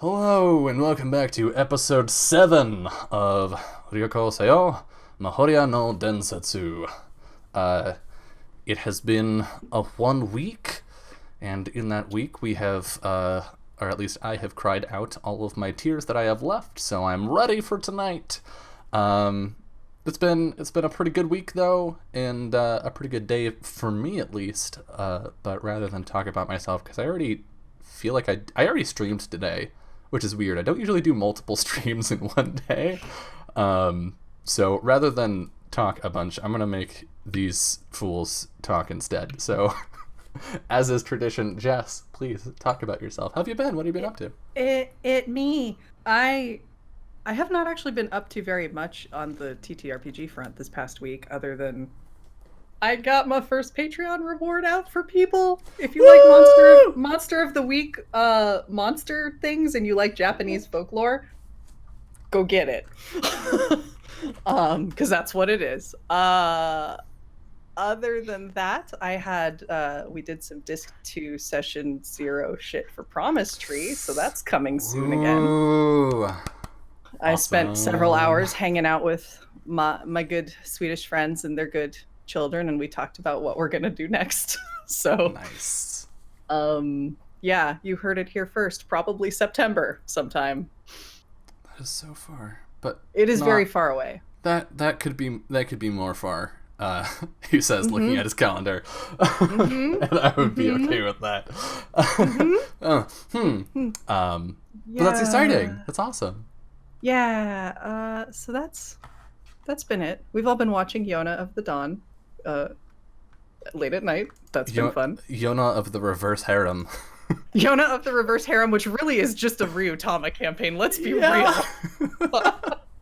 Hello and welcome back to episode 7 of Ryoko Seyo Mahōrea no Densetsu. It has been a 1 week, and in that week we have, or at least I have cried out all of my tears that I have left, so I'm ready for tonight. It's been a pretty good week though, and a pretty good day for me at least. But rather than talk about myself, because I already feel like I already streamed today, which is weird. I don't usually do multiple streams in one day. So rather than talk a bunch, I'm going to make these fools talk instead. So, as is tradition, Jess, please talk about yourself. How have you been? What have you been up to? Me. I have not actually been up to very much on the TTRPG front this past week, other than I got my first Patreon reward out for people. If you like monster of the week monster things and you like Japanese folklore, go get it. Because that's what it is. Other than that, I had we did some disc 2 session 0 shit for Promise Tree, so that's coming soon again. Ooh, I spent several awesome. hours hanging out with my good Swedish friends and their good children, and we talked about what we're gonna do next. So Nice. yeah, you heard it here first. Probably September sometime. That is so far, but It is not, very far away. that could be more far. He says, looking at his calendar, and I would be okay with that. But that's exciting. That's awesome. Yeah. So that's been it. We've all been watching Yona of the Dawn late at night. That's been fun. Yona of the Reverse Harem. Yona of the Reverse Harem, which really is just a Ryutama campaign. Let's be real.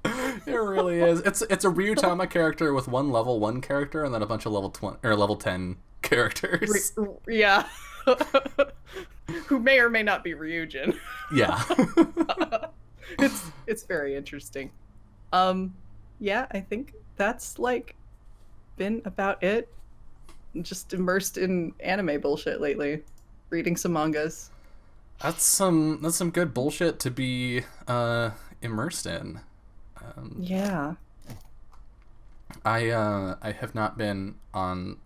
It really is. It's a Ryutama character with one level 1 character and then a bunch of level 20 or level 10 characters. Yeah. Who may or may not be Ryujin. Yeah. It's very interesting. Yeah, I think that's like been about it. I'm just immersed in anime bullshit lately. Reading some mangas. That's some good bullshit to be immersed in. Yeah. I have not been on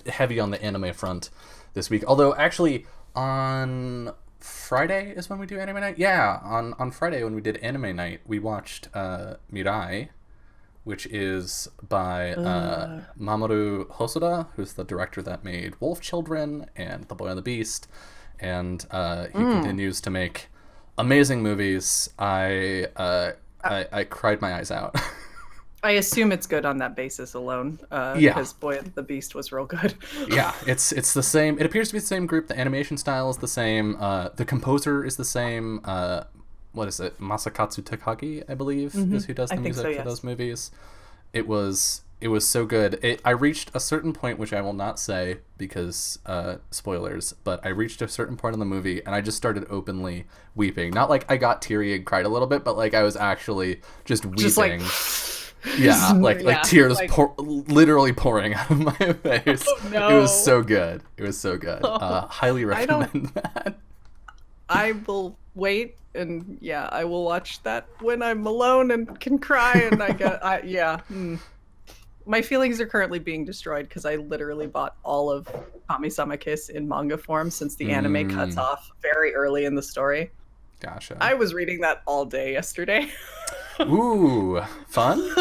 heavy on the anime front this week. Although actually on Friday is when we do anime night. Yeah, on Friday when we did anime night, we watched Mirai, which is by Mamoru Hosoda, who's the director that made Wolf Children and The Boy and the Beast, and he continues to make amazing movies. I cried my eyes out. I assume it's good on that basis alone. Yeah. Because Boy and the Beast was real good. Yeah, it's the same. It appears to be the same group. The animation style is the same. The composer is the same. What is it? Masakatsu Takagi, I believe, is who does the music for those movies. It was so good. I reached a certain point, which I will not say because spoilers, but I reached a certain point in the movie and I just started openly weeping. Not like I got teary and cried a little bit, but like I was actually just weeping. Just like... Yeah, like tears literally pouring out of my face. Oh, no. It was so good. It was so good. Highly recommend that. I will wait, and yeah, I will watch that when I'm alone and can cry. And my feelings are currently being destroyed because I literally bought all of Kami-sama Kiss in manga form since the anime cuts off very early in the story. Gotcha. I was reading that all day yesterday. Ooh, fun?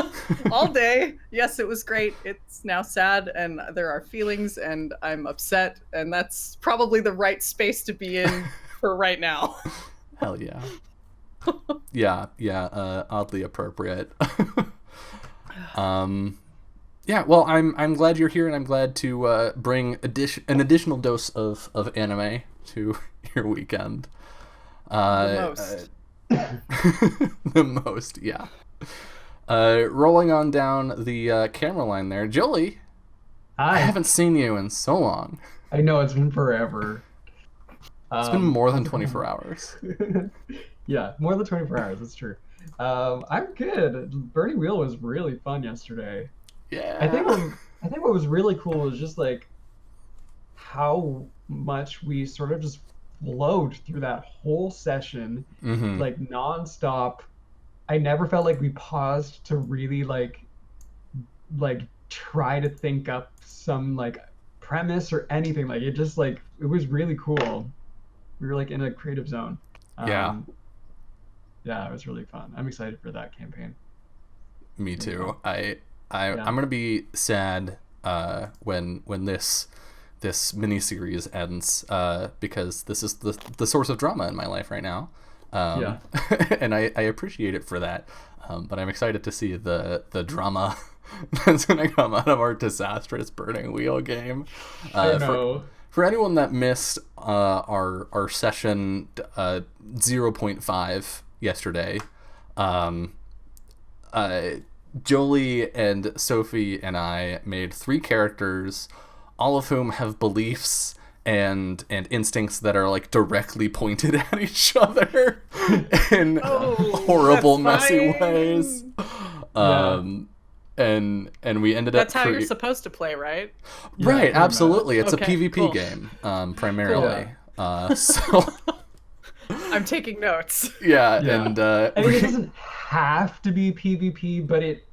All day. Yes, it was great. It's now sad and there are feelings and I'm upset, and that's probably the right space to be in for right now. Hell yeah. Yeah, oddly appropriate. Yeah, well, I'm glad you're here, and I'm glad to bring an additional dose of anime to your weekend. The most. The most, yeah. Rolling on down the camera line there. Jolie, Hi. I haven't seen you in so long. I know, it's been forever. It's been more than 24 hours. Yeah, more than 24 hours, that's true. I'm good. Burning Wheel was really fun yesterday. Yeah. I think what was really cool was just like how much we sort of just flowed through that whole session, Mm-hmm. like nonstop. I never felt like we paused to really like try to think up some like premise or anything. Like it just like it was really cool. We were like in a creative zone. Yeah. Yeah, it was really fun. I'm excited for that campaign. Me too. Yeah. I'm gonna be sad when this miniseries ends, because this is the source of drama in my life right now. Yeah. And I appreciate it for that. But I'm excited to see the drama that's gonna come out of our disastrous Burning Wheel game. I know. For anyone that missed our session 0.5 yesterday, Jolie and Sophie and I made 3 characters, all of whom have beliefs and instincts that are like directly pointed at each other in horrible, messy ways. And we ended That's up how you're supposed to play, right? right, Yeah, absolutely. It's okay, a PvP cool. game, primarily. So I'm taking notes. yeah, Yeah. and I mean, it doesn't have to be PvP, but it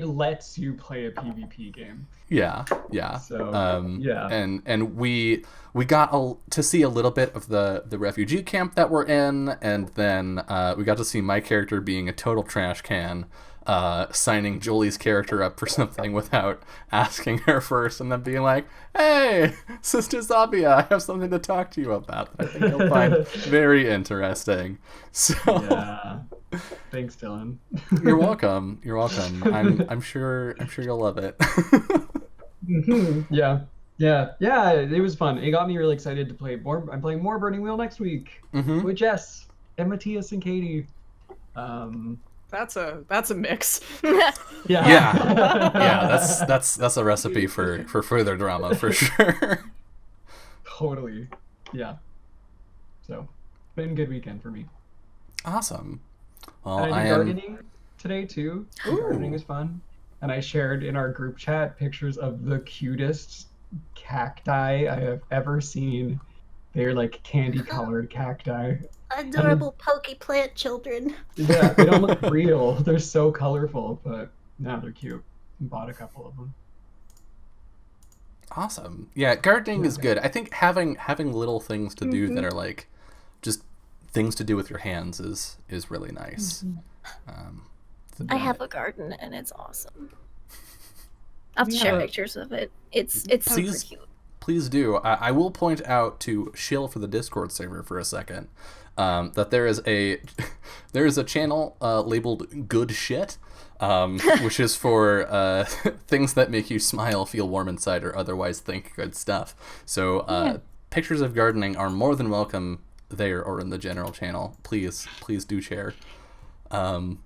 lets you play a PvP game. yeah. So yeah. And we got to see a little bit of the refugee camp that we're in, and then we got to see my character being a total trash can, signing Jolie's character up for something without asking her first, and then being like, "Hey, Sister Zabia, I have something to talk to you about that I think you'll find very interesting." So Yeah. Thanks, Dylan. you're welcome. You're welcome. I'm sure you'll love it. Yeah. It was fun. It got me really excited to play more. I'm playing more Burning Wheel next week with Jess and Matthias and Katie. That's a mix. Yeah, that's a recipe for further drama for sure. Totally. Yeah. So, been a good weekend for me. Awesome. Well, And I I did am. gardening today too. Gardening was fun. And I shared in our group chat pictures of the cutest cacti I have ever seen. They're like candy colored cacti. Adorable pokey plant children. Yeah, they don't look real. They're so colorful, but no, they're cute. Bought a couple of them. Awesome. Yeah, gardening is good. I think having little things to do that are like just things to do with your hands is really nice. I have a garden and it's awesome. I'll have to share pictures of it. It's super cute. Please do. I will point out to shill for the Discord server for a second that there is a channel labeled Good Shit, which is for things that make you smile, feel warm inside, or otherwise think good stuff. So pictures of gardening are more than welcome there or in the general channel. Please do share. And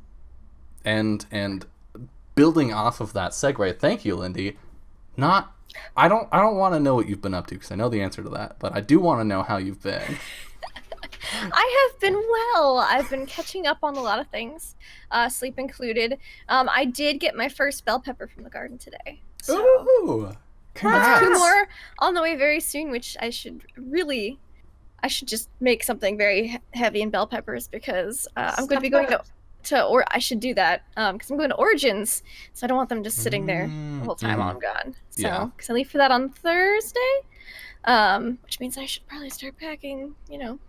building off of that segue, thank you, Lindy. I don't want to know what you've been up to because I know the answer to that, but I do want to know how you've been. I have been well. I've been catching up on a lot of things, sleep included. I did get my first bell pepper from the garden today. So Ooh! Congrats. 2 more on the way very soon, which I should just make something very heavy in bell peppers because I'm going to be going or I should do that because I'm going to Origins, so I don't want them just sitting there the whole time while I'm gone. So because I leave for that on Thursday, which means I should probably start packing,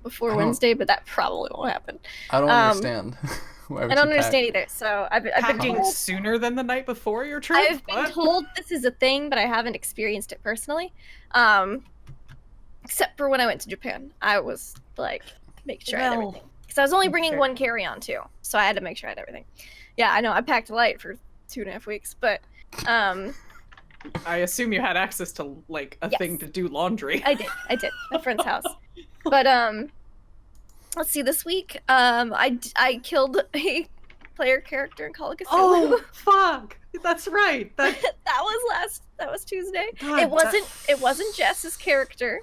before Wednesday, but that probably won't happen. I don't understand. I don't understand either. So I've been Packing told sooner than the night before your trip. I've been told this is a thing, but I haven't experienced it personally. Except for when I went to Japan, I was like, make sure I had everything. Because I was only bringing one carry-on too, so I had to make sure I had everything. Yeah, I know. I packed light for 2.5 weeks, but I assume you had access to like a thing to do laundry. I did. My friend's house. But let's see. This week, I killed a player character in Call of Cthulhu. Oh fuck! That's right. That was Tuesday. God, it wasn't Jess's character.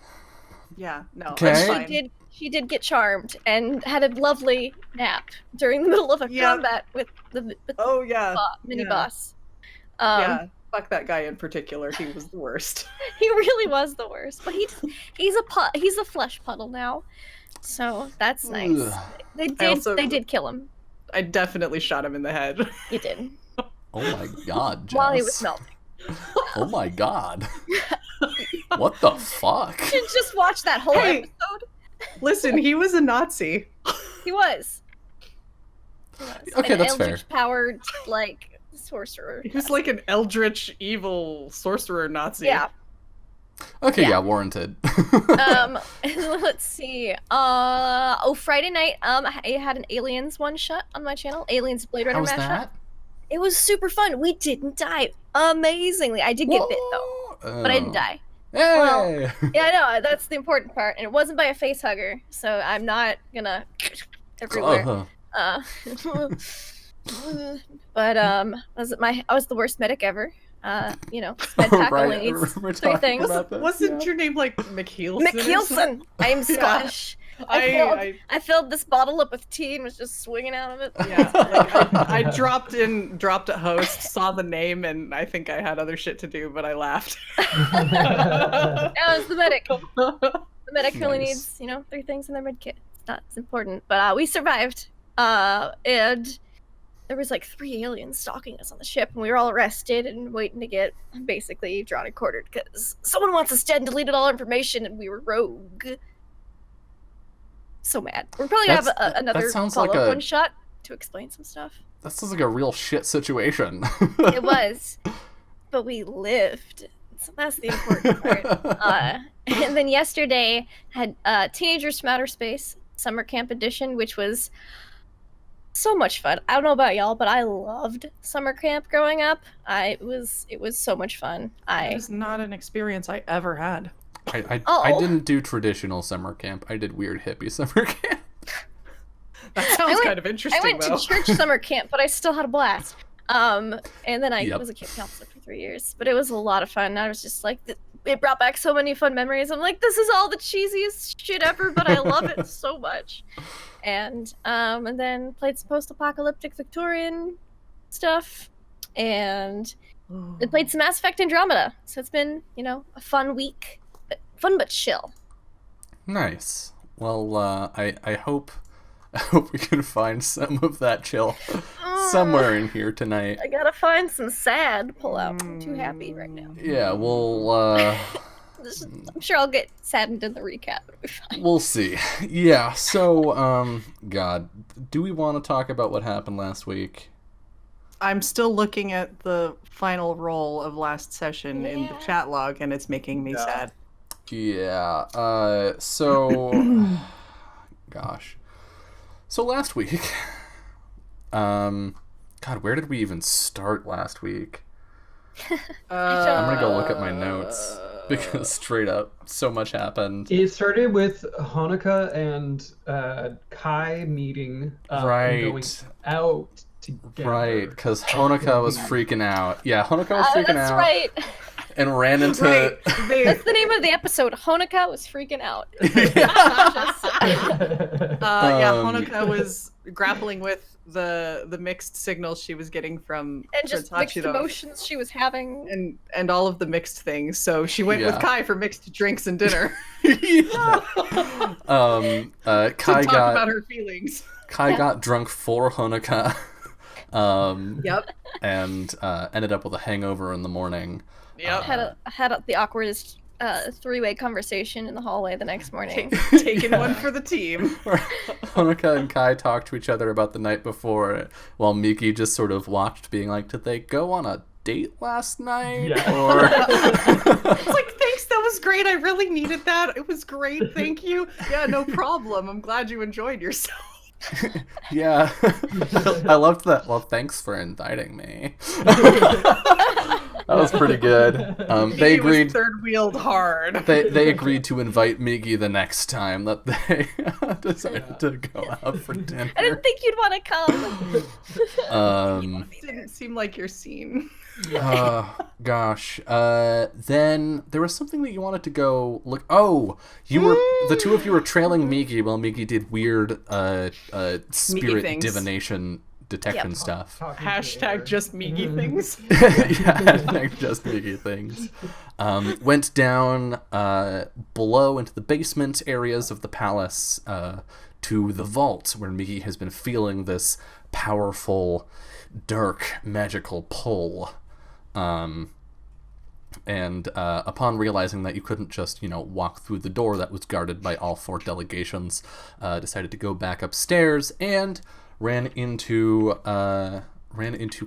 Yeah, no. Okay. She did get charmed and had a lovely nap during the middle of a combat with the mini boss. Fuck that guy in particular. He was the worst. He really was the worst. But he's a flesh puddle now, so that's nice. Ugh. They did kill him. I definitely shot him in the head. You did. Oh my god, Jess. While he was melting. Oh my god. What the fuck? You should just watch that whole episode. Listen, he was a Nazi. He was. Okay, an that's fair. eldritch powered, like, sorcerer. He was like an eldritch, evil sorcerer Nazi. Yeah. Okay, Yeah. yeah, warranted. Let's see. Friday night, I had an Aliens one shot on my channel. Aliens Blade Runner How's mashup. that? It was super fun. We didn't die amazingly. I did get bit though, but I didn't die. Hey! Well, yeah, I know. That's the important part, and it wasn't by a face hugger, so I'm not gonna everywhere. But I was the worst medic ever. Med tackle Right, needs we're three talking things. about this, Wasn't yeah. your name like McKeelson? McKeelson. I'm Scottish. I I filled this bottle up with tea and was just swinging out of it. yeah, like, I dropped at host, saw the name, and I think I had other shit to do, but I laughed. That was the medic. The medic really Nice. needs, 3 things in their med kit. It's important. But we survived. And there was like 3 aliens stalking us on the ship, and we were all arrested and waiting to get basically drawn and quartered because someone wants us dead and deleted all our information, and we were rogue. So mad. We're probably gonna have another sounds like follow-up a- one shot to explain some stuff. That sounds like a real shit situation. It was, but we lived. So that's the important part. And then yesterday had Teenagers from Outer Space Summer Camp Edition, which was so much fun. I don't know about y'all, but I loved summer camp growing up. It was so much fun. It was not an experience I ever had. I didn't do traditional summer camp. I did weird hippie summer camp. That sounds kind of interesting, I went though. to church summer camp, but I still had a blast. And then I Yep. was a camp counselor for 3 years, but it was a lot of fun. I was just like, it brought back so many fun memories. I'm like, this is all the cheesiest shit ever, but I love it so much. And then played some post-apocalyptic Victorian stuff, and then played some Mass Effect Andromeda. So it's been, a fun week, fun but chill. Nice. Well, I hope we can find some of that chill somewhere in here tonight. I gotta find some sad to pull out. I'm too happy right now. Yeah, we'll I'm sure I'll get saddened in the recap. It'll be fine. we'll see. Yeah. So, God, do we want to talk about what happened last week? I'm still looking at the final roll of last session in the chat log, and it's making me sad. Yeah. So, gosh. So last week, God, where did we even start last week? I'm gonna go look at my notes because straight up, so much happened. It started with Hanukkah and Kai meeting, Right. and going out together. Right, because Honoka was freaking out. Yeah, Honoka was freaking That's out right. and ran into. Right. That's the name of the episode. Honoka was freaking out. Hanukkah was grappling with the mixed signals she was getting from And just Prince mixed Hachido emotions she was having. and all of the mixed things. So she went Yeah. with Kai for mixed drinks and dinner Kai to talk got about her feelings. Kai got drunk for Honoka. Yep. And ended up with a hangover in the morning. Yep. Had the awkwardest 3-way conversation in the hallway the next morning. Taking one for the team. Honoka and Kai talked to each other about the night before, while Miki just sort of watched, being like, "Did they go on a date last night?" Yeah. Or It's like, thanks, that was great. I really needed that. It was great. Thank you. Yeah, no problem. I'm glad you enjoyed yourself. yeah, I loved that. Well, thanks for inviting me. That was pretty good. They He was agreed. third wheeled hard. They agreed to invite Miki the next time that they decided to go out for dinner. I didn't think you'd want to come. Didn't seem like your scene. Gosh. Then there was something that you wanted to go look. Oh, the two of you were trailing Miki while Miki did weird spirit things. divination detection Yep. stuff. Talking to air. Hashtag just Migi things. Yeah, hashtag just Mickey things. Went down below into the basement areas of the palace to the vault, where Migi has been feeling this powerful, dark, magical pull. And upon realizing that you couldn't just, walk through the door that was guarded by all 4 delegations, decided to go back upstairs and ran into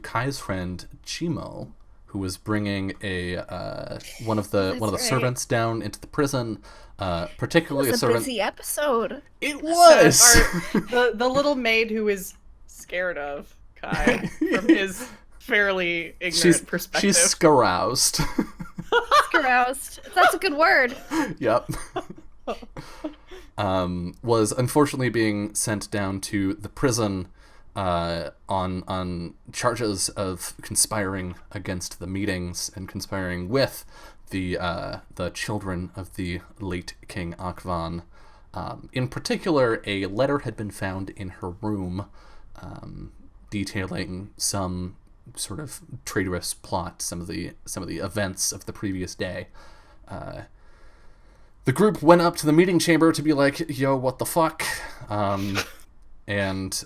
Kai's friend Chimo, who was bringing one of the right. servants down into the prison, particularly It was a a servant. busy episode. It was. The little maid who is scared of Kai from his fairly ignorant perspective. She's scaroused. Aroused. That's a good word. Yep. Was unfortunately being sent down to the prison on charges of conspiring against the meetings and conspiring with the children of the late King Akvan. In particular, a letter had been found in her room detailing some sort of traitorous plot, some of the events of the previous day. The group went up to the meeting chamber to be like, "Yo, what the fuck?" And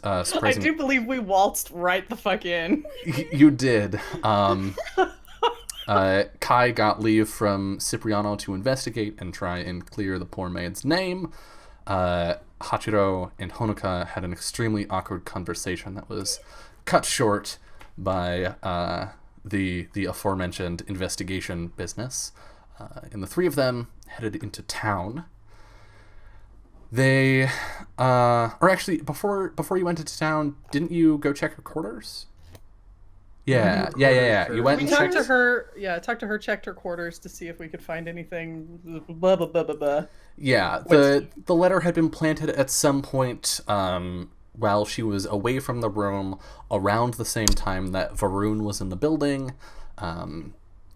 I do believe we waltzed right the fuck in. You did. Kai got leave from Cipriano to investigate and try and clear the poor maid's name. Hachiro and Honoka had an extremely awkward conversation that was cut short by the aforementioned investigation business. And the 3 of them headed into town. They, or actually, before you went into town, didn't you go check her quarters? Yeah. You went We and talked checked. to her, checked her quarters to see if we could find anything. Blah blah blah blah blah. Yeah, the letter had been planted at some point while she was away from the room, around the same time that Varun was in the building.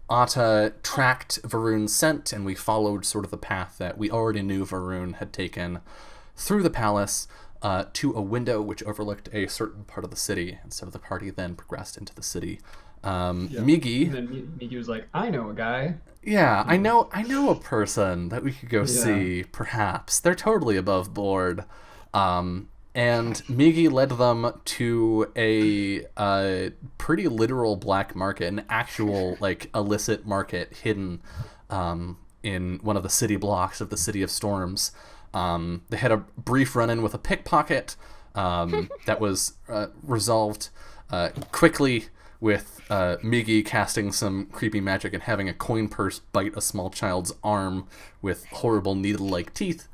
Atta tracked Varun's scent, and we followed sort of the path that we already knew Varun had taken through the palace to a window which overlooked a certain part of the city. And so the party then progressed into the city. Migi. And then Migi was like, "I know a guy." Yeah, I know a person that we could go see, perhaps. They're totally above board. And Migi led them to a pretty literal black market, an actual, illicit market hidden in one of the city blocks of the City of Storms. They had a brief run-in with a pickpocket that was resolved quickly with Migi casting some creepy magic and having a coin purse bite a small child's arm with horrible needle-like teeth.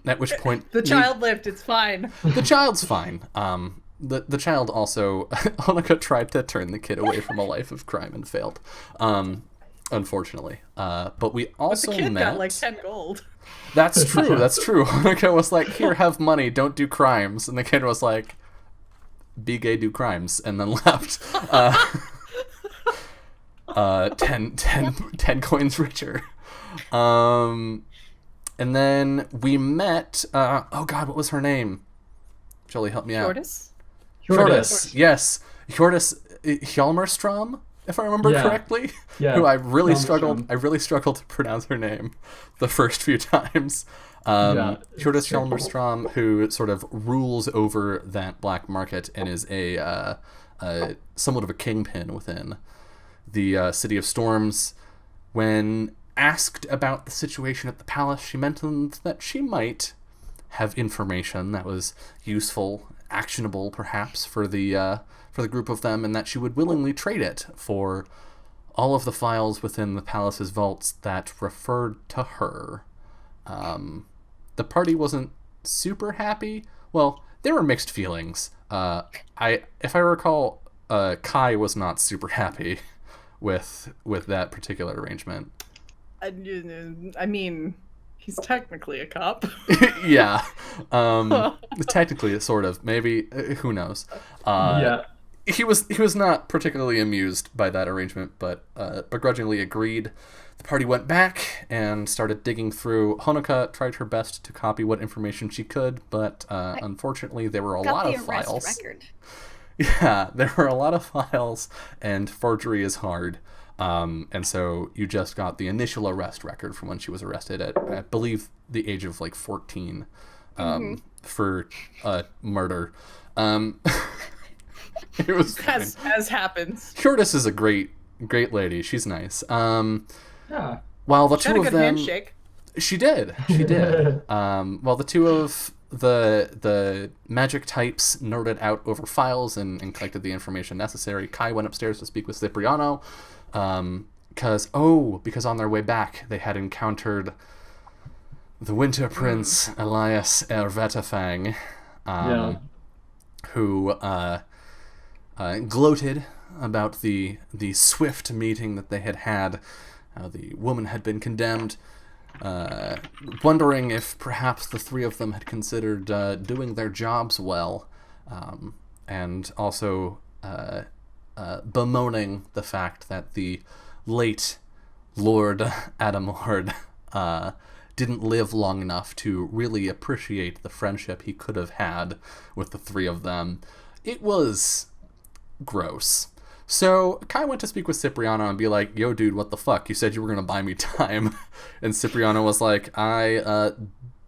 At which point The child lived. It's fine. the child's fine. The child also Honoka tried to turn the kid away from a life of crime and failed. Unfortunately. But we also The kid met. got 10 gold. That's true. That's true. Honoka was like, "Here, have money. Don't do crimes." And the kid was like, "Be gay, do crimes," and then left. 10 coins richer. And then we met. Oh God, what was her name? Jolie, help me out. Hjordis. Yes, Hjordis Hjalmarstrom, if I remember correctly. Yeah. Who I really Hjalmarstrom. struggled to pronounce her name the first few times. Hjordis Hjalmarstrom, who sort of rules over that black market and is a somewhat of a kingpin within the City of Storms. When asked about the situation at the palace, she mentioned that she might have information that was useful, actionable perhaps for the group of them, and that she would willingly trade it for all of the files within the palace's vaults that referred to her. The party wasn't super happy. Well, there were mixed feelings. If I recall, Kai was not super happy with that particular arrangement. I mean, he's technically a cop. Yeah. Technically, sort of. Maybe. Who knows? he was not particularly amused by that arrangement, but begrudgingly agreed. The party went back and started digging through. Honoka tried her best to copy what information she could, but unfortunately there were a lot of files. Record. Yeah, there were a lot of files, and forgery is hard. And so you just got the initial arrest record from when she was arrested at, I believe, the age of like 14 for murder. It was as happens. Curtis is a great lady. She's nice. Yeah. While the She had two a of good them, handshake. she did. While the two of the magic types nerded out over files and collected the information necessary, Kai went upstairs to speak with Cipriano, because on their way back they had encountered the Winter Prince Elias Ervetafang, who gloated about the swift meeting that they had. How the woman had been condemned, wondering if perhaps the three of them had considered doing their jobs well, and also bemoaning the fact that the late Lord Adamord didn't live long enough to really appreciate the friendship he could have had with the three of them. It was gross. So Kai went to speak with Cipriano and be like, yo, dude, what the fuck? You said you were going to buy me time. And Cipriano was like, I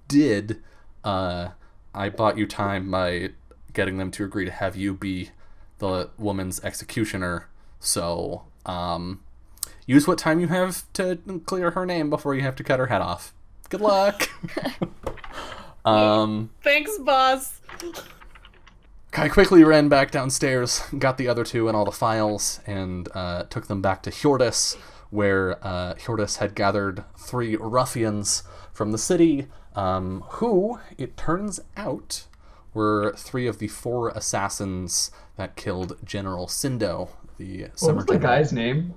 did. I bought you time by getting them to agree to have you be the woman's executioner. So use what time you have to clear her name before you have to cut her head off. Good luck. Thanks, boss. Kai quickly ran back downstairs, got the other two and all the files, and took them back to Hjordis, where Hjordis had gathered 3 ruffians from the city, who, it turns out, were 3 of the 4 assassins that killed General Sindo, the summer What was the guy's name?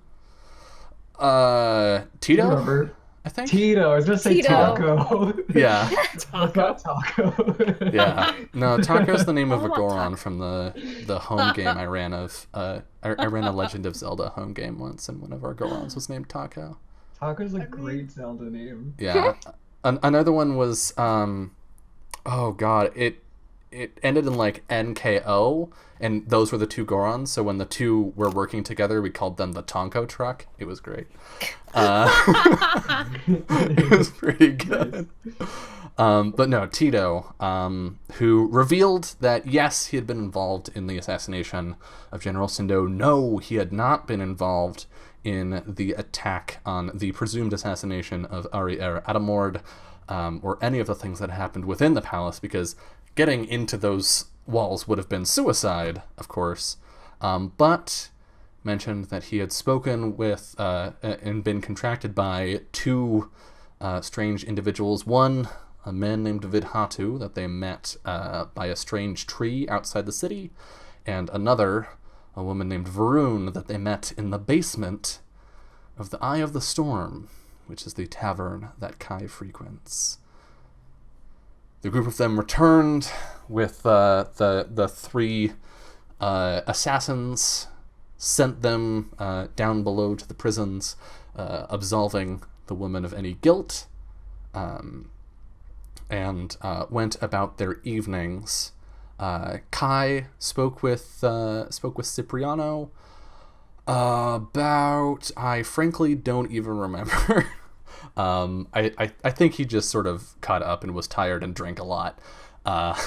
Tito? Remember? I think? Tito. I was going to say Tito. Taco. Yeah. Taco. Yeah. No, Taco's the name of a Oh, Goron from the home game I ran of. I ran a Legend of Zelda home game once, and one of our Gorons was named Taco. Taco's a great Zelda name. Yeah. Another one was, oh god, it ended in like NKO, and those were the 2 Gorons, so when the 2 were working together, we called them the Tonko truck. It was great. It was pretty good. But no, Tito, who revealed that yes, he had been involved in the assassination of General Sindo. No, he had not been involved in the attack on the presumed assassination of Ari Adamord, or any of the things that happened within the palace, because getting into those walls would have been suicide, of course. But mentioned that he had spoken with and been contracted by 2 strange individuals. One, a man named Vidhatu that they met by a strange tree outside the city, and another, a woman named Varun that they met in the basement of the Eye of the Storm, which is the tavern that Kai frequents. The group of them returned with the 3 assassins, sent them down below to the prisons, absolving the woman of any guilt, and went about their evenings. Kai spoke with Cipriano about, I frankly don't even remember. I think he just sort of caught up and was tired and drank a lot. I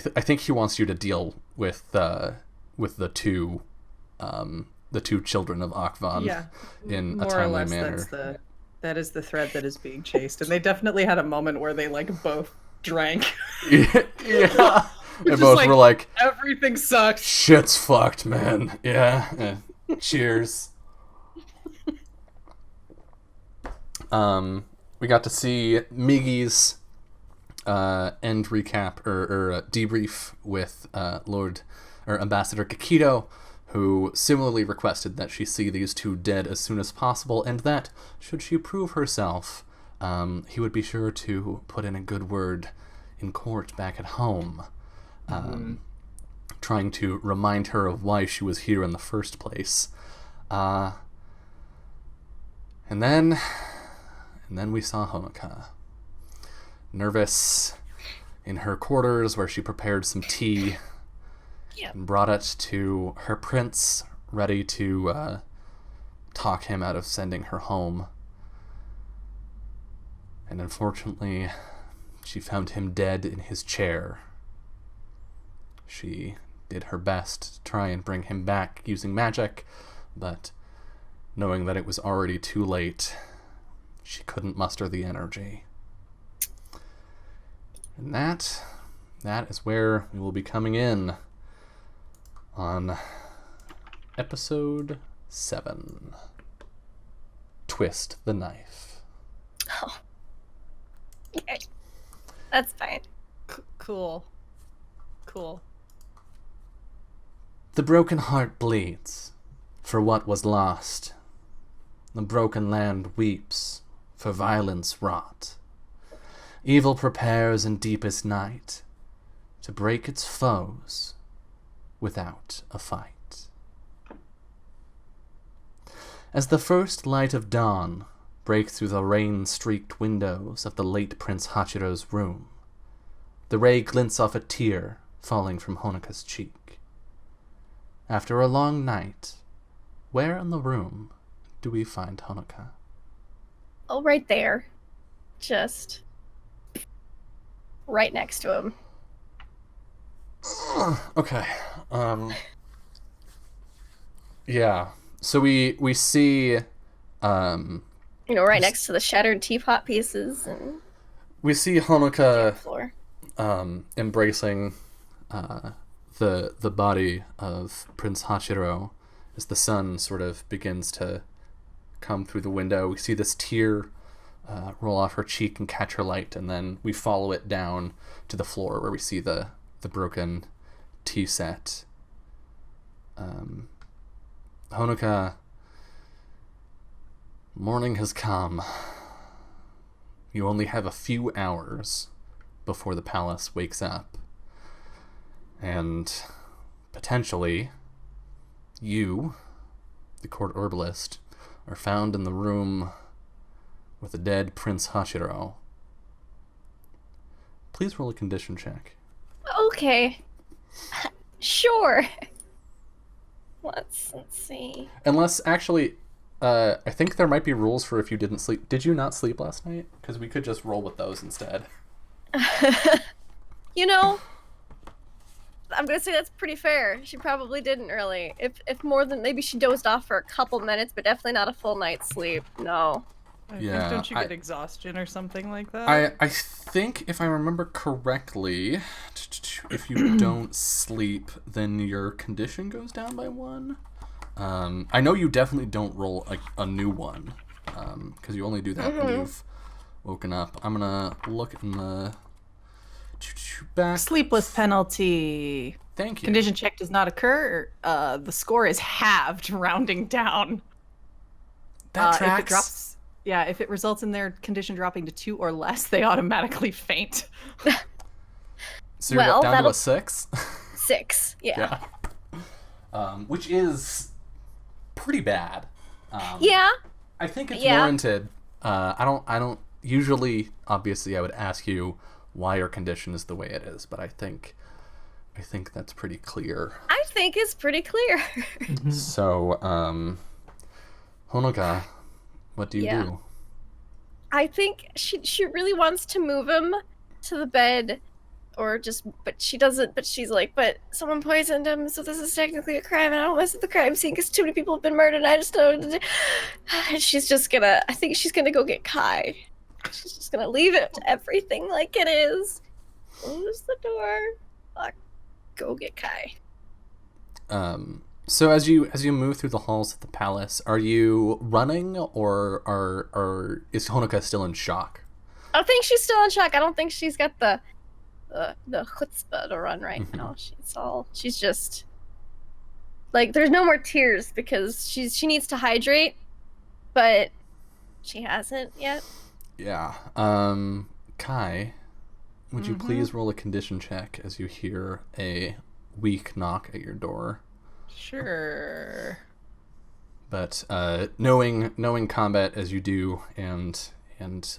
think he wants you to deal with the 2 children of Akvan in a more or timely less, manner. that is the thread that is being chased, and they definitely had a moment where they like both drank. Yeah. They Just both were like, everything sucks. shit's fucked, man. Yeah. Cheers. We got to see Miggy's end recap or debrief with Ambassador Kikito, who similarly requested that she see these 2 dead as soon as possible, and that, should she prove herself, he would be sure to put in a good word in court back at home. trying to remind her of why she was here in the first place. And then we saw Honoka, nervous in her quarters where she prepared some tea and brought it to her prince, ready to talk him out of sending her home. And unfortunately, she found him dead in his chair. She did her best to try and bring him back using magic, but knowing that it was already too late, she couldn't muster the energy. And that is where we will be coming in on episode 7. Twist the Knife. Oh. Okay. That's fine. Cool. The broken heart bleeds for what was lost. The broken land weeps for violence wrought. Evil prepares in deepest night to break its foes without a fight. As the first light of dawn breaks through the rain-streaked windows of the late Prince Hachiro's room, the ray glints off a tear falling from Honoka's cheek. After a long night, where in the room do we find Honoka? Oh, right there. Just right next to him. Okay. Yeah. So we see right next to the shattered teapot pieces and we see Honoka floor. Embracing the body of Prince Hachiro as the sun sort of begins to come through the window. We see this tear roll off her cheek and catch her light, and then we follow it down to the floor where we see the broken tea set. Honoka, morning has come. You only have a few hours before the palace wakes up. And potentially, you, the court herbalist, are found in the room with the dead Prince Hachiro. Please roll a condition check. Okay. Sure. Let's see. Unless, actually, I think there might be rules for if you didn't sleep. Did you not sleep last night? Because we could just roll with those instead. I'm gonna say that's pretty fair. She probably didn't really. If more than maybe she dozed off for a couple minutes, but definitely not a full night's sleep. No. I think, don't you get exhaustion or something like that? I think, if I remember correctly, if you don't sleep, then your condition goes down by 1. I know you definitely don't roll a new one, because you only do that when you've woken up. I'm gonna look in the back. Sleepless penalty. Thank you. Condition check does not occur. The score is halved, rounding down. That tracks. If it drops, if it results in their condition dropping to 2 or less, they automatically faint. So you're down to a 6? 6, yeah. Which is pretty bad. Yeah. I think it's warranted. I don't usually, obviously, I would ask you why your condition is the way it is, but I think that's pretty clear. I think it's pretty clear. So, Honoka, what do you do? I think she really wants to move him to the bed, but she doesn't. But she's like, but someone poisoned him, so this is technically a crime, and I don't mess with the crime scene because too many people have been murdered. And I just don't. And she's just gonna. I think she's gonna go get Kai. She's just gonna leave it everything like it is. Close the door. Go get Kai. So as you move through the halls of the palace, are you running or is Honoka still in shock? I think she's still in shock. I don't think she's got the chutzpah to run right now. She's just like, there's no more tears because she needs to hydrate, but she hasn't yet. Yeah. Kai, would you please roll a condition check as you hear a weak knock at your door. Sure. But knowing combat as you do and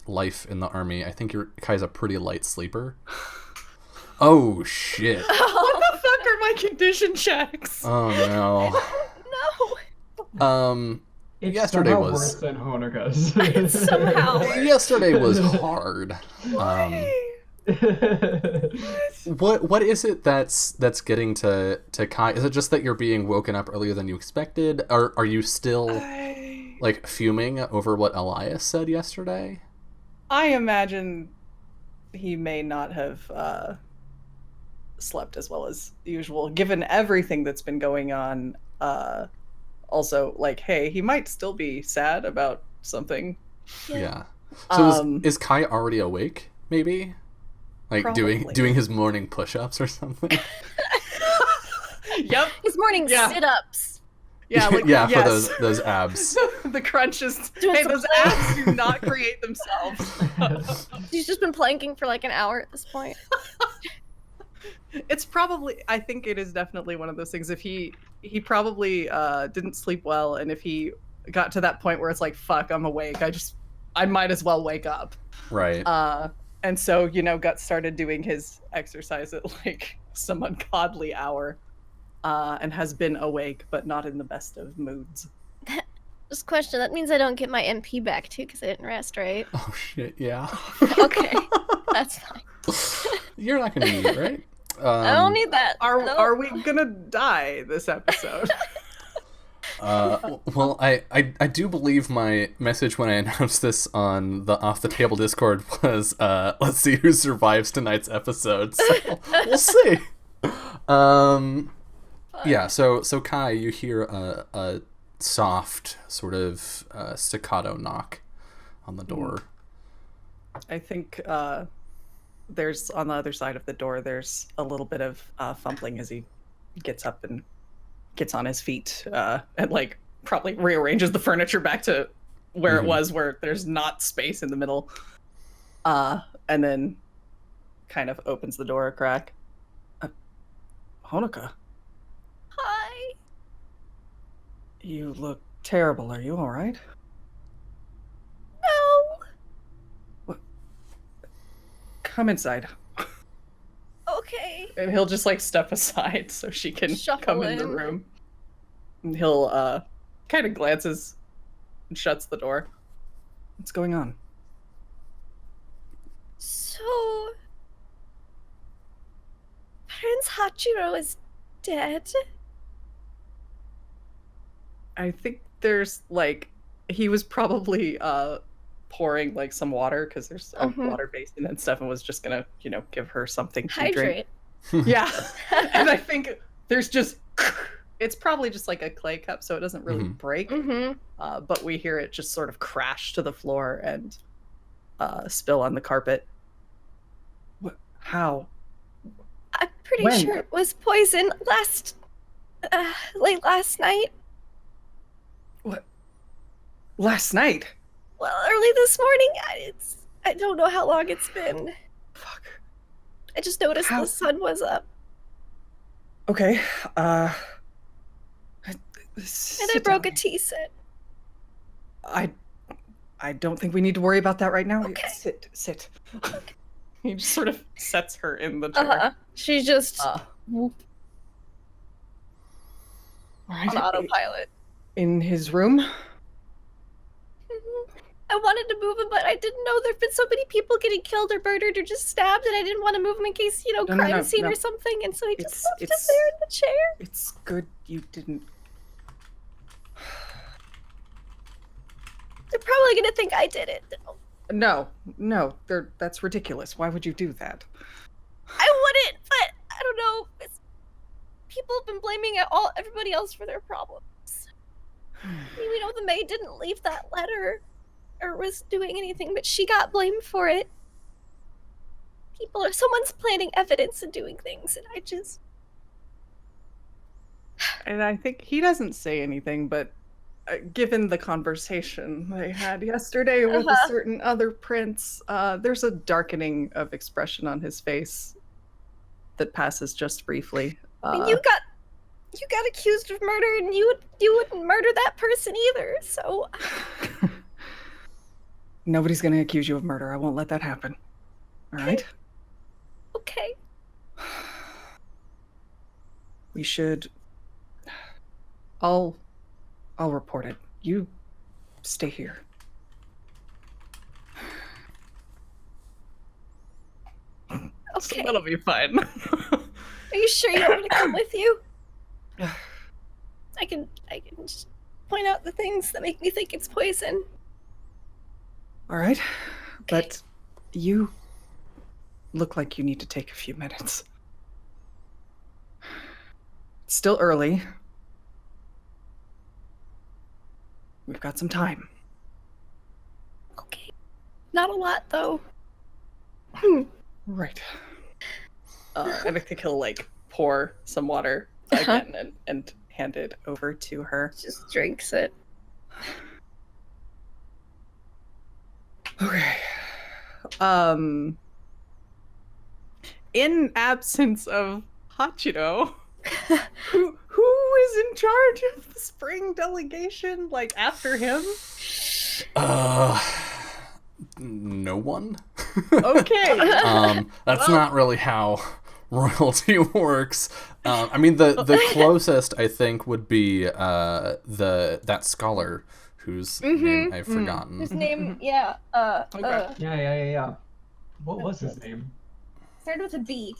life in the army, I think Kai's a pretty light sleeper. Oh shit! What the fuck are my condition checks? Oh no! No. It's Yesterday somehow was- worse than Honoka's. Somehow. Yesterday was hard. What is it that's getting to Kai? Is it just that you're being woken up earlier than you expected? Or are you still like fuming over what Elias said yesterday? I imagine he may not have slept as well as usual, given everything that's been going on. Also, like, hey, he might still be sad about something. Yeah. So Um, is Kai already awake? Maybe, like Probably. doing his morning push-ups or something. Yep. His morning Yeah. sit-ups. Yeah. Like, Yeah, yes. for those abs. The crunches. Doing Hey, some those plank. abs do not create themselves. He's just been planking for like an hour at this point. It's probably, I think it is definitely one of those things. If he probably didn't sleep well, and if he got to that point where it's like, fuck, I'm awake, I might as well wake up. Right. And so, got started doing his exercise at like some ungodly hour, and has been awake but not in the best of moods. Just question, that means I don't get my MP back too because I didn't rest, right? Oh shit. Yeah. Okay. That's fine. You're not gonna need it, right? I don't need that. Are No. are we gonna die this episode? Well, I do believe my message when I announced this on the Off the Table Discord was, let's see who survives tonight's episode. So we'll see. Yeah. So Kai, you hear a soft sort of staccato knock on the door. I think there's on the other side of the door. There's a little bit of fumbling as he gets up and gets on his feet, and like probably rearranges the furniture back to where it was, where there's not space in the middle, and then kind of opens the door a crack. Honoka, Hi. you look terrible. Are you all right? No. Come inside. Okay. And he'll just like step aside so she can Shuffle come in the in. room. And he'll kind of glances and shuts the door. What's going on? So, Prince Hachiro is dead. I think there's like he was probably pouring like some water because there's a water basin and stuff, and was just gonna give her something to drink. Hydrate. Yeah. And I think there's just it's probably just like a clay cup, so it doesn't really break. But we hear it just sort of crash to the floor and spill on the carpet. How? I'm pretty When? sure it was poison late last night. What? Last night? Well, early this morning. I don't know how long it's been. Fuck. I just noticed How- the sun was up, Okay. and I broke a tea set. I don't think we need to worry about that right now. Okay. Sit. He just sort of sets her in the chair. She just All right. on autopilot. In his room? I wanted to move him, but I didn't know there'd been so many people getting killed or murdered or just stabbed, and I didn't want to move him in case, No, crime scene no. or something, and so he just It's- left it's- us there in the chair. It's good you didn't. They're probably gonna think I did it. No, that's ridiculous. Why would you do that? I wouldn't, but I don't know. People have been blaming everybody else for their problems. I mean, we know the maid didn't leave that letter or was doing anything, but she got blamed for it. Someone's planting evidence and doing things, and I just... And I think he doesn't say anything, but given the conversation they had yesterday with a certain other prince, there's a darkening of expression on his face that passes just briefly. And you got accused of murder, and you wouldn't murder that person either. So Nobody's gonna accuse you of murder. I won't let that happen. All right? okay. We should... I'll report it. You stay here. Okay. That'll be fine. Are you sure you want me to come with you? I can just point out the things that make me think it's poison. All right. But you look like you need to take a few minutes. It's still early. We've got some time. Okay. Not a lot, though. Right. And I think he'll like pour some water again and hand it over to her. Just drinks it. Okay. In absence of Hachiro, who is in charge of the spring delegation? Like after him? No one. Okay. That's not really how royalty works. I mean, the closest I think would be that scholar whose name I've forgotten. His name, yeah. Okay. Yeah. What was his name? Started with a B.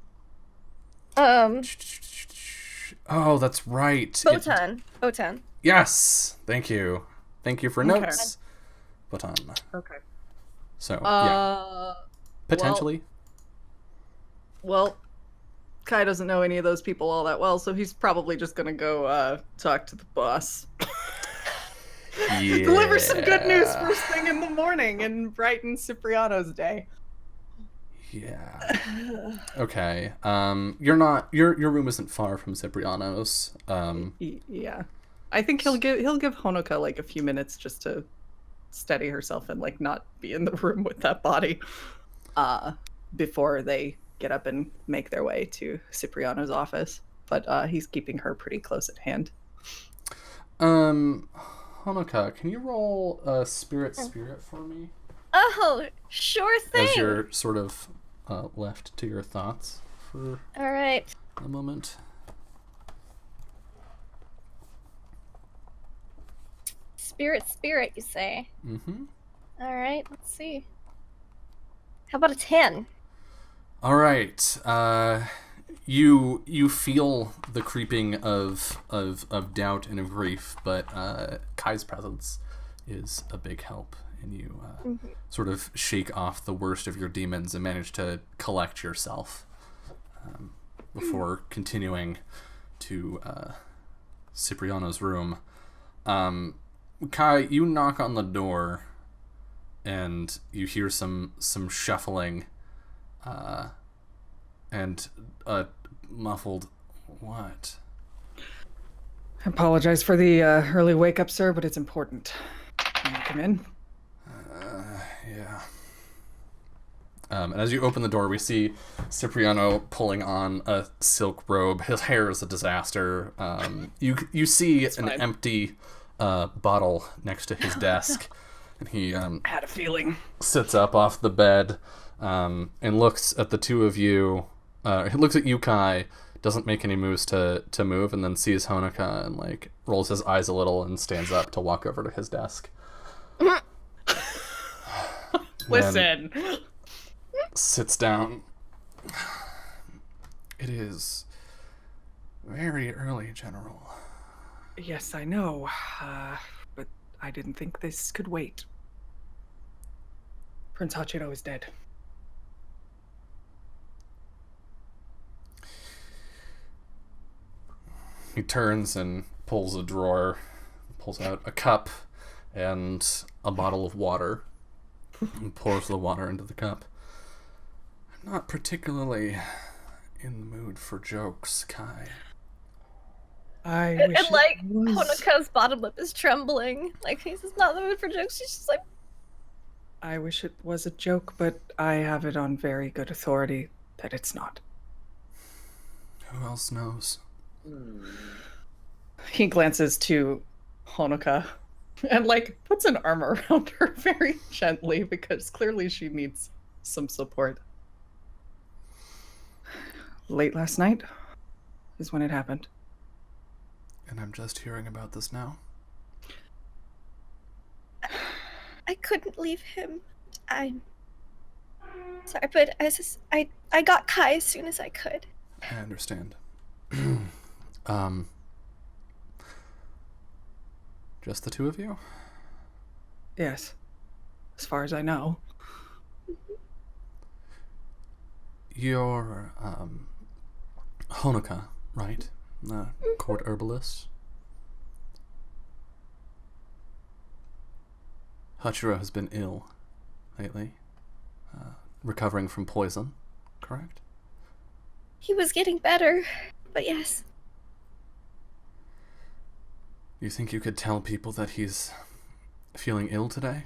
Oh, that's right. Botan. Yes. Thank you for notes. Botan. Okay. So yeah, potentially. Well, Kai doesn't know any of those people all that well, so he's probably just gonna go talk to the boss. Yeah. Deliver some good news first thing in the morning and brighten Cipriano's day. Yeah. Okay. Your room isn't far from Cipriano's. Yeah. I think he'll give Honoka like a few minutes just to steady herself and like not be in the room with that body before they get up and make their way to Cipriano's office. But he's keeping her pretty close at hand. Honoka, can you roll a spirit for me? Oh, sure thing. As you're sort of left to your thoughts for All right. a moment. Spirit, you say? Mm-hmm. All right, let's see. How about a 10? All right. You feel the creeping of doubt and of grief, but Kai's presence is a big help, and you sort of shake off the worst of your demons and manage to collect yourself before continuing to Cipriano's room. Kai, you knock on the door, and you hear some shuffling, and a muffled, "What?" I apologize for the early wake up, sir, but it's important. Can you come in? Yeah. And as you open the door, we see Cipriano pulling on a silk robe. His hair is a disaster. You see an empty bottle next to his desk, and he Had a feeling. sits up off the bed and looks at the two of you. He looks at you, Kai, doesn't make any moves to move, and then sees Honoka and like rolls his eyes a little and stands up to walk over to his desk. Listen. Sits down. It is very early, General. Yes, I know, but I didn't think this could wait. Prince Hachiro is dead. He turns and pulls a drawer, pulls out a cup and a bottle of water, and pours the water into the cup. I'm not particularly in the mood for jokes, Kai. I And wish like, it was. Honoka's bottom lip is trembling. Like, he's just not in the mood for jokes. She's just like, I wish it was a joke, but I have it on very good authority that it's not. Who else knows? He glances to Honoka and like puts an arm around her very gently because clearly she needs some support. Late last night is when it happened. And I'm just hearing about this now. I couldn't leave him. I'm sorry, but I got Kai as soon as I could. I understand. Just the two of you? Yes, as far as I know. You're, Honoka, right? The court herbalist? Hachiro has been ill lately, recovering from poison, correct? He was getting better, but yes. You think you could tell people that he's feeling ill today?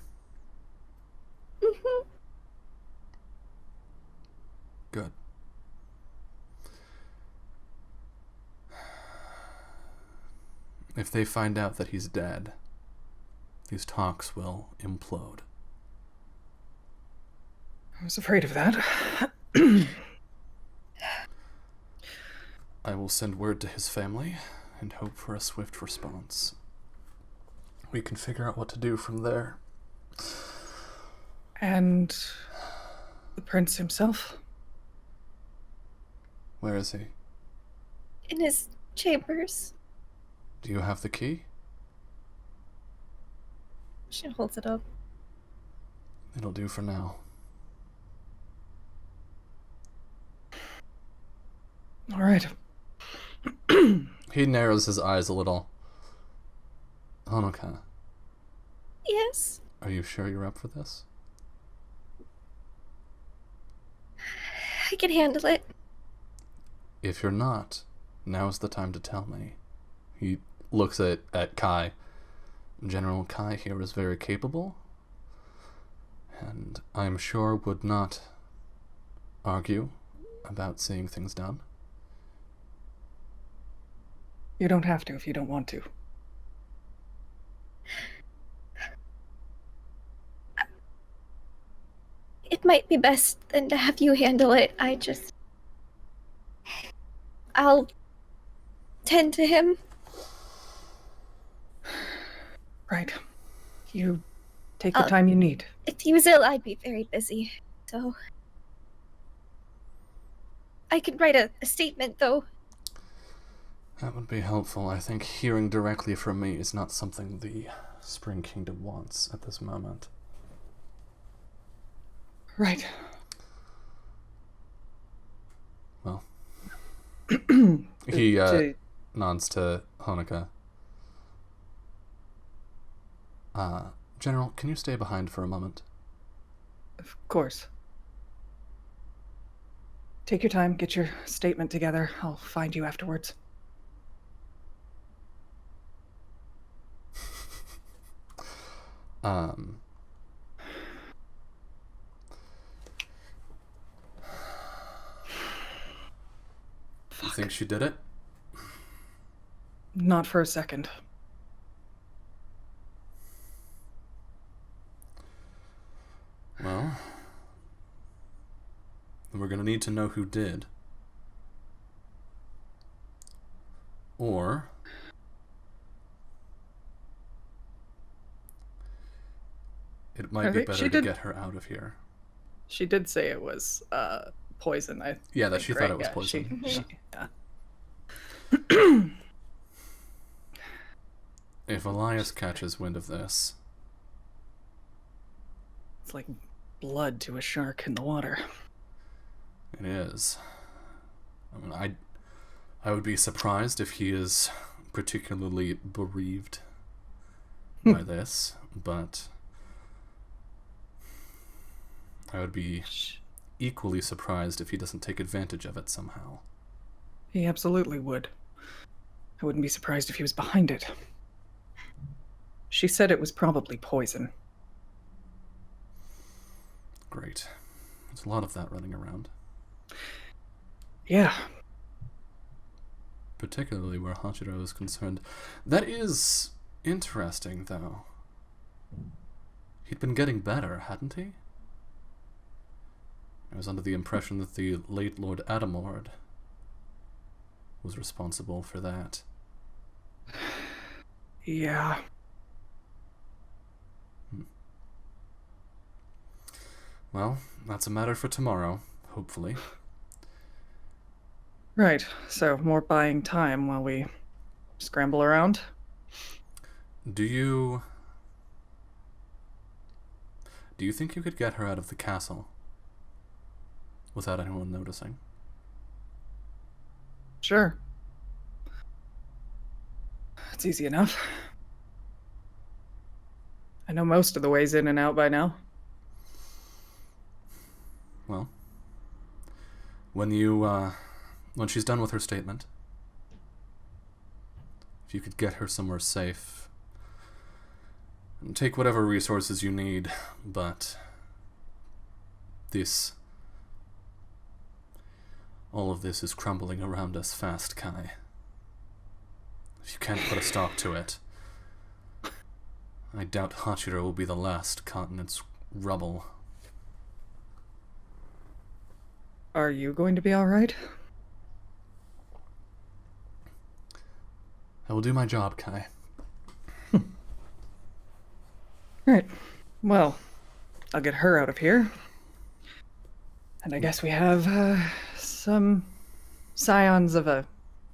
Mhm. Good. If they find out that he's dead, these talks will implode. I was afraid of that. I will send word to his family and hope for a swift response. We can figure out what to do from there. And the prince himself? Where is he? In his chambers. Do you have the key? She holds it up. It'll do for now. All right. He narrows his eyes a little. Honoka, Yes. are you sure you're up for this? I can handle it. If you're not, now's the time to tell me. He looks at Kai. General Kai here is very capable, and I'm sure would not argue about seeing things done. You don't have to if you don't want to. It might be best then to have you handle it. I'll tend to him. Right. You take the time you need. If he was ill, I'd be very busy. So I could write a statement, though. That would be helpful. I think hearing directly from me is not something the Spring Kingdom wants at this moment. Right. Well, he nods to Honoka. General, can you stay behind for a moment? Of course. Take your time, get your statement together. I'll find you afterwards. You think she did it? Not for a second. Well, we're gonna need to know who did. Or it might be better to get her out of here. She did say it was poison. Yeah, that think, she right? thought it was Yeah, poison. yeah. If Elias catches wind of this, It's like blood to a shark in the water. it is. I mean, I would be surprised if he is particularly bereaved by this, but I would be equally surprised if he doesn't take advantage of it somehow. He absolutely would. I wouldn't be surprised if he was behind it. She said it was probably poison. Great. There's a lot of that running around. Yeah. particularly where Hachiro is concerned. That is interesting, though. He'd been getting better, hadn't he? I was under the impression that the late Lord Adamord was responsible for that. Yeah. Well, that's a matter for tomorrow, hopefully. Right. So more buying time while we scramble around. Do you think you could get her out of the castle without anyone noticing? Sure. It's easy enough. I know most of the ways in and out by now. Well, when she's done with her statement, if you could get her somewhere safe, and take whatever resources you need, but all of this is crumbling around us fast, Kai. If you can't put a stop to it, I doubt Hachiro will be the last caught in its rubble. Are you going to be all right? I will do my job, Kai. Right. Well, I'll get her out of here. And I guess we have some scions of a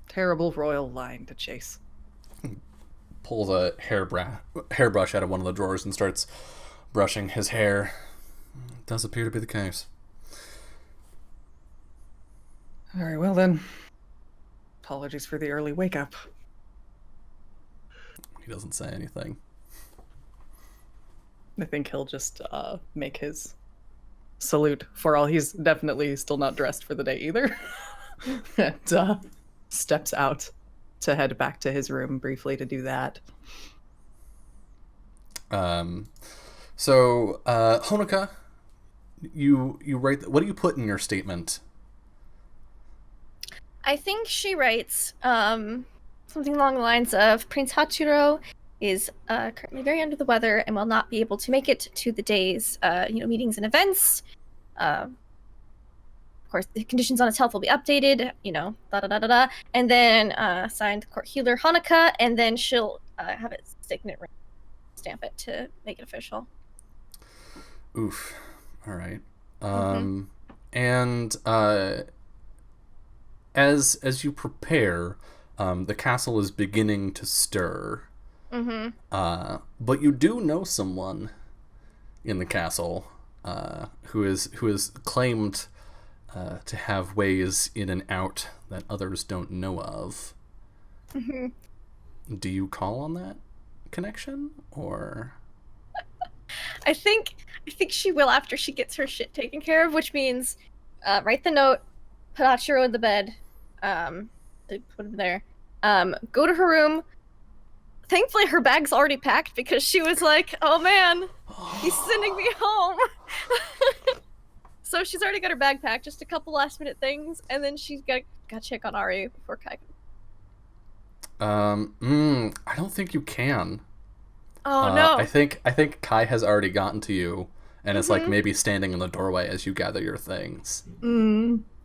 terrible royal line to chase. Pulls a hairbrush out of one of the drawers and starts brushing his hair. It does appear to be the case. Very well then. Apologies for the early wake up. He doesn't say anything. I think he'll just make his salute, for all he's definitely still not dressed for the day either. And steps out to head back to his room briefly to do that. So Honoka, you write. What do you put in your statement? I think she writes something along the lines of Prince Hachiro is currently very under the weather and will not be able to make it to the day's meetings and events. Of course, the conditions on his health will be updated, da da da da da. And then signed court healer Hanukkah, and then she'll have it stick it, stamp it to make it official. Oof. All right. And as you prepare, the castle is beginning to stir. But you do know someone in the castle who is claimed to have ways in and out that others don't know of. Do you call on that connection, or? I think she will after she gets her shit taken care of, which means write the note, put Hachiro in the bed, put him there, go to her room. Thankfully, her bag's already packed because she was like, oh man, he's sending me home. So she's already got her bag packed, just a couple last minute things, and then she's got to check on Ari before Kai. I don't think you can. Oh no. I think Kai has already gotten to you and is like maybe standing in the doorway as you gather your things.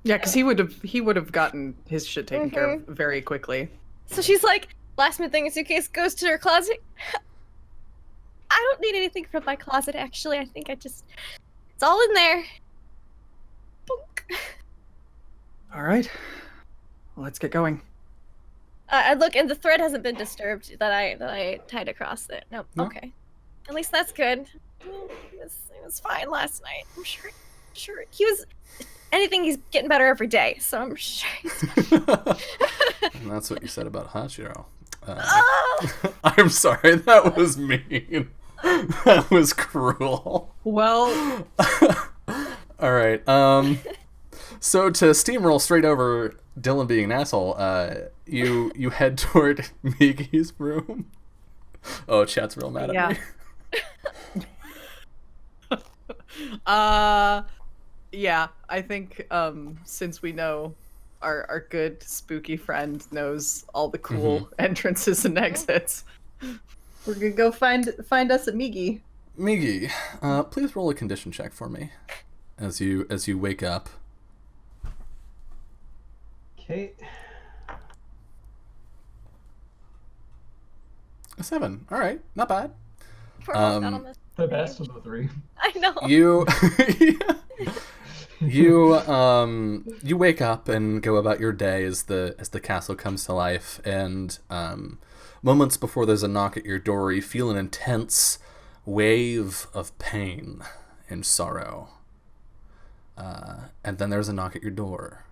Yeah, because he would have gotten his shit taken care of very quickly. So she's like, last minute thing in suitcase, goes to her closet. I don't need anything from my closet, actually. I think it's all in there. Boink. All right. Well, let's get going. I look, and the thread hasn't been disturbed that I tied across it. Nope. No. Okay. At least that's good. It was fine last night. I'm sure he was. Anything, he's getting better every day, so I'm sure he's And that's what you said about Hachiro. I'm sorry, that was mean. That was cruel. Well, all right. So to steamroll straight over Dylan being an asshole, you head toward Migi's room. Oh, chat's real mad at me. Yeah, I think since we know our good spooky friend knows all the cool entrances and exits. We're gonna go find us a Migi. Migi, please roll a condition check for me as you wake up. Okay. A 7. All right, not bad. We're almost done on this. The best of the three. I know. You wake up and go about your day as the castle comes to life, and moments before there's a knock at your door, you feel an intense wave of pain and sorrow, and then there's a knock at your door.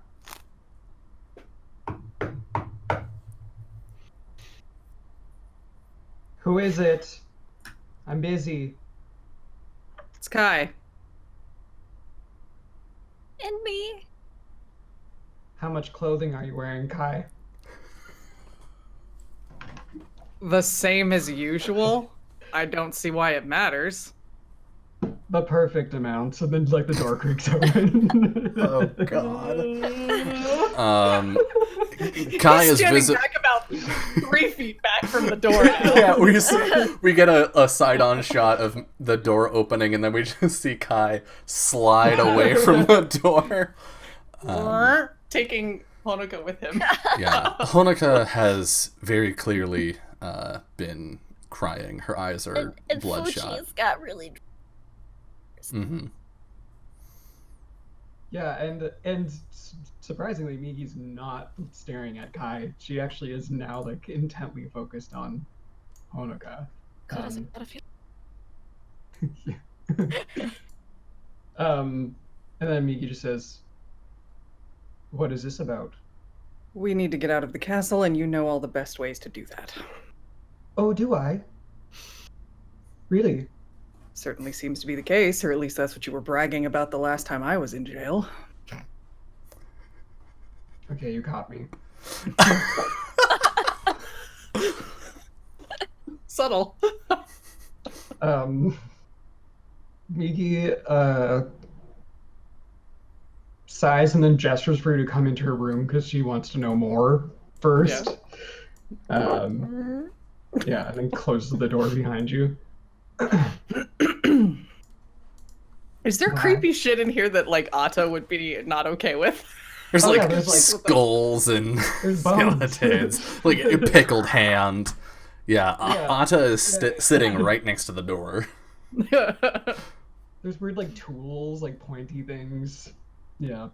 Who is it? I'm busy. It's Kai. And me. How much clothing are you wearing, Kai? The same as usual. I don't see why it matters. The perfect amount. And then like the door creaks open. Oh God. Kai is standing back about 3 feet back from the door now. Yeah, we get a side-on shot of the door opening, and then we just see Kai slide away from the door. Taking Honoka with him. Yeah, Honoka has very clearly been crying. Her eyes are And bloodshot. Fuji's got really. Mm-hmm. Yeah, and surprisingly, Migi's not staring at Kai. She actually is now like intently focused on Honoka. God, has a lot of feelings. And then Migi just says, "What is this about?" We need to get out of the castle, and you know all the best ways to do that. Oh, do I? Really? Certainly seems to be the case, or at least that's what you were bragging about the last time I was in jail. Okay, you caught me. Subtle. Migi sighs and then gestures for you to come into her room because she wants to know more first. Yeah, and then closes the door behind you. Is there creepy shit in here that like Atta would be not okay with? There's, Oh, like, yeah, there's, like, skulls and There's bones. skeletons, like a pickled hand. Yeah, Yeah. Atta is sitting right next to the door. There's weird like tools, like pointy things. Yeah.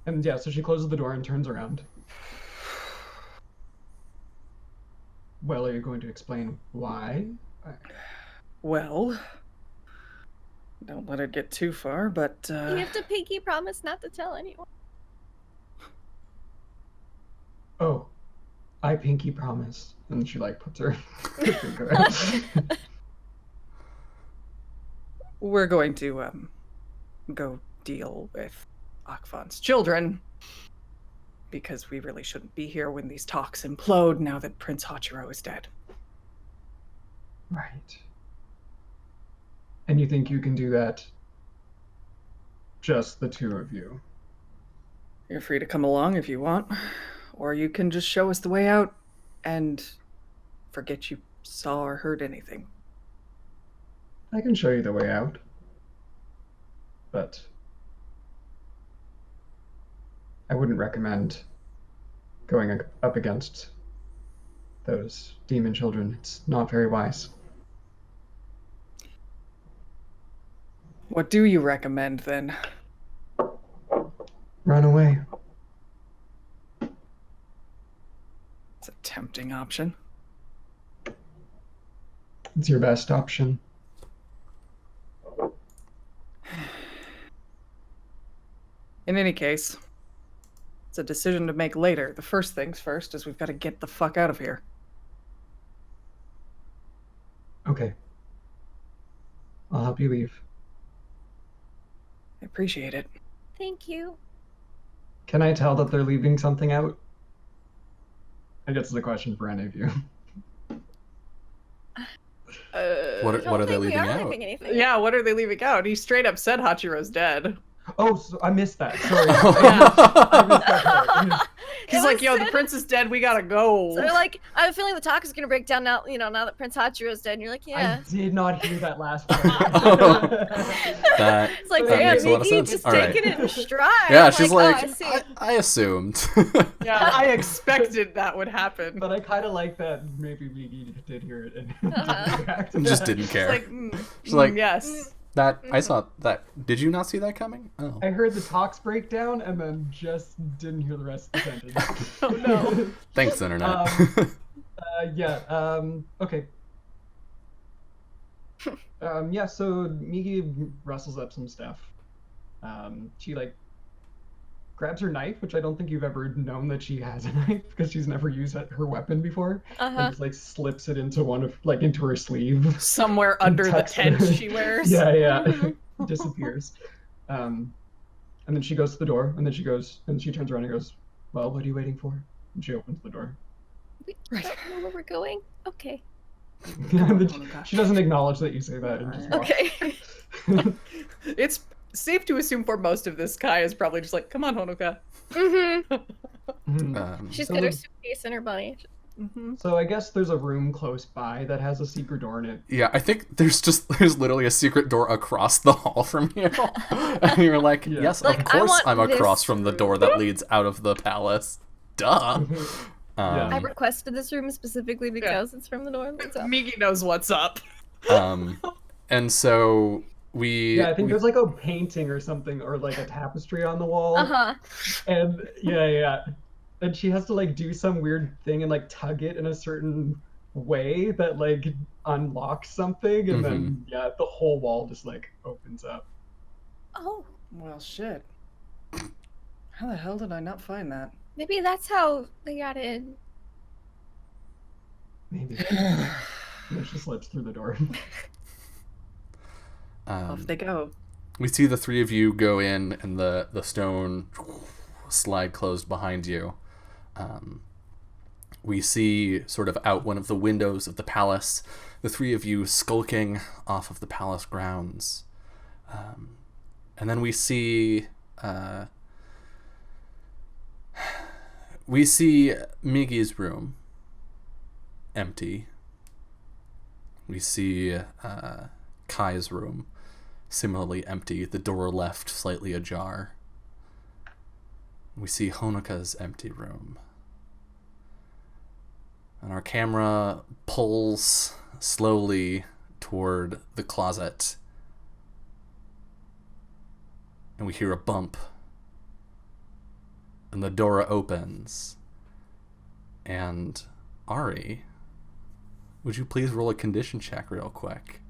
And yeah, so she closes the door and turns around. Well, are you going to explain why? Well, don't let it get too far, but You have to pinky promise not to tell anyone. Oh, I pinky promise. And she like puts her finger out. we're going to go deal with Akvan's children, because we really shouldn't be here when these talks implode now that Prince Hachiro is dead. Right. And you think you can do that? Just the two of you? You're free to come along if you want, or you can just show us the way out and forget you saw or heard anything. I can show you the way out. But I wouldn't recommend going up against those demon children. It's not very wise. What do you recommend then? Run away. It's a tempting option. It's your best option. In any case, it's a decision to make later. The first things first is we've got to get the fuck out of here. Okay. I'll help you leave. I appreciate it. Thank you. Can I tell that they're leaving something out? I guess it's a question for any of you. What I don't are they think we leaving are out? leaving anything. Yeah, what are they leaving out? He straight up said Hachiro's dead. Oh, so I missed that. Sorry. Yeah. I missed that part. He's like, yo, the prince is dead. We gotta go. So they're like, I have a feeling the talk is gonna break down now. Now that Prince Hachiro is dead, and you're like, yeah. I did not hear that last part. That It's like, that damn, makes a lot of Miki sense. just All right. taking it in stride. Yeah, she's oh, like, I see. I assumed. Yeah, I expected that would happen. But I kind of like that maybe Migi did hear it and Uh-huh. didn't react to Just that. didn't care. It's like, She's like, yes. That I saw that. Did you not see that coming? Oh. I heard the talks break down and then just didn't hear the rest of the sentence. Oh no. Thanks, internet. Okay. Yeah, so Migi rustles up some stuff. She like grabs her knife, which I don't think you've ever known that she has a knife because she's never used her weapon before. Uh-huh. And just like slips it into into her sleeve. Somewhere under the tucks tent it. she wears. Yeah. Disappears. And then she goes to the door, and then she turns around and goes, "Well, what are you waiting for?" And she opens the door. We don't know where we're going. Okay. And then she doesn't acknowledge that you say that and just walks. Okay. It's safe to assume for most of this, Kai is probably just like, come on, Honoka. Mm-hmm. She's So got her the- suitcase and her bunny. So I guess there's a room close by that has a secret door in it. Yeah, I think there's literally a secret door across the hall from you. And you're like, Yeah. yes, Like, of I course want I'm across this from the door that leads out of the palace. Duh. Yeah. I requested this room specifically because it's from the door. So. Migi knows what's up. And so we Yeah, I think there's like a painting or something, or like a tapestry on the wall. Uh-huh. And yeah. And she has to like do some weird thing and like tug it in a certain way that like unlocks something, and then yeah, the whole wall just like opens up. Oh, Well, shit. How the hell did I not find that? maybe that's how they got in. Maybe. And then she slips through the door. Off they go. we see the three of you go in, and the stone slide closed behind you. We see sort of out one of the windows of the palace, the three of you skulking off of the palace grounds. And then we see Migi's room empty. We see Kai's room similarly empty, the door left slightly ajar. We see Honoka's empty room. And our camera pulls slowly toward the closet. And we hear a bump. And the door opens. And Ari, would you please roll a condition check real quick?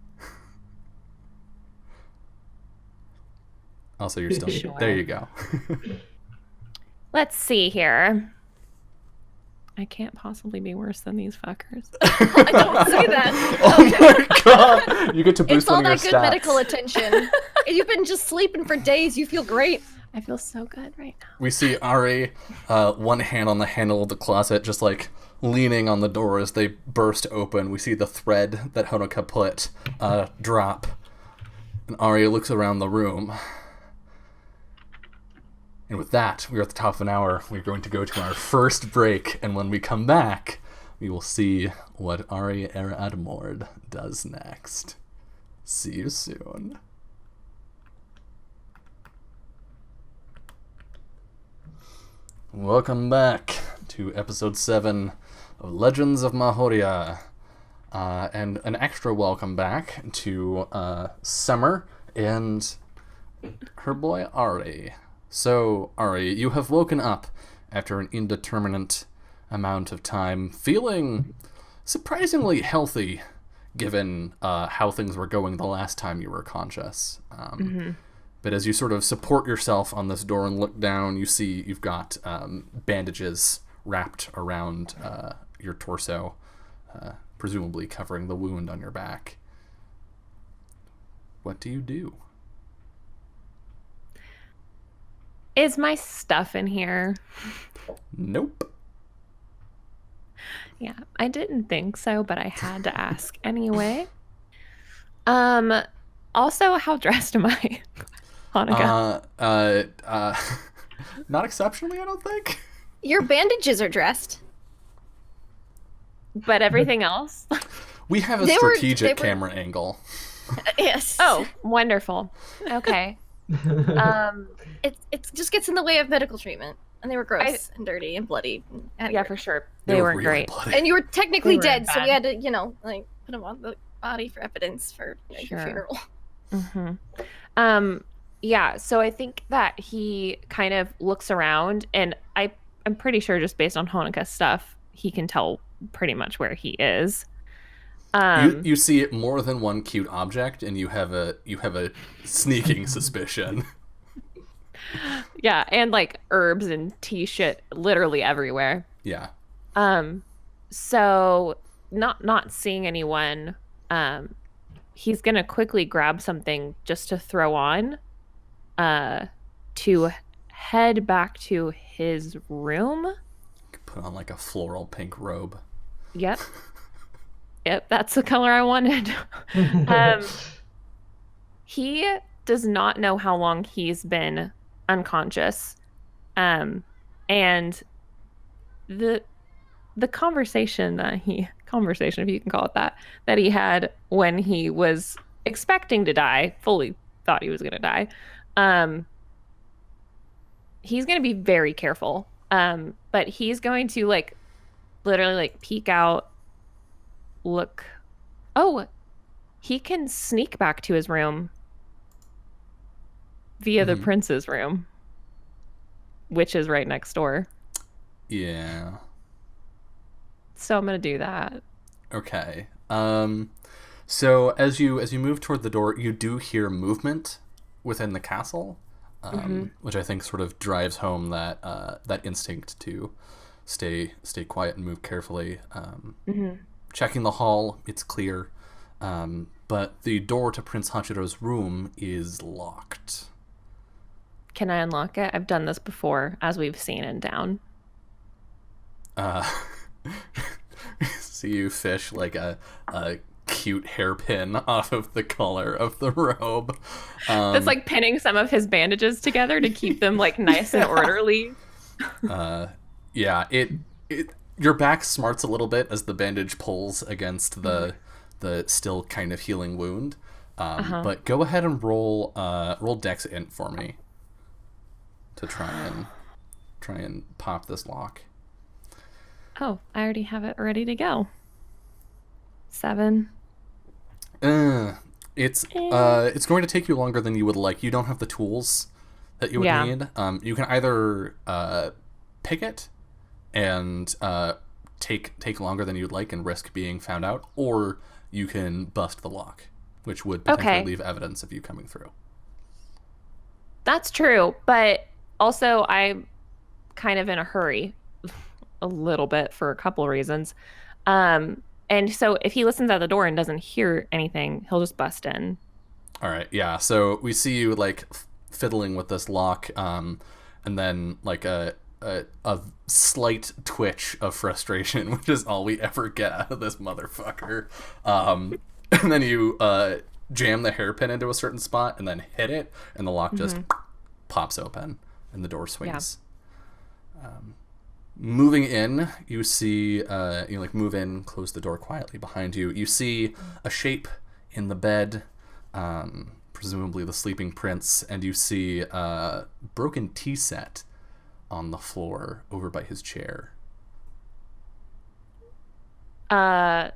Also, you're still... Sure. There you go. Let's see here. I can't possibly be worse than these fuckers. I don't say that. Oh my god! You get to boost It's all one of your that good stats. medical attention. You've been just sleeping for days. You feel great. I feel so good right now. We see Ari, one hand on the handle of the closet, just like leaning on the door as they burst open. We see the thread that Honoka put drop. And Ari looks around the room. And with that, we're at the top of an hour. We're going to go to our first break, and when we come back, we will see what Ari Admord does next. See you soon. Welcome back to episode 7 of Legends of Mahōrea. And an extra welcome back to Summer and her boy Ari. So, Ari, you have woken up after an indeterminate amount of time, feeling surprisingly healthy, given how things were going the last time you were conscious. But as you sort of support yourself on this door and look down, you see you've got bandages wrapped around your torso, presumably covering the wound on your back. What do you do? Is my stuff in here? Nope. Yeah, I didn't think so, but I had to ask anyway. Also, how dressed am I? Hanukkah. Not exceptionally, I don't think. Your bandages are dressed. But everything else? We have a They were- strategic they were- camera angle. Yes. Oh, wonderful. Okay. It just gets in the way of medical treatment, and they were gross and dirty and bloody. And Yeah, for sure. They weren't really great. bloody. And you were technically They were dead, so we bad. had to, like put them on the body for evidence for your Sure. funeral. Yeah, so I think that he kind of looks around, and I'm pretty sure just based on Hanukkah's stuff, he can tell pretty much where he is. You see more than one cute object, and you have a sneaking suspicion. Yeah, and like herbs and tea shit literally everywhere. Yeah. So not seeing anyone, he's gonna quickly grab something just to throw on, to head back to his room. Put on like a floral pink robe. Yep. Yep, that's the color I wanted. He does not know how long he's been unconscious. And the conversation if you can call it that he had when he was expecting to die, fully thought he was going to die. He's going to be very careful. But he's going to like literally like peek out, look. Oh, he can sneak back to his room via the prince's room, which is right next door. Yeah. So I'm gonna do that. Okay. So as you move toward the door, you do hear movement within the castle, which I think sort of drives home that that instinct to stay quiet and move carefully. Checking the hall, it's clear, but the door to Prince Hachiro's room is locked. Can I unlock it? I've done this before, as we've seen in Down. See you fish like a cute hairpin off of the collar of the robe. That's like pinning some of his bandages together to keep them like nice and orderly. Yeah, it your back smarts a little bit as the bandage pulls against the still kind of healing wound. But go ahead and roll Dex Int for me to try and pop this lock. Oh, I already have it ready to go. 7. It's going to take you longer than you would like. You don't have the tools that you would need. You can either pick it and take longer than you'd like and risk being found out, or you can bust the lock, which would potentially leave evidence of you coming through. That's true, but also I'm kind of in a hurry, a little bit, for a couple of reasons. And so if he listens at the door and doesn't hear anything, he'll just bust in. All right, yeah. So we see you like fiddling with this lock, and then like a slight twitch of frustration, which is all we ever get out of this motherfucker. And then you jam the hairpin into a certain spot and then hit it, and the lock just pops open and the door swings. Moving in, you see, you like move in, close the door quietly behind you. You see a shape in the bed, presumably the sleeping prince, and you see a broken tea set on the floor over by his chair. I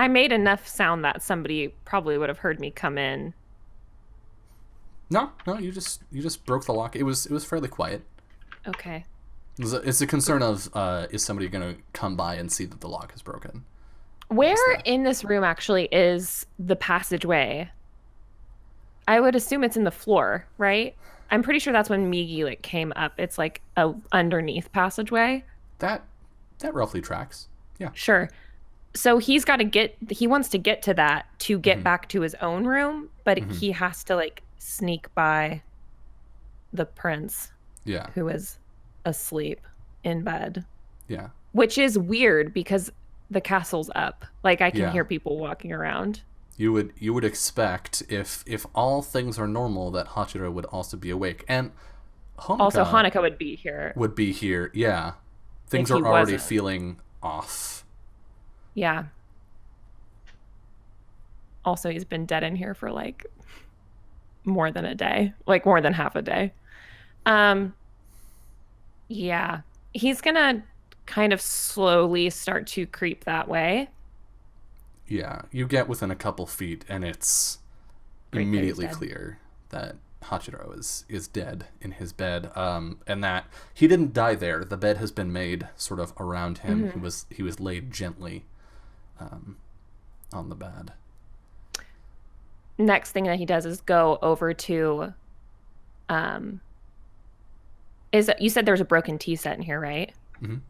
made enough sound that somebody probably would have heard me come in. No, you just broke the lock. It was fairly quiet. Okay. It's a concern of is somebody going to come by and see that the lock is broken? Where in this room actually is the passageway? I would assume it's in the floor, right? I'm pretty sure that's when Migi like came up. It's like a underneath passageway. That roughly tracks. Yeah. Sure. So he wants to get to that to get back to his own room, but he has to like sneak by the prince. Yeah. Who is asleep in bed. Yeah. Which is weird because the castle's up. Like I can hear people walking around. You would expect if all things are normal that Hachiro would also be awake, and Also, Hanukkah would be here. Would be here, yeah. Things If he are already wasn't. feeling off. Yeah. Also, he's been dead in here for like more than a day, like more than half a day. Yeah, he's gonna kind of slowly start to creep that way. Yeah, you get within a couple feet, and it's Great, immediately that he's dead. clear that Hachiro is dead in his bed, and that he didn't die there. The bed has been made sort of around him. He was laid gently on the bed. Next thing that he does is go over to is you said there was a broken tea set in here, right? Mhm.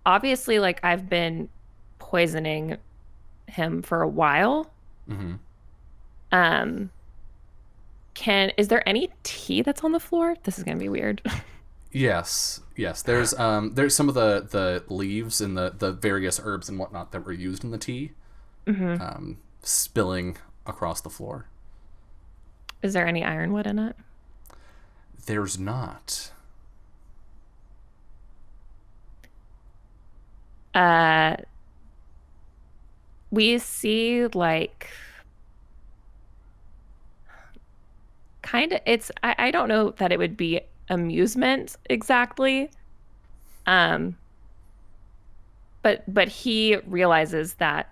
Obviously, like, I've been poisoning him for a while. Mm-hmm. Is there any tea that's on the floor? This is gonna be weird. Yes. There's some of the leaves and the various herbs and whatnot that were used in the tea, spilling across the floor. Is there any ironwood in it? There's not. We see like kind of I don't know that it would be amusement exactly. But he realizes that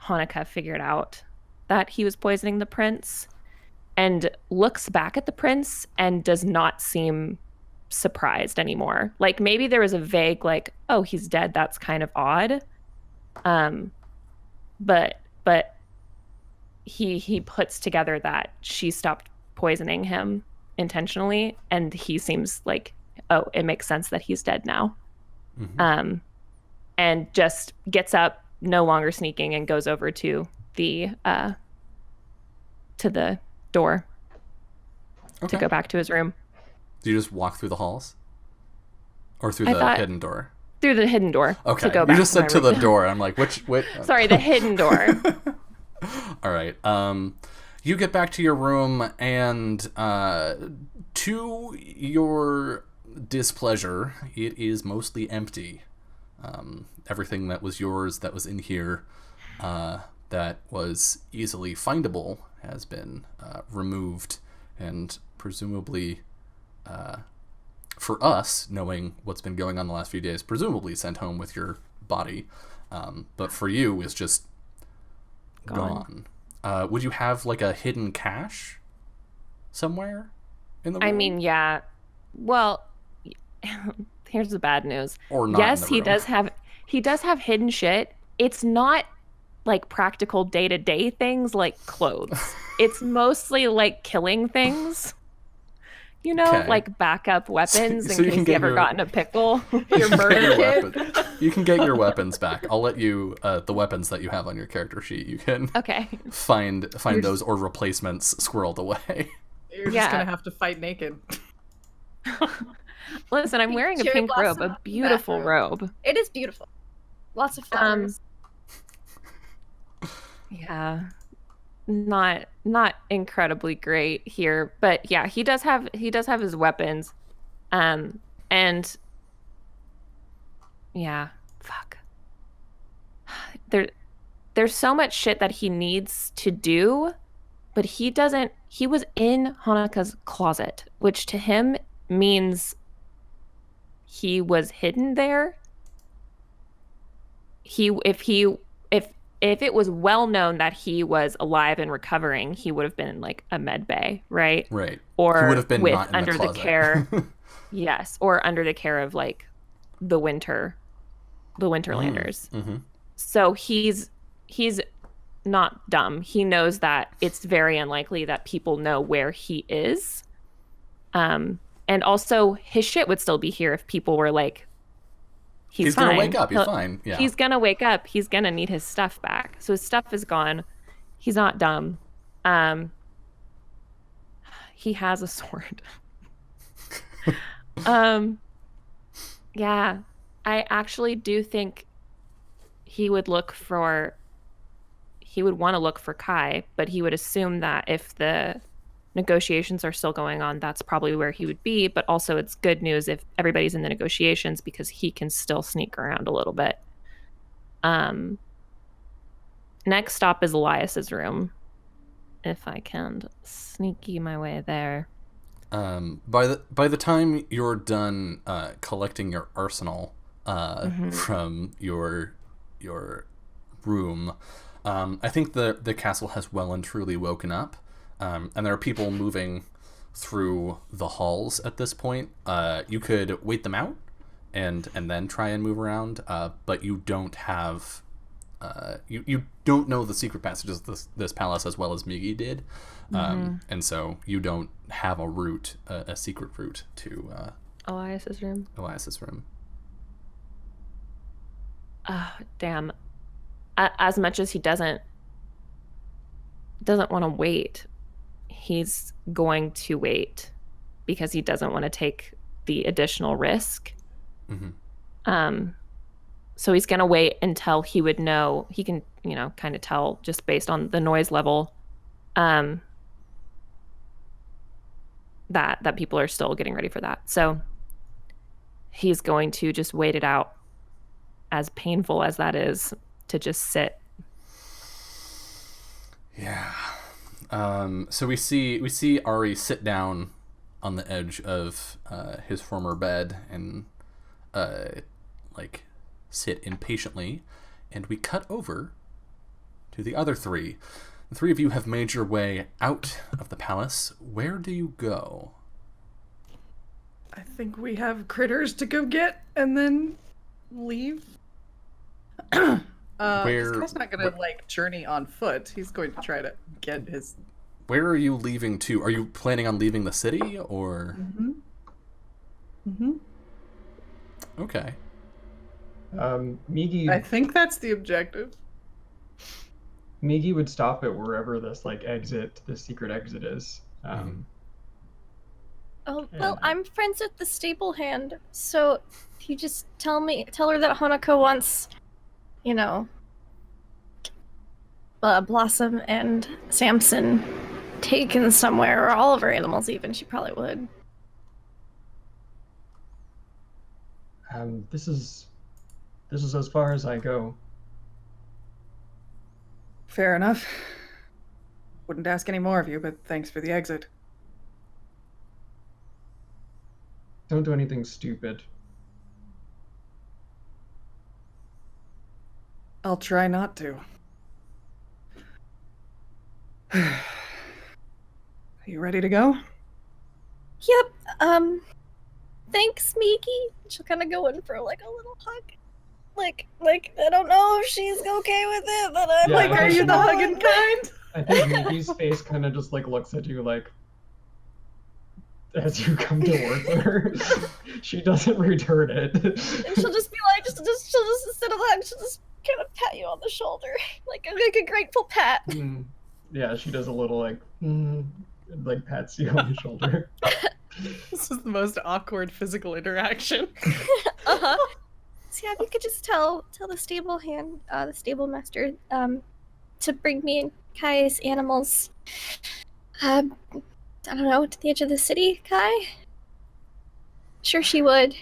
Hanukkah figured out that he was poisoning the prince and looks back at the prince and does not seem surprised anymore. Like, maybe there was a vague like, oh, he's dead, that's kind of odd. But he puts together that she stopped poisoning him intentionally, and he seems like, oh, it makes sense that he's dead now. And just gets up, no longer sneaking, and goes over to the door to go back to his room. Do you just walk through the halls? Or through the hidden door? Through the hidden door. Okay, to go back you just said to my the door. I'm like, which? Sorry, the hidden door. All right. You get back to your room, and to your displeasure, it is mostly empty. Everything that was yours, that was in here, that was easily findable, has been removed, and presumably, for us, knowing what's been going on the last few days, presumably sent home with your body. But for you, is just gone. Would you have like a hidden cache somewhere in the room? I mean, yeah. Well, here's the bad news. Or not. Yes, in the he room. does have hidden shit. It's not like practical day-to-day things like clothes. It's mostly like killing things. You know, Okay. like backup weapons So in you can case get you ever your- got in a pickle. Your murder kit. You can get your weapons back. I'll let you the weapons that you have on your character sheet. You can Okay. find those or replacements squirreled away. You're Yeah. just gonna have to fight naked. Listen, I'm wearing a Cherry pink robe, blossom a beautiful bathrobe. robe. It is beautiful. Lots of flowers. Yeah. Not incredibly great here, but yeah, he does have his weapons. And yeah, fuck. There's so much shit that he needs to do, but he was in Hanukkah's closet, which to him means he was hidden there. If it was well known that he was alive and recovering, he would have been in like a med bay, right? Right. Or He would have been with not in under the the closet. care, yes, or under the care of like the Winterlanders. Mm-hmm. So he's not dumb. He knows that it's very unlikely that people know where he is. And also his shit would still be here if people were like, he's fine. Gonna wake up. He's fine. Yeah. He's gonna wake up. He's gonna need his stuff back. So his stuff is gone. He's not dumb. He has a sword. Yeah, I actually do think he would look for he would want to look for Kai, but he would assume that if the negotiations are still going on, that's probably where he would be. But also, it's good news if everybody's in the negotiations because he can still sneak around a little bit. Next stop is Elias's room. If I can sneaky my way there. By the time you're done collecting your arsenal from your room, I think the castle has well and truly woken up, and there are people moving through the halls at this point. You could wait them out and then try and move around, but you don't have you don't know the secret passages of this palace as well as Migi did, and so you don't have a route, a secret route to Elias's room. Damn. As much as he doesn't want to wait, he's going to wait because he doesn't want to take the additional risk. So he's going to wait until he would know, he can, kind of tell just based on the noise level, that people are still getting ready for that. So he's going to just wait it out, as painful as that is, to just sit. Yeah. So we see Ari sit down on the edge of his former bed and sit impatiently, and we cut over to the other three. The three of you have made your way out of the palace. Where do you go? I think we have critters to go get and then leave. This guy's not gonna journey on foot. He's going to try to get his. Where are you leaving to? Are you planning on leaving the city or? Okay. Migi. I think that's the objective. Migi would stop at wherever this the secret exit is. Oh, well, I'm friends with the stable hand, so if you just tell her that Hanako wants, Blossom and Samson taken somewhere, or all of her animals even, she probably would. This is as far as I go. Fair enough. Wouldn't ask any more of you, but thanks for the exit. Don't do anything stupid. I'll try not to. Are you ready to go? Yep. Thanks, Miki. She'll kind of go in for a little hug. Like I don't know if she's okay with it, but I'm are you the hugging kind? I think Miki's face kind of just looks at you as you come towards her. She doesn't return it. And she'll just be she'll just instead of that, she'll just kind of pat you on the shoulder, like a grateful pat. Yeah, she does a little pats you on the shoulder. This is the most awkward physical interaction. So yeah, if you could just tell the stable hand, the stable master, to bring me and Kai's animals, I don't know, to the edge of the city, Kai? Sure she would.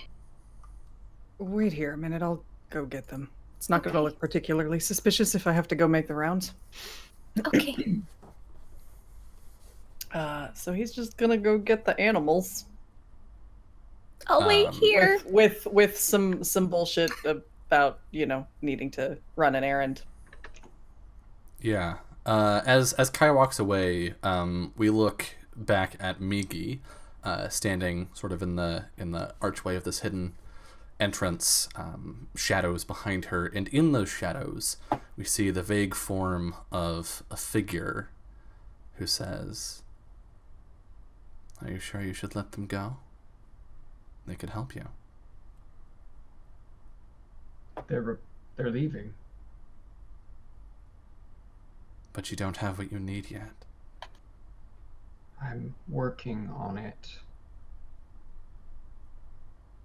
Wait here a minute, I'll go get them. It's not gonna look particularly suspicious if I have to go make the rounds. Okay. So he's just gonna go get the animals. I'll wait here. With some bullshit about, needing to run an errand. Yeah. As Kai walks away, we look back at Migi, standing sort of in the archway of this hidden entrance, shadows behind her, and in those shadows we see the vague form of a figure who says, "Are you sure you should let them go? They could help you." They're leaving. But you don't have what you need yet. I'm working on it.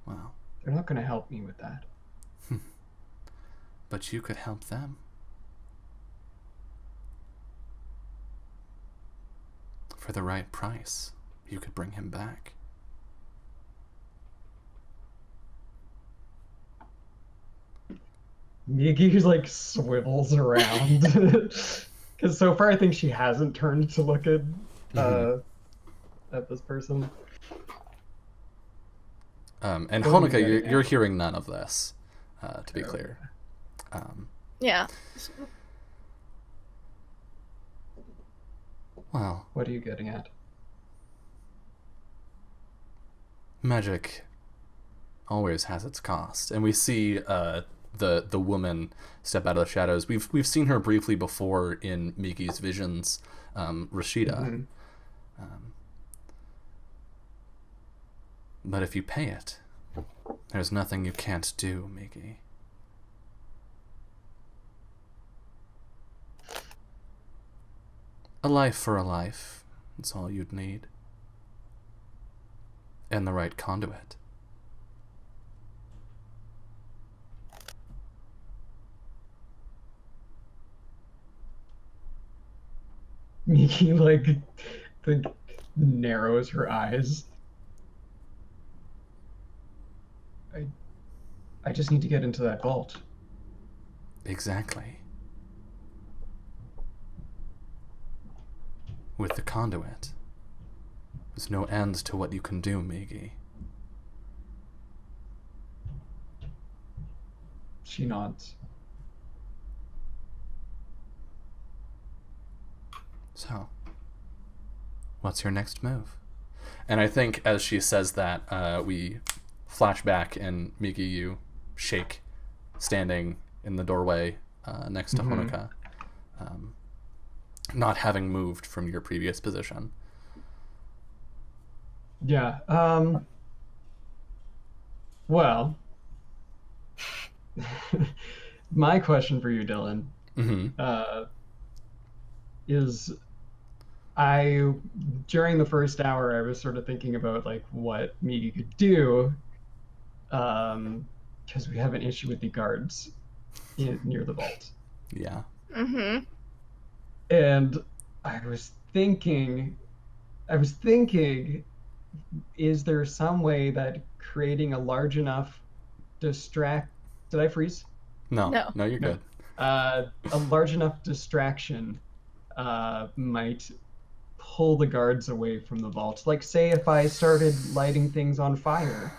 Well, they're not going to help me with that. But you could help them. For the right price, you could bring him back. Miki like swivels around because so far I think she hasn't turned to look at this person. And What are you Honoka, getting you're at? hearing none of this, to be clear. Yeah. Well, What are you getting at? magic always has its cost, and we see the woman step out of the shadows. We've seen her briefly before in Miki's visions, Rashida. Mhm. But if you pay it, there's nothing you can't do, Miki. A life for a life, that's all you'd need. And the right conduit. Miki like narrows her eyes. I just need to get into that vault. Exactly. With the conduit, there's no end to what you can do, Miki. She nods. So, what's your next move? And I think as she says that, we flash back and Miki, you shake, standing in the doorway next to Honoka, not having moved from your previous position. Yeah. Well, my question for you, Dylan, is during the first hour I was sort of thinking about like what Miki could do, because we have an issue with the guards near the vault. Yeah. Mm-hmm. And I was thinking, is there some way that creating a large enough Did I freeze? No, No. you're No. good. A large enough distraction might pull the guards away from the vault. Like, say, if I started lighting things on fire.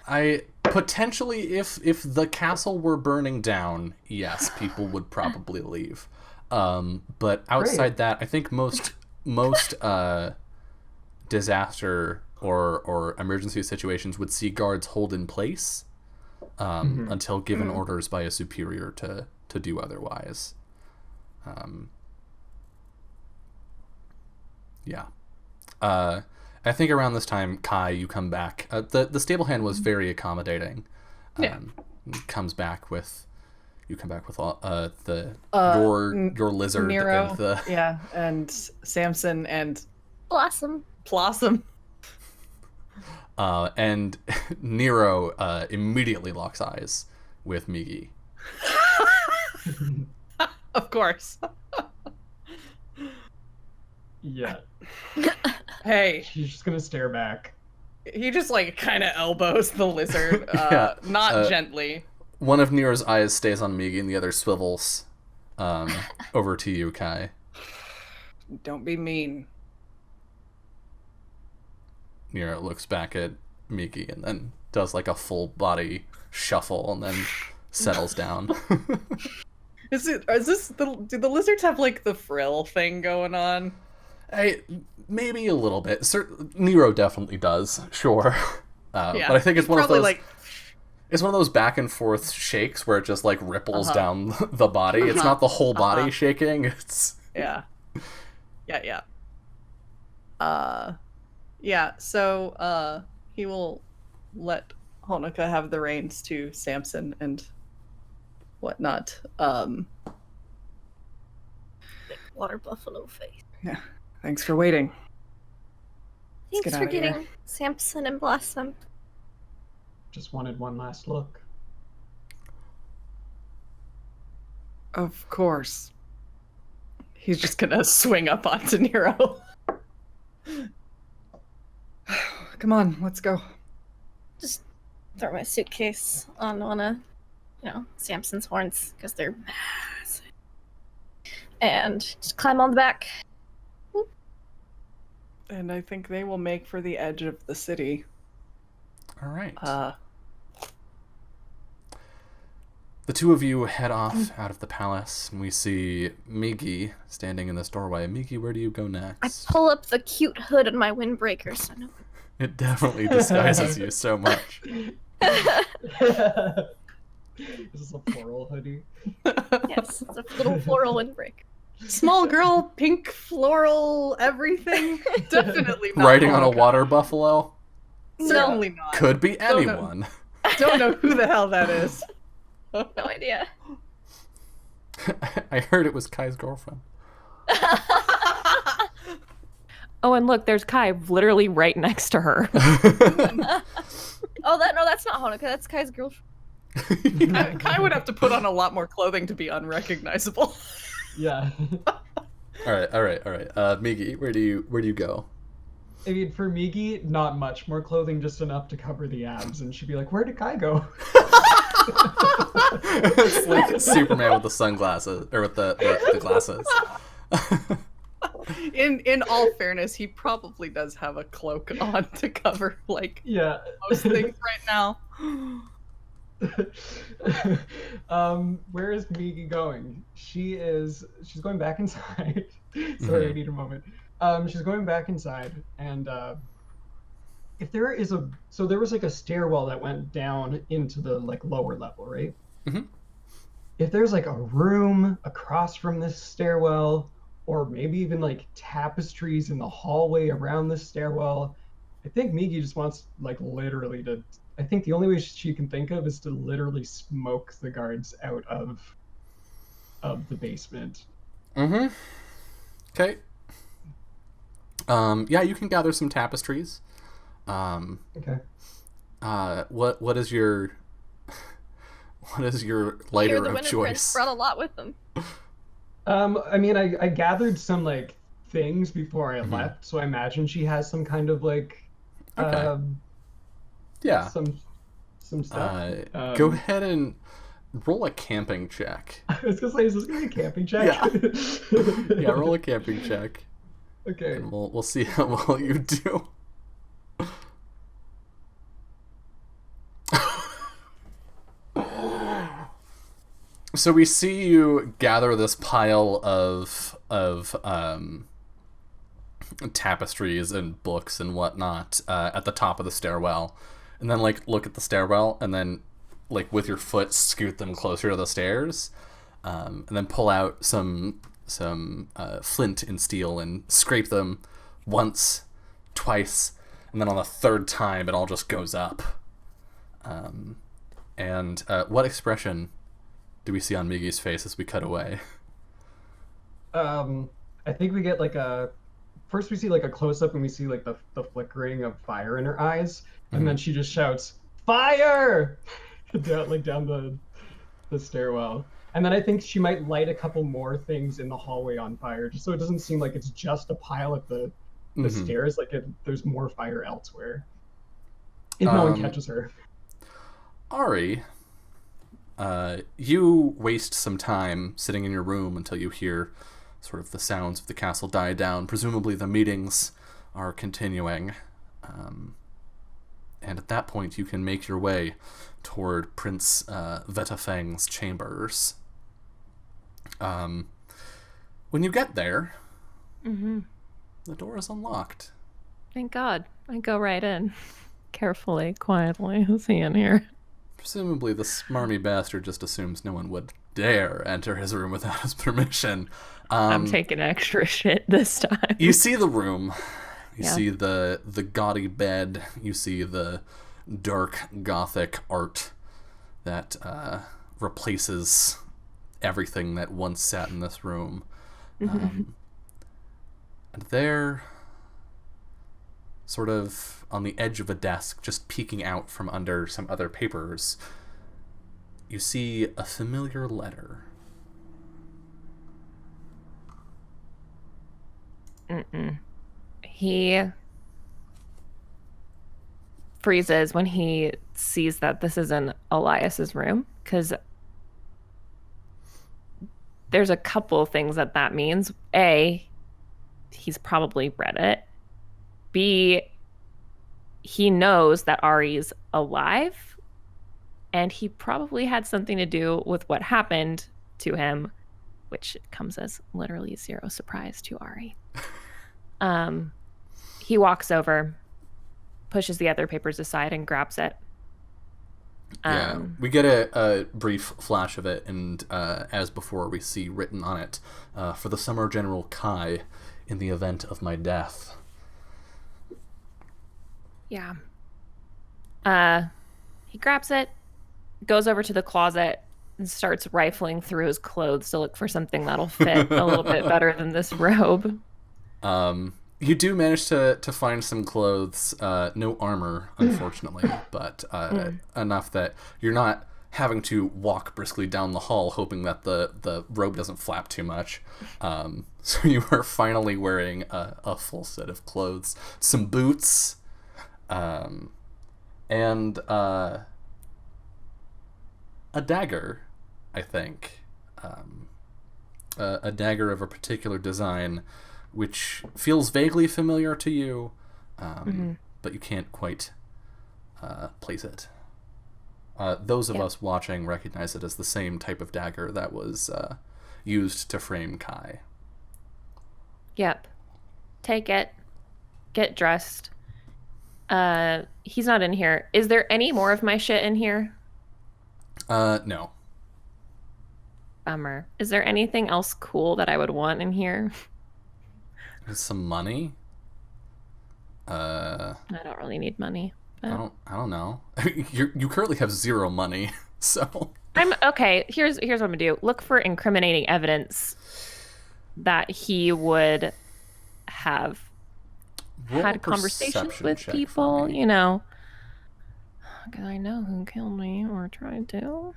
I potentially, if the castle were burning down, yes, people would probably leave. But outside that, I think most disaster or emergency situations would see guards hold in place until given orders by a superior to do otherwise. Yeah. I think around this time, Kai, you come back. The stable hand was very accommodating. Comes back with, you come back with your lizard Nero, and the and Samson and Blossom. Blossom. and Nero immediately locks eyes with Migi. Of course. Yeah. Hey, She's just gonna stare back. he just like kind of elbows the lizard, Yeah, not gently. One of Nero's eyes stays on Migi and the other swivels over to you, Kai. Don't be mean. Nero looks back at Migi and then does like a full body shuffle and then settles down. Do the lizards have like the frill thing going on? Maybe a little bit. Nero definitely does, sure. Yeah, but I think it's one of probably those. like It's one of those back and forth shakes where it just like ripples down the body. It's not the whole body shaking. It's yeah. So he will let Honoka have the reins to Samson and whatnot. Water buffalo face. Yeah. Thanks for waiting. Let's Thanks get for outta here. getting Samson and Blossom. Just wanted one last look. Of course. He's just gonna swing up onto Nero. Come on, let's go. Just throw my suitcase on one of, Samson's horns because they're massive, and just climb on the back. And I think they will make for the edge of the city. All right. The two of you head off out of the palace, and we see Migi standing in this doorway. Migi, where do you go next? I pull up the cute hood on my windbreaker, so no. It definitely disguises you so much. Is this a floral hoodie? Yes, it's a little floral windbreaker. Small girl, pink floral, everything. Definitely not. Riding on a Hanukkah. water buffalo? Certainly not. Could be Don't know. anyone. Don't know who the hell that is. No idea. I heard it was Kai's girlfriend. Oh, and look, there's Kai literally right next to her. Oh, that's not Hanukkah. That's Kai's girlfriend. Kai would have to put on a lot more clothing to be unrecognizable. Yeah. All right. Migi, where do you go? I mean, for Migi, not much more clothing, just enough to cover the abs, and she'd be like, "Where did Kai go?" It's like Superman with the sunglasses, or with the glasses. In all fairness, he probably does have a cloak on to cover Yeah. most things right now. Where is Migi going? She's going back inside. Sorry, I need a moment. She's going back inside, and if there is there was like a stairwell that went down into the lower level, right? Mm-hmm. If there's like a room across from this stairwell, or maybe even like tapestries in the hallway around this stairwell, I think Migi just wants literally to. I think the only way she can think of is to literally smoke the guards out of the basement. Mm-hmm. Okay. Yeah, you can gather some tapestries. Okay. What is your lighter the of Winter choice? Prince brought a lot with them. I mean, I gathered some things before I left, so I imagine she has some kind of Yeah. some stuff. Go ahead and roll a camping check. I was gonna say, is this gonna be a camping check? Yeah. Yeah, roll a camping check. Okay. And we'll see how well you do. So we see you gather this pile of tapestries and books and whatnot at the top of the stairwell, and then look at the stairwell, and then with your foot scoot them closer to the stairs, and then pull out some flint and steel and scrape them once, twice, and then on the third time it all just goes up. And what expression do we see on Migi's face as we cut away? I think we get first we see a close up and we see the flickering of fire in her eyes, and then she just shouts fire down the stairwell. And then I think she might light a couple more things in the hallway on fire, just so it doesn't seem like it's just a pile at the stairs. There's more fire elsewhere. If no one catches her. Ari, you waste some time sitting in your room until you hear sort of the sounds of the castle die down. Presumably the meetings are continuing. And at that point you can make your way toward Prince Vetafang's chambers. When you get there, the door is unlocked. Thank God. I go right in. Carefully, quietly. Who's he in here? Presumably the smarmy bastard just assumes no one would dare enter his room without his permission. I'm taking extra shit this time. You see the room. You Yeah. see the gaudy bed. You see the dark Gothic art that replaces everything that once sat in this room. And there, sort of on the edge of a desk, just peeking out from under some other papers, you see a familiar letter. He freezes when he sees that this is in Elias's room, because there's a couple of things that means. A, he's probably read it. B, he knows that Ari's alive, and he probably had something to do with what happened to him, which comes as literally zero surprise to Ari. He walks over, pushes the other papers aside, and grabs it. Yeah, we get a brief flash of it, and as before, we see written on it, for the Summer General Kai, in the event of my death. Yeah. He grabs it, goes over to the closet, and starts rifling through his clothes to look for something that'll fit a little bit better than this robe. You do manage to find some clothes, no armor, unfortunately, but enough that you're not having to walk briskly down the hall hoping that the robe doesn't flap too much. So you are finally wearing a full set of clothes, some boots, and a dagger, I think. A dagger of a particular design, which feels vaguely familiar to you, but you can't quite place it. Those of us watching recognize it as the same type of dagger that was used to frame Kai. Yep. Take it. Get dressed. He's not in here. Is there any more of my shit in here? No. Bummer. Is there anything else cool that I would want in here? Some money? I don't really need money. But... I don't know. You currently have 0 money, so I'm okay. Here's what I'm gonna do. Look for incriminating evidence that he would have had conversations with people, you know. Because I know who killed me or tried to.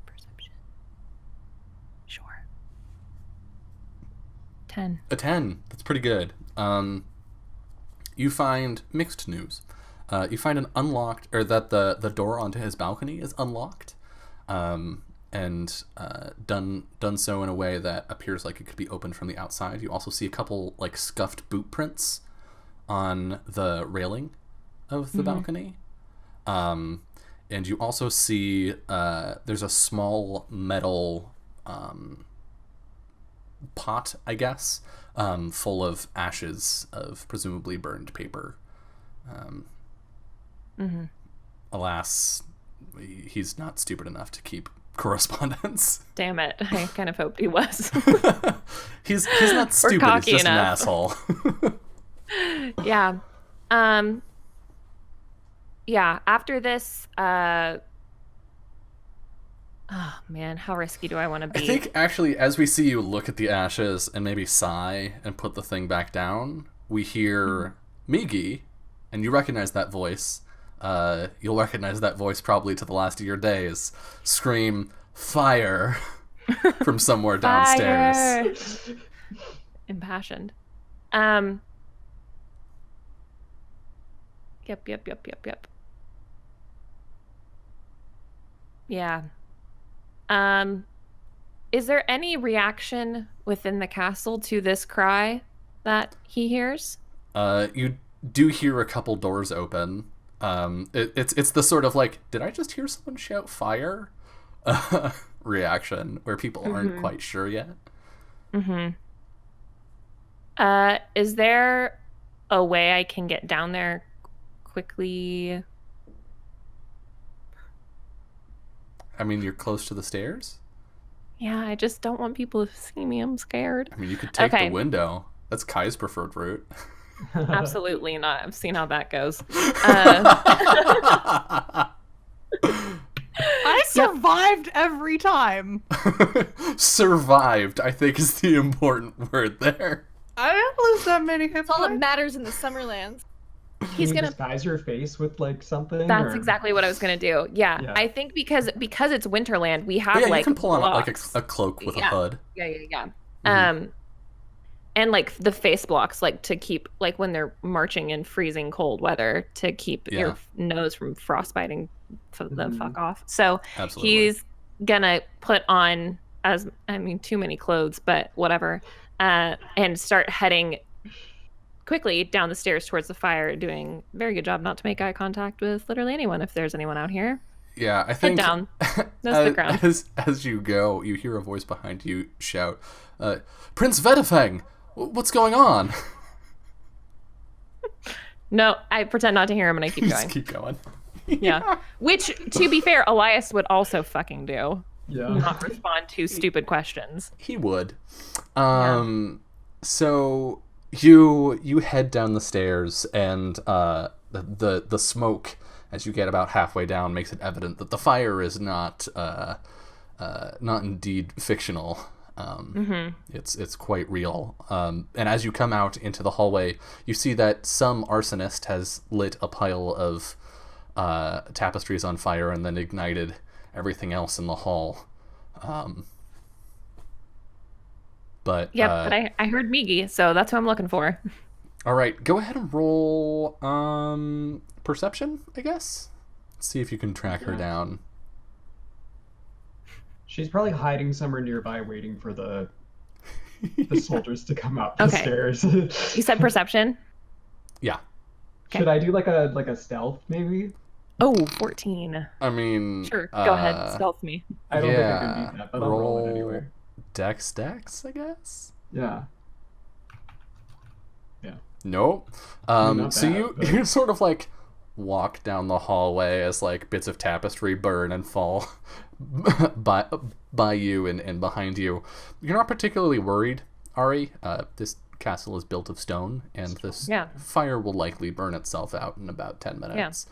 Perception. Sure. 10. A 10. That's pretty good. You find mixed news. You find an unlocked, or that the door onto his balcony is unlocked, and done so in a way that appears like it could be opened from the outside. You also see a couple like scuffed boot prints on the railing of the balcony, and you also see there's a small metal pot, I guess, full of ashes of presumably burned paper. Alas, he's not stupid enough to keep correspondence. Damn it. I kind of hoped he was. he's not stupid, he's just an asshole. Yeah. Yeah, after this, oh man, how risky do I want to be? I think actually, as we see you look at the ashes and maybe sigh and put the thing back down, we hear Migi, and you recognize that voice. You'll recognize that voice probably to the last of your days. Scream, "Fire!" from somewhere downstairs. Fire! Impassioned. Yep. Yeah. Is there any reaction within the castle to this cry that he hears? You do hear a couple doors open. It's the sort of like, did I just hear someone shout fire? Reaction where people aren't quite sure yet. Is there a way I can get down there quickly? I mean, you're close to the stairs? Yeah, I just don't want people to see me. I'm scared. I mean, you could take the window. That's Kai's preferred route. Absolutely not. I've seen how that goes. I survived every time. Survived, I think, is the important word there. I didn't lose that many hit That's all that points. matters in the Summerlands. He's gonna disguise your face with like something. That's or... exactly what I was gonna do. Yeah. I think because it's Winterland, we have you like can pull on like blocks. a cloak with a hood. Yeah. And like the face blocks, like to keep, like when they're marching in freezing cold weather, to keep your nose from frostbiting the fuck off. So Absolutely. he's gonna put on, too many clothes, but whatever, and start heading quickly down the stairs towards the fire, doing a very good job not to make eye contact with literally anyone if there's anyone out here. Yeah, I think Head down, nose to the ground. As you go, you hear a voice behind you shout, Prince Vedafang, what's going on? No, I pretend not to hear him and I keep going. Just keep going. Yeah. Which, to be fair, Elias would also fucking do. Yeah. Not respond to stupid questions. He would. So you head down the stairs, and the smoke, as you get about halfway down, makes it evident that the fire is not indeed fictional. It's quite real. And as you come out into the hallway, you see that some arsonist has lit a pile of tapestries on fire and then ignited everything else in the hall. But I heard Migi, so that's who I'm looking for. All right, go ahead and roll perception, I guess. See if you can track her down. She's probably hiding somewhere nearby, waiting for the soldiers to come up the stairs. You said perception? Yeah. Should I do like a stealth maybe? Oh, 14. I mean, sure. Go ahead, stealth me. I don't think I can beat that, but I'll roll it anyway. Dex, I guess. Yeah. Nope. So you sort of like walk down the hallway as like bits of tapestry burn and fall by you and behind you. You're not particularly worried, Ari. This castle is built of stone, and this fire will likely burn itself out in about 10 minutes.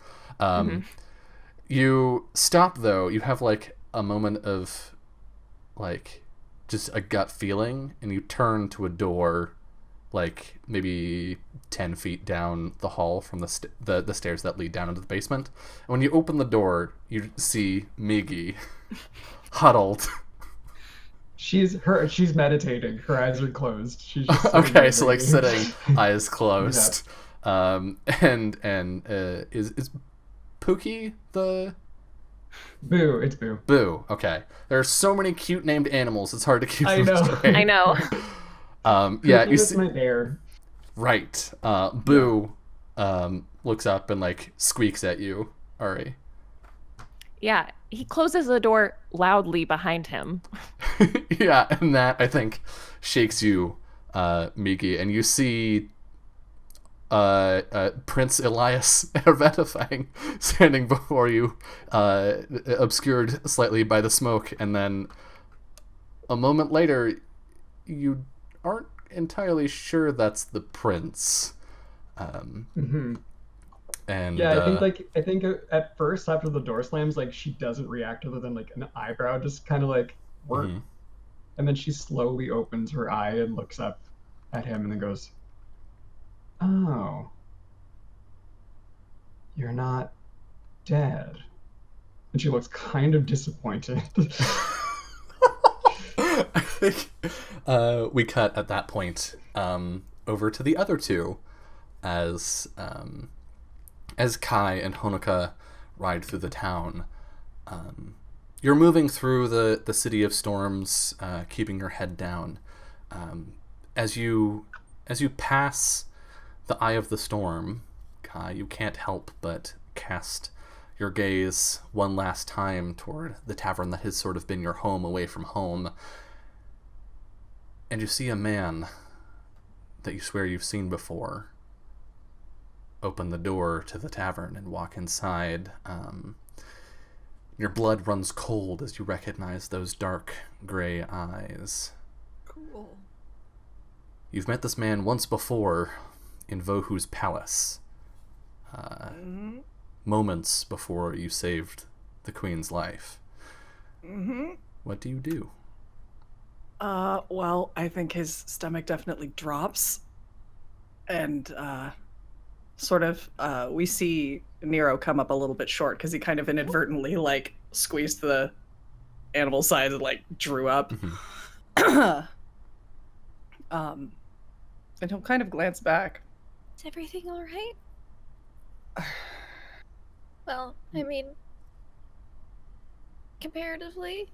You stop though. You have like a moment of like just a gut feeling, and you turn to a door like maybe 10 feet down the hall from the stairs that lead down into the basement. And when you open the door, you see Migi huddled. She's meditating. Her eyes are closed. She's just okay, so like sitting, eyes closed. Yeah. Is Pookie the... Boo, it's Boo. Boo, okay. There are so many cute named animals, it's hard to keep them straight. I know. You see my bear. Right. Boo looks up and like squeaks at you, Ari. Yeah, he closes the door loudly behind him. Yeah, and that I think shakes you, Migi, and you see Prince Elias Ervetafang standing before you, obscured slightly by the smoke, and then a moment later you aren't entirely sure that's the prince. And yeah, I think at first after the door slams, like she doesn't react other than like an eyebrow just kind of like work, and then she slowly opens her eye and looks up at him and then goes, "Oh, you're not dead," and she looks kind of disappointed. I think we cut at that point over to the other two as Kai and Honoka ride through the town. You're moving through the City of Storms, keeping your head down. As you pass the Eye of the Storm, Kai, you can't help but cast your gaze one last time toward the tavern that has sort of been your home away from home. And you see a man that you swear you've seen before open the door to the tavern and walk inside. Your blood runs cold as you recognize those dark gray eyes. Cool. You've met this man once before in Vohu's palace. Moments before you saved the queen's life. What do you do? Well, I think his stomach definitely drops. And, we see Nero come up a little bit short because he kind of inadvertently, like, squeezed the animal side and, like, drew up. And he'll kind of glance back. Is everything all right? Well, I mean, comparatively.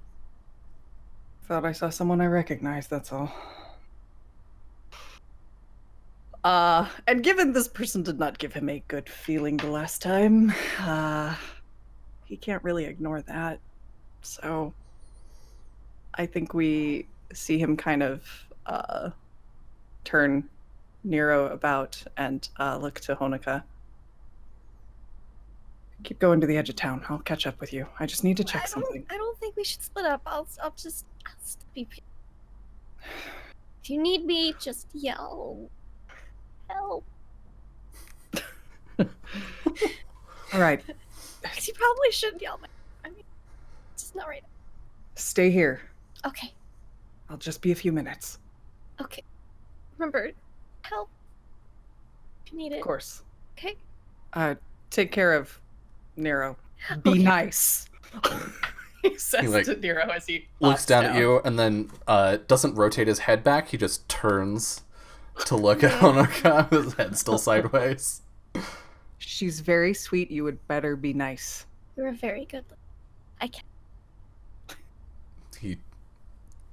Thought I saw someone I recognized, that's all. And given this person did not give him a good feeling the last time, he can't really ignore that. So I think we see him kind of turn Nero about and look to Honoka. Keep going to the edge of town. I'll catch up with you. I just need to check something. I don't think we should split up. I'll just be. If you need me, just yell. Help. All right. Because you probably shouldn't yell. I mean, it's just not right. Stay here. Okay. I'll just be a few minutes. Okay. Remember, help. If you need it. Of course. Okay. Take care of Nero. Be Okay. nice. He says He, like, to Nero as he Looks plops down at you and then doesn't rotate his head back. He just turns to look at Honoka, his head still sideways. She's very sweet. You would better be nice. You're very good. I can't. He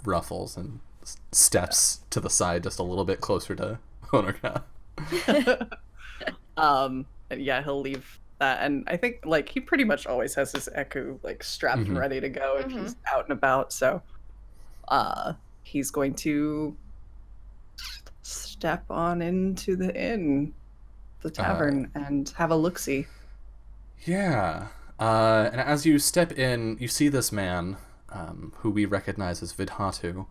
ruffles and steps to the side just a little bit closer to Honoka. And yeah, he'll leave that. And I think like he pretty much always has his Eku like strapped and ready to go if he's out and about. So he's going to step on into the inn, the tavern, and have a look-see. Yeah. And as you step in, you see this man, who we recognize as Vidhatu,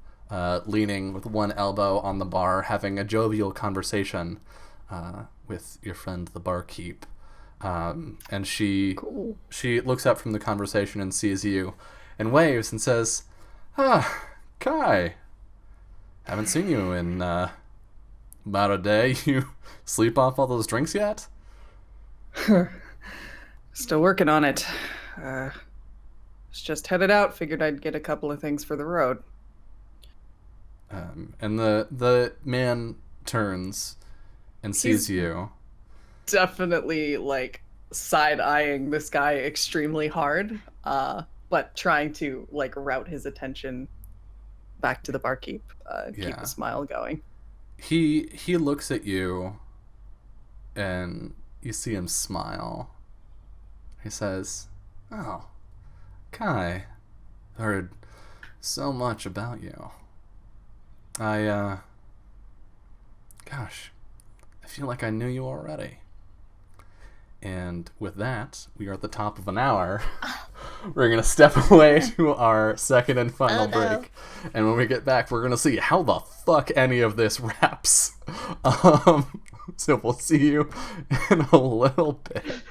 leaning with one elbow on the bar, having a jovial conversation with your friend the barkeep. And she looks up from the conversation and sees you and waves and says, "Ah, Kai. Haven't seen you in about a day. You sleep off all those drinks yet?" Still working on it. Was just headed out. Figured I'd get a couple of things for the road. And the man turns and sees you. Definitely like side-eyeing this guy extremely hard, but trying to like route his attention back to the barkeep, keep the smile going. He looks at you and you see him smile. He says, "Oh, Kai, heard so much about you. Gosh, I feel like I knew you already." And with that, we are at the top of an hour. We're going to step away to our second and final break. And when we get back, we're going to see how the fuck any of this wraps. So we'll see you in a little bit.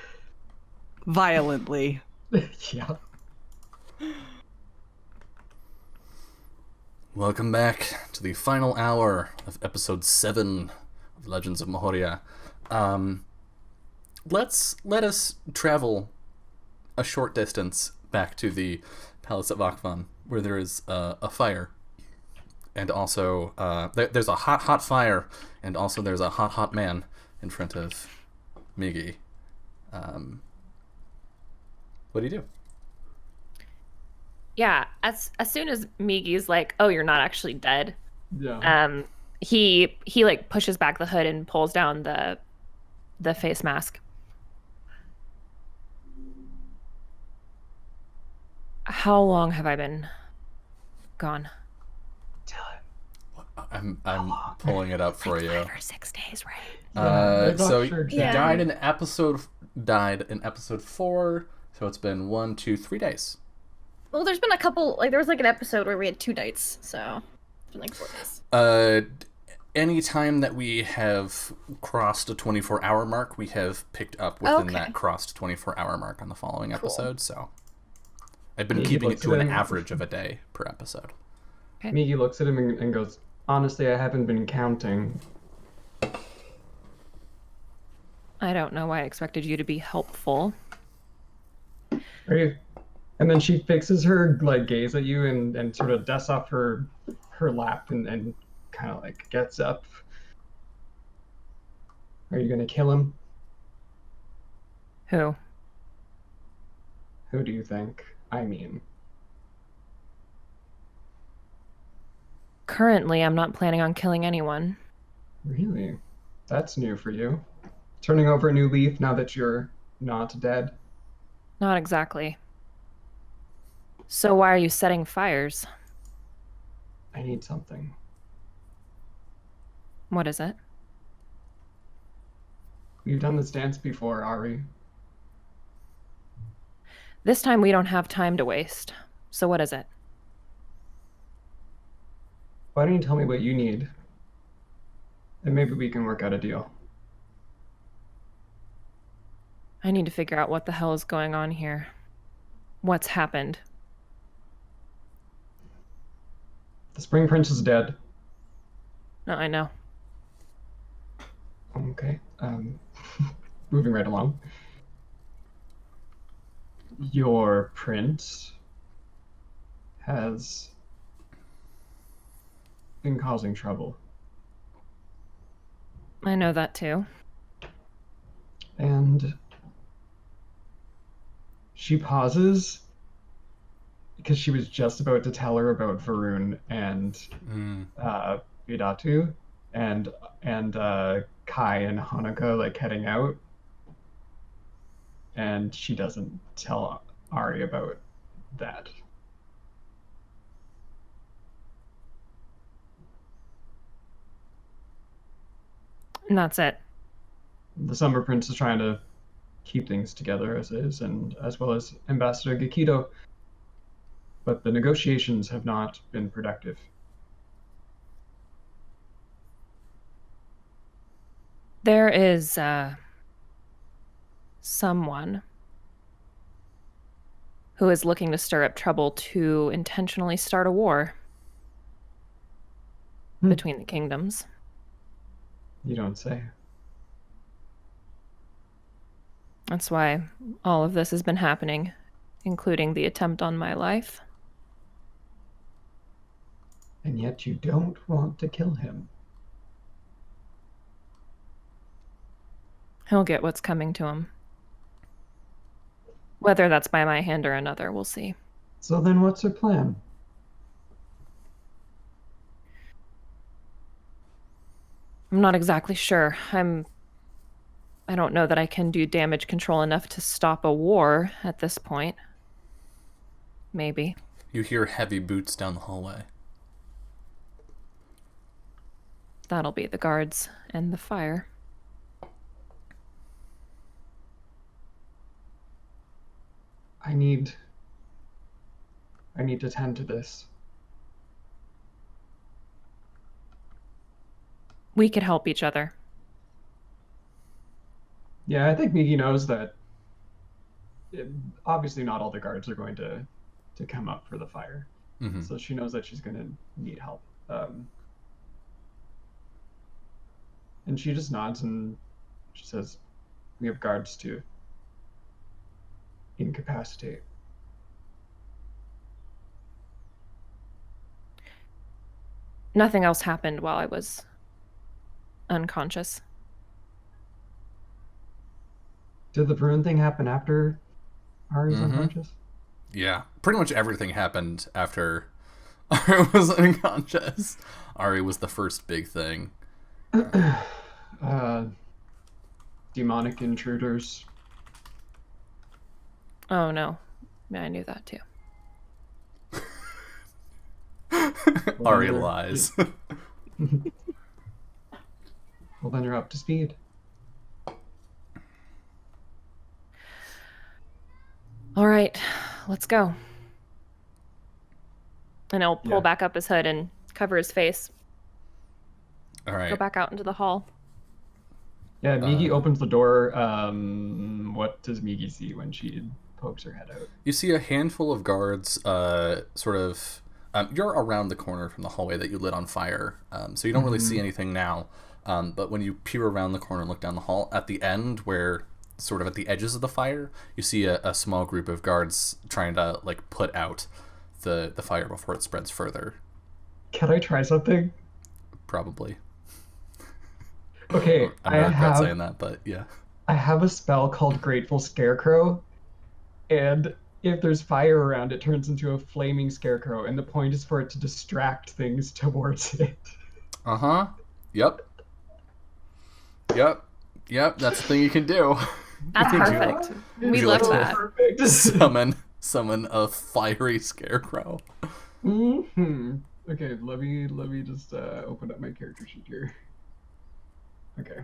Violently. Yeah. Welcome back to the final hour of episode 7 of Legends of Mahōrea. Let us travel a short distance back to the Palace of Akvan, where there is a fire, and also there's a hot fire, and also there's a hot man in front of Migi. What do you do? Yeah, as soon as Migi's like, "Oh, you're not actually dead," Yeah. he like pushes back the hood and pulls down the face mask. How long have I been gone? I'm pulling it up for Like you. 5 or 6 days, right? I'm not So sure you exactly. died in episode 4, so it's been 1, 2, 3 days. Well, there's been a couple. Like there was like an episode where we had 2 nights, so it's been like 4 days. Any time that we have crossed a 24-hour mark, we have picked up within that crossed 24-hour mark on the following episode. So I've been keeping it to an average of a day per episode. Migi looks at him and goes, "Honestly, I haven't been counting." I don't know why I expected you to be helpful. Are you? And then she fixes her like gaze at you and sort of dusts off her lap and kind of like gets up. Are you gonna kill him? Who? Who do you think? I mean, Currently, I'm not planning on killing anyone. really? That's new for you. Turning over a new leaf now that you're not dead. Not exactly. So why are you setting fires? I need something. What is it? We've done this dance before, Ari. This time we don't have time to waste. So what is it? Why don't you tell me what you need? And maybe we can work out a deal. I need to figure out what the hell is going on here. What's happened? The Spring Prince is dead. No, I know. Okay. Moving right along. Your prince has been causing trouble. I know that too. And she pauses because she was just about to tell her about Varun and Vidatu and Kai and Hanukkah like heading out. And she doesn't tell Ari about that. And that's it. The Summer Prince is trying to keep things together as is, and as well as Ambassador Gikido. But the negotiations have not been productive. There is someone who is looking to stir up trouble to intentionally start a war between the kingdoms. You don't say. That's why all of this has been happening, including the attempt on my life. And yet you don't want to kill him. He'll get what's coming to him. Whether that's by my hand or another, we'll see. So then what's her plan? I'm not exactly sure. I don't know that I can do damage control enough to stop a war at this point. Maybe. You hear heavy boots down the hallway. That'll be the guards and the fire. I need to tend to this. We could help each other. Yeah, I think Migi knows that obviously not all the guards are going to come up for the fire. Mm-hmm. So she knows that she's going to need help. And she just nods and she says, we have guards to incapacitate. Nothing else happened while I was unconscious. Did the Bruin thing happen after Ari was Mm-hmm. unconscious? Yeah, pretty much everything happened after Ari was unconscious. Ari was the first big thing. Demonic intruders. Oh no. Yeah, I knew that too. Ari you're- lies. Well, then you're up to speed. All right, let's go. And he'll pull Yeah. back up his hood and cover his face. All right. Go back out into the hall. Yeah, Migi opens the door. What does Migi see when she pokes her head out? You see a handful of guards, sort of. You're around the corner from the hallway that you lit on fire, so you don't really see anything now. But when you peer around the corner and look down the hall, at the end, where sort of at the edges of the fire, you see a small group of guards trying to like put out the fire before it spreads further. Can I try something? Probably. Okay, I may regret saying that, but yeah. I have a spell called Grateful Scarecrow, and if there's fire around, it turns into a flaming scarecrow, and the point is for it to distract things towards it. Uh-huh. Yep. Yep. Yep, that's the thing you can do. That's Would you- perfect. would We you love like to- that. Perfect. Summon a fiery scarecrow. Okay, let me just open up my character sheet here. Okay.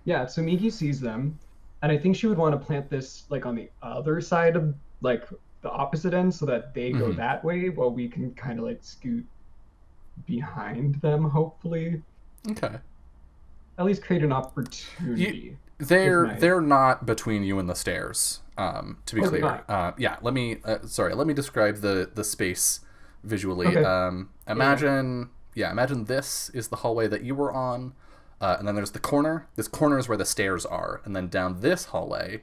Yeah, so Miki sees them, and I think she would want to plant this like on the other side of like the opposite end so that they go Mhm. that way while we can kind of like scoot behind them, hopefully. Okay. At least create an opportunity. They're not between you and the stairs. To be Oh, they're clear. not. Yeah. Let me describe the space visually. Okay. Imagine this is the hallway that you were on, and then there's the corner. This corner is where the stairs are, and then down this hallway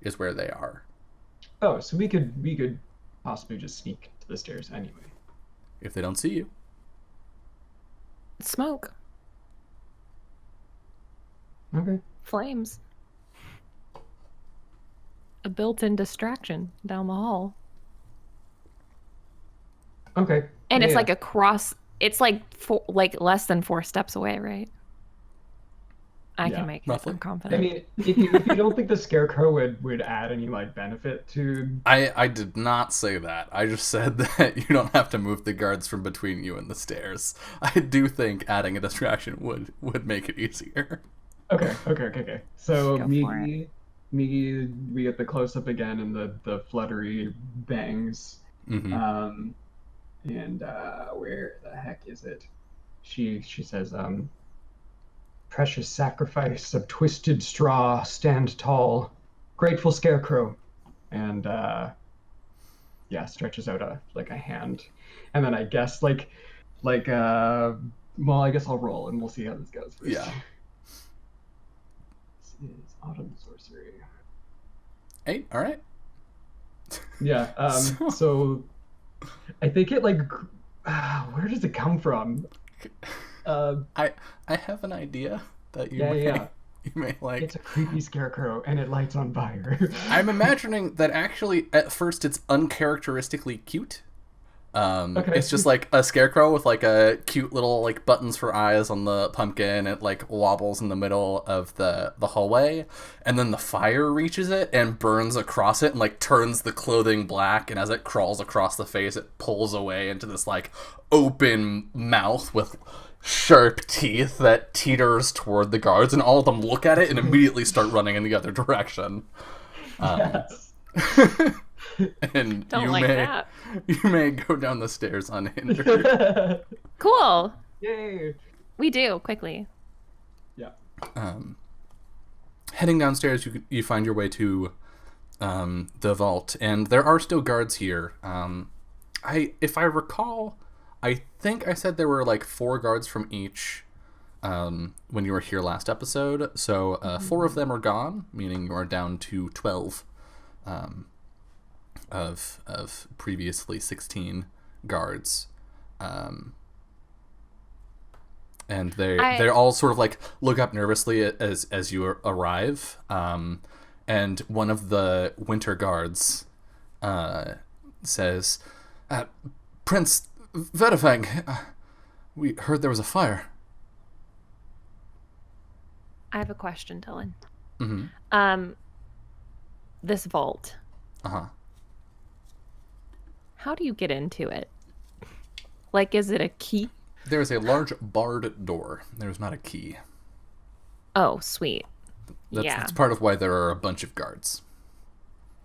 is where they are. Oh, so we could possibly just sneak to the stairs anyway. If they don't see you. Smoke. Okay. Flames. A built-in distraction down the hall. Okay. And it's Yeah. like across, it's like less than 4 steps away, right? I Yeah, can make roughly. it. I'm I confident. mean, if you don't think the scarecrow would add any like benefit to I did not say that. I just said that you don't have to move the guards from between you and the stairs. I do think adding a distraction would make it easier. Okay. So Go for Migi, we get the close up again and the fluttery bangs. Mm-hmm. And where the heck is it? She says, precious sacrifice of twisted straw, stand tall, grateful scarecrow, and yeah, stretches out a hand, and then I guess well, I guess I'll roll and we'll see how this goes first. Yeah. This is autumn sorcery. 8. All right. Yeah. So I think it where does it come from? I have an idea that you may like. It's a creepy scarecrow and it lights on fire. I'm imagining that actually at first it's uncharacteristically cute. Okay. It's just like a scarecrow with like a cute little like buttons for eyes on the pumpkin. It like wobbles in the middle of the hallway, and then the fire reaches it and burns across it and like turns the clothing black. And as it crawls across the face, it pulls away into this like open mouth with sharp teeth that teeters toward the guards, and all of them look at it and immediately start running in the other direction. Yes. And Don't you like may that. you may go down the stairs unhindered. Cool. Yay. We do quickly. Yeah. Heading downstairs, you find your way to the vault, and there are still guards here. If I recall, I think I said there were like 4 guards from each when you were here last episode. So 4 of them are gone, meaning you are down to 12 of previously 16 guards. And they all sort of like look up nervously as you arrive. And one of the winter guards says, Prince Vedafang, we heard there was a fire. I have a question, Dylan. Mm-hmm. This vault. Uh-huh. How do you get into it? Like, is it a key? There is a large barred door. There's not a key. Oh, sweet. That's part of why there are a bunch of guards.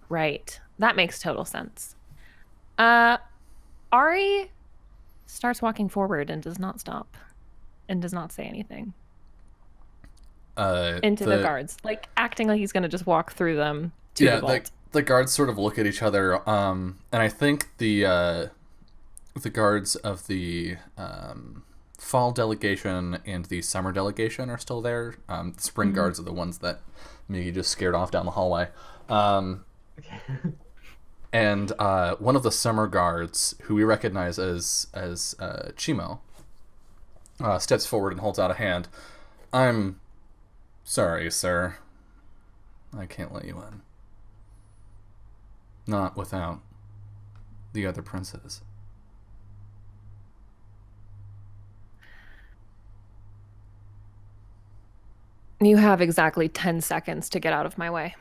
Right. That makes total sense. Ari starts walking forward and does not stop and does not say anything. Into the guards. Like, acting like he's going to just walk through them to the vault. The guards sort of look at each other, and I think the guards of the fall delegation and the summer delegation are still there. The spring guards are the ones that Migi just scared off down the hallway. And one of the summer guards, who we recognize as Chimo, steps forward and holds out a hand. I'm sorry, sir. I can't let you in. Not without the other princes. You have exactly 10 seconds to get out of my way.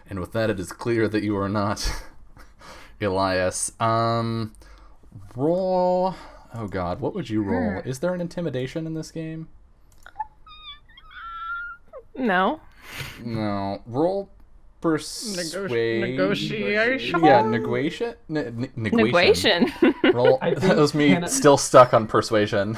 And with that, it is clear that you are not Elias. Roll. Oh God, what would you roll? Is there an intimidation in this game? No. No. Roll Negotiation. Yeah, negotiation. Negotiation. Roll. I That think was me Hannah- still stuck on persuasion.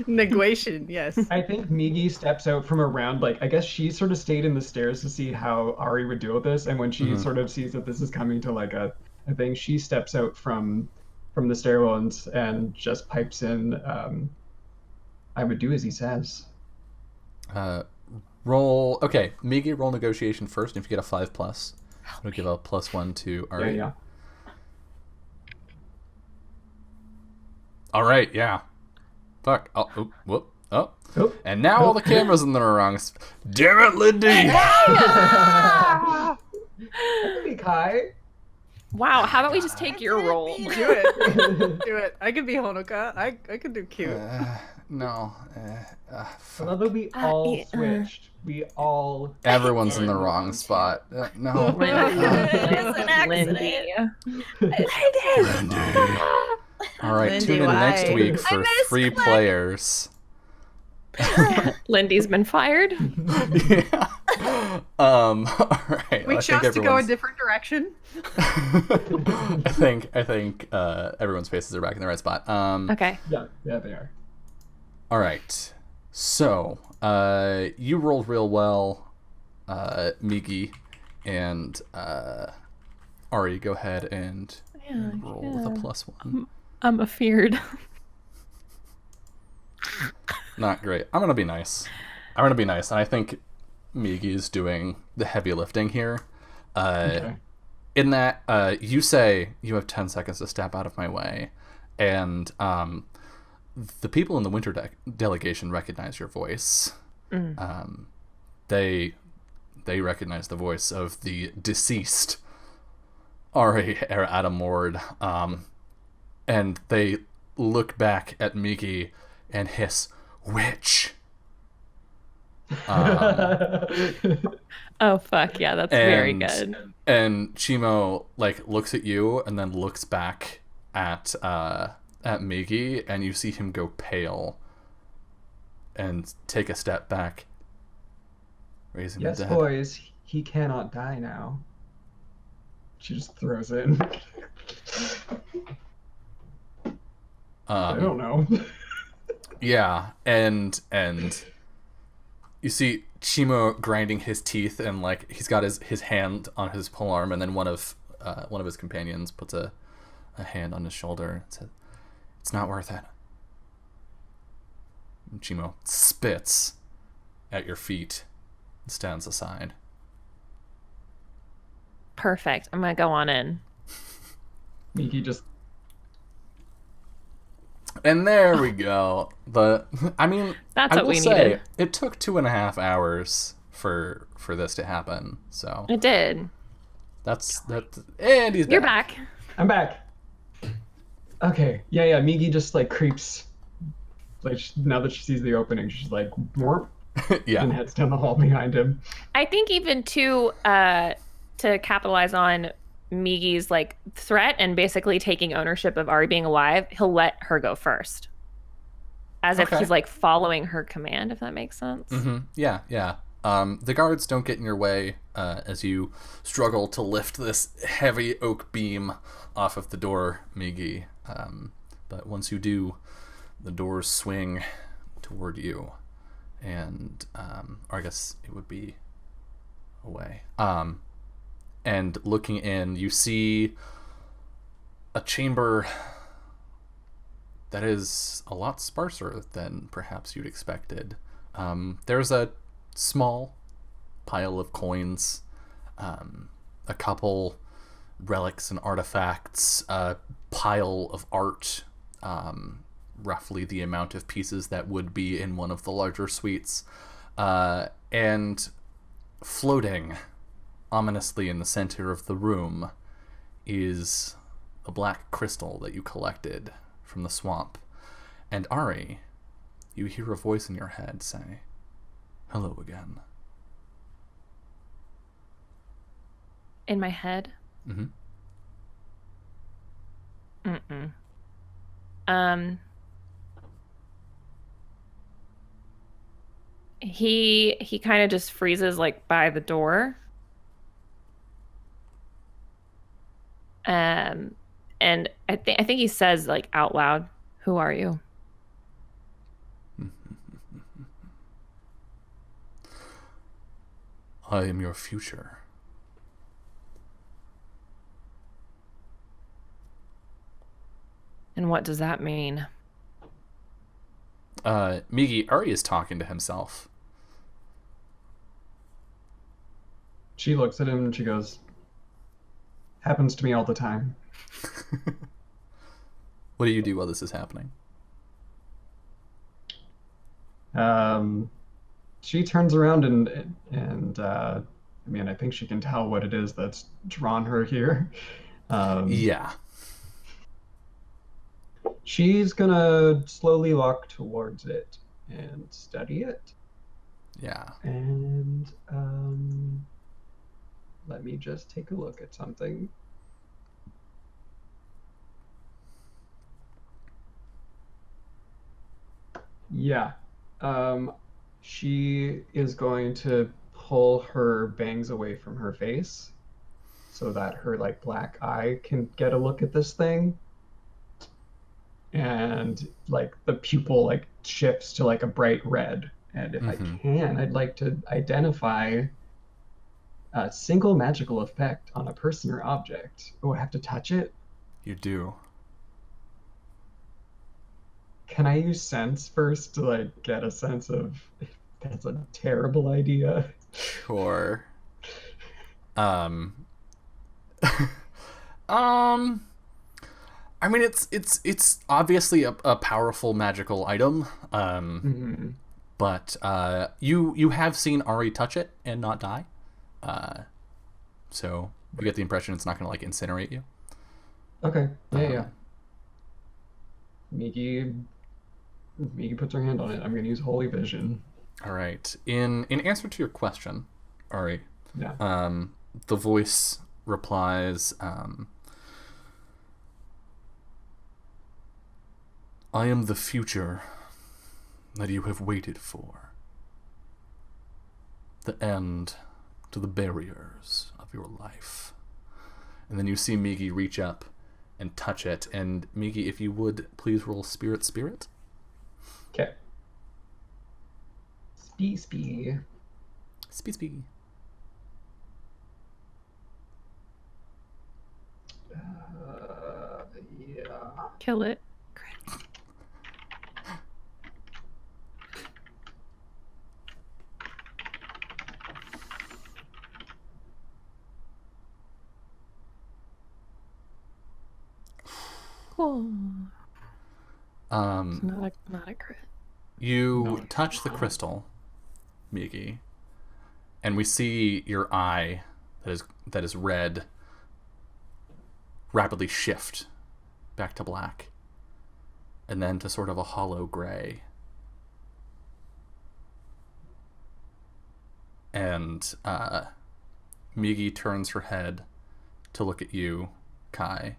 Negotiation, yes. I think Migi steps out from around, like, I guess she sort of stayed in the stairs to see how Ari would deal with this, and when she sort of sees that this is coming to like a thing, she steps out from the stairwell and just pipes in, I would do as he says. Roll. Okay, Migi, roll negotiation first. And if you get a 5+, it'll give a +1 to Ari. Yeah. All right, yeah. Fuck. Oh, oop, whoop. Oh. Oop. And now all the cameras in the wrong. Damn it, Lindy! That could be Kai. Wow, how about we just take your role? Do it. Do it. I could be Honoka. I could do cute. No. Fuck. Although we all switched. We all... Everyone's in the wrong spot. No. It's an accident. Lindy. All right, Lindy, tune in next why? week I for miss 3 Glenn. players. Lindy's been fired. Yeah. All right. We I chose think to go a different direction. I think everyone's faces are back in the right spot. Okay. Yeah, they are. All right. So, you rolled real well, Migi, and Ari, go ahead and roll with a +1. I'm afeared. Not great. I'm gonna be nice. And I think Migi's doing the heavy lifting here. Okay. In that, you say you have 10 seconds to step out of my way, and the people in the winter delegation recognize your voice. They recognize the voice of the deceased Ari Adam Ward, and they look back at Migi and hiss, "Witch!" Oh fuck yeah, that's very And- good. And Chimo looks at you and then looks back at Migi, and you see him go pale and take a step back, raising Yes, the dead. boys, he cannot die now. She just throws it in. I don't know. Yeah, and you see Chimo grinding his teeth, and he's got his hand on his polearm, and then one of his companions puts a hand on his shoulder and says, "It's not worth it." And Chimo spits at your feet and stands aside. Perfect. I'm gonna go on in. Miki just... And there we go. That's That's I what will we say, needed. it took 2.5 hours for this to happen. So It did. that's that. And he's You're back. back. I'm back. Okay. Yeah. Migi just creeps. Now that she sees the opening, she's like, "Warp," Yeah. and heads down the hall behind him. I think even to capitalize on Migi's threat and basically taking ownership of Ari being alive, he'll let her go first. As if Okay. he's following her command, if that makes sense. Mm-hmm. Yeah. The guards don't get in your way as you struggle to lift this heavy oak beam off of the door, Migi. But once you do, the doors swing toward you, and or I guess it would be away. And looking in, you see a chamber that is a lot sparser than perhaps you'd expected. There's a small pile of coins, a couple relics and artifacts, a pile of art roughly the amount of pieces that would be in one of the larger suites. And floating ominously in the center of the room is a black crystal that you collected from the swamp. And Ari, you hear a voice in your head say, "Hello again." In my head? Mm-hmm. He kind of just freezes like by the door. And I think he says like out loud, "Who are you?" I am your future. And what does that mean? Migi, Ari is talking to himself. She looks at him and she goes, "Happens to me all the time." What do you do while this is happening? She turns around and I mean, I think she can tell what it is that's drawn her here. Yeah. She's gonna slowly walk towards it and study it. Yeah. And let me just take a look at something. Yeah. She is going to pull her bangs away from her face so that her like black eye can get a look at this thing. And like the pupil like shifts to like a bright red. And if I can, I'd like to identify a single magical effect on a person or object. Oh, I have to touch it? You do. Can I use sense first to like get a sense of if that's a terrible idea? Sure. I mean, it's obviously a powerful magical item. But you have seen Ari touch it and not die. So you get the impression it's not going to like incinerate you. Okay. Yeah. Migi puts her hand on it. I'm going to use Holy Vision. All right. In answer to your question, Ari, yeah. The voice replies, "I am the future that you have waited for. The end to the barriers of your life." And then you see Migi reach up and touch it. And Migi, if you would, please roll Spirit. Okay. Spee. Yeah. Kill it. Cool. It's not a crit. You touch the crystal, Migi, and we see your eye that is red rapidly shift back to black, and then to sort of a hollow gray. And Migi turns her head to look at you, Kai,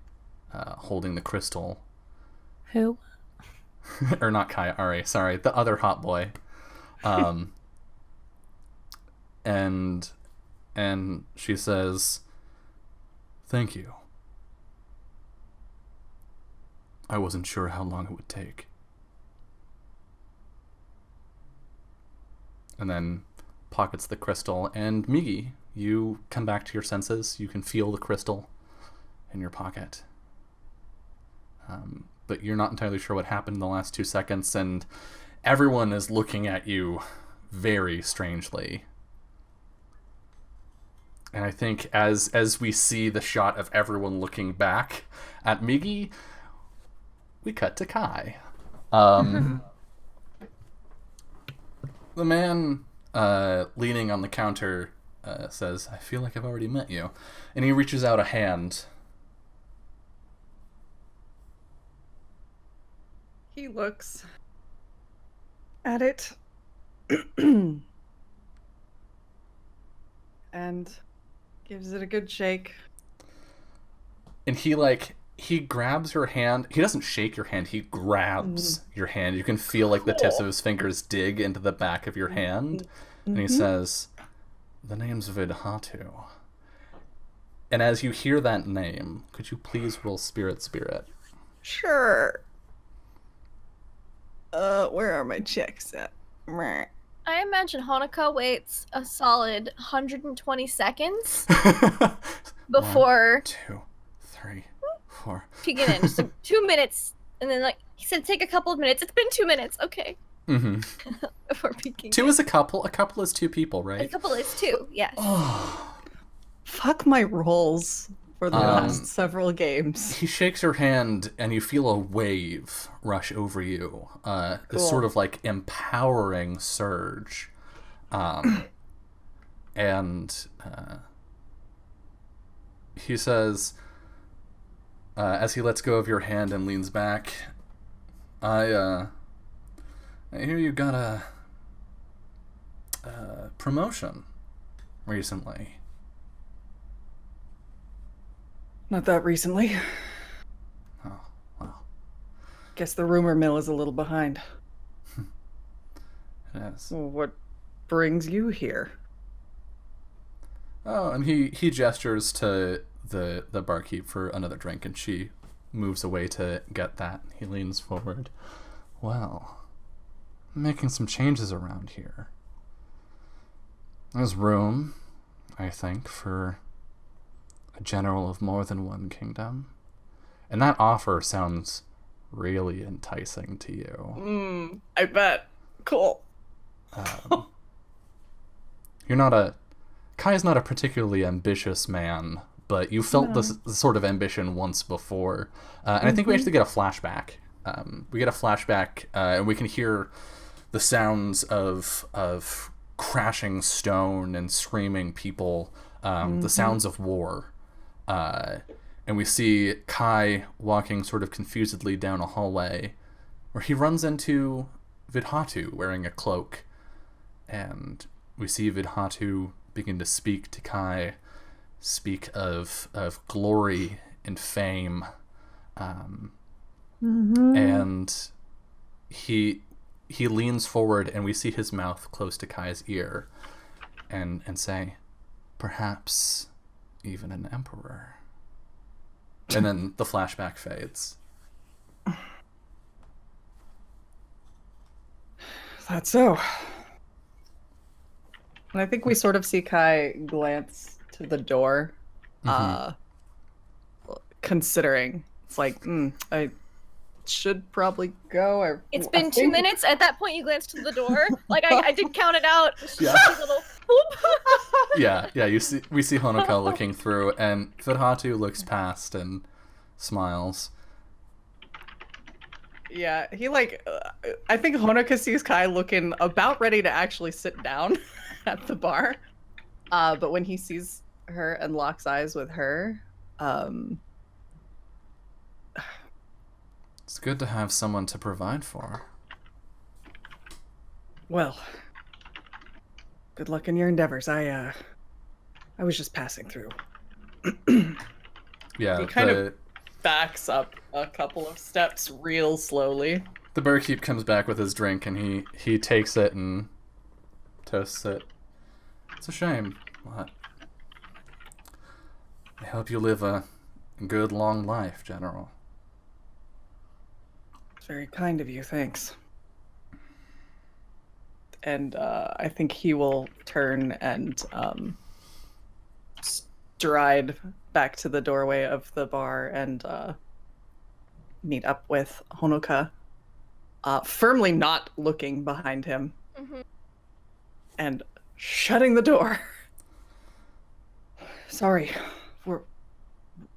holding the crystal. Who? Or not Kai, Ari, sorry, the other hot boy. And she says, "Thank you. I wasn't sure how long it would take." And then pockets the crystal, and Migi, you come back to your senses. You can feel the crystal in your pocket. But you're not entirely sure what happened in the last 2 seconds, and everyone is looking at you very strangely. And I think as we see the shot of everyone looking back at Migi, we cut to Kai. The man leaning on the counter says, I feel like I've already met you. And he reaches out a hand. He looks at it and gives it a good shake. And he grabs your hand. He doesn't shake your hand. He grabs your hand. You can feel like the tips of his fingers dig into the back of your hand. And he says, the name's Vidhatu. And as you hear that name, could you please roll Spirit? Sure. Where are my checks at? Meh. I imagine Honoka waits a solid 120 seconds before 1, 2, 3, 4. peeking in. So 2 minutes, and then he said, take a couple of minutes. It's been 2 minutes. Okay. Before peeking. 2 is a couple. A couple is 2 people, right? A couple is 2. Yes. Fuck my rolls for the last several games. He shakes your hand, and you feel a wave rush over you. This sort of empowering surge. And he says, as he lets go of your hand and leans back, I hear you got a promotion recently. Not that recently. Oh, well. Guess the rumor mill is a little behind. It is. Well, what brings you here? Oh, and he gestures to the barkeep for another drink, and she moves away to get that. He leans forward. Well, I'm making some changes around here. There's room, I think, for a general of more than one kingdom. And that offer sounds really enticing to you. I bet. Cool. Kai's not a particularly ambitious man, but you felt this sort of ambition once before. And I think we actually get a flashback. We get a flashback, and we can hear the sounds of crashing stone and screaming people, the sounds of war. And we see Kai walking sort of confusedly down a hallway where he runs into Vidhatu wearing a cloak. And we see Vidhatu begin to speak to Kai, speak of glory and fame. And he leans forward, and we see his mouth close to Kai's ear and say, perhaps even an emperor. And then the flashback fades. That's so. And I think we sort of see Kai glance to the door, considering. It's like, I should probably go. It's been 2 minutes. At that point, you glance to the door. I did count it out. Yeah. Little whoop. yeah. We see Honoka looking through, and Vidhatu looks past and smiles. Yeah, he I think Honoka sees Kai looking about ready to actually sit down at the bar. But when he sees her and locks eyes with her, it's good to have someone to provide for. Well, good luck in your endeavors. I was just passing through. Yeah, he kind of backs up a couple of steps real slowly. The barkeep comes back with his drink, and he takes it and toasts it. It's a shame, but I hope you live a good, long life, General. It's very kind of you, thanks. And I think he will turn and stride back to the doorway of the bar and meet up with Honoka, firmly not looking behind him, and shutting the door. Sorry, were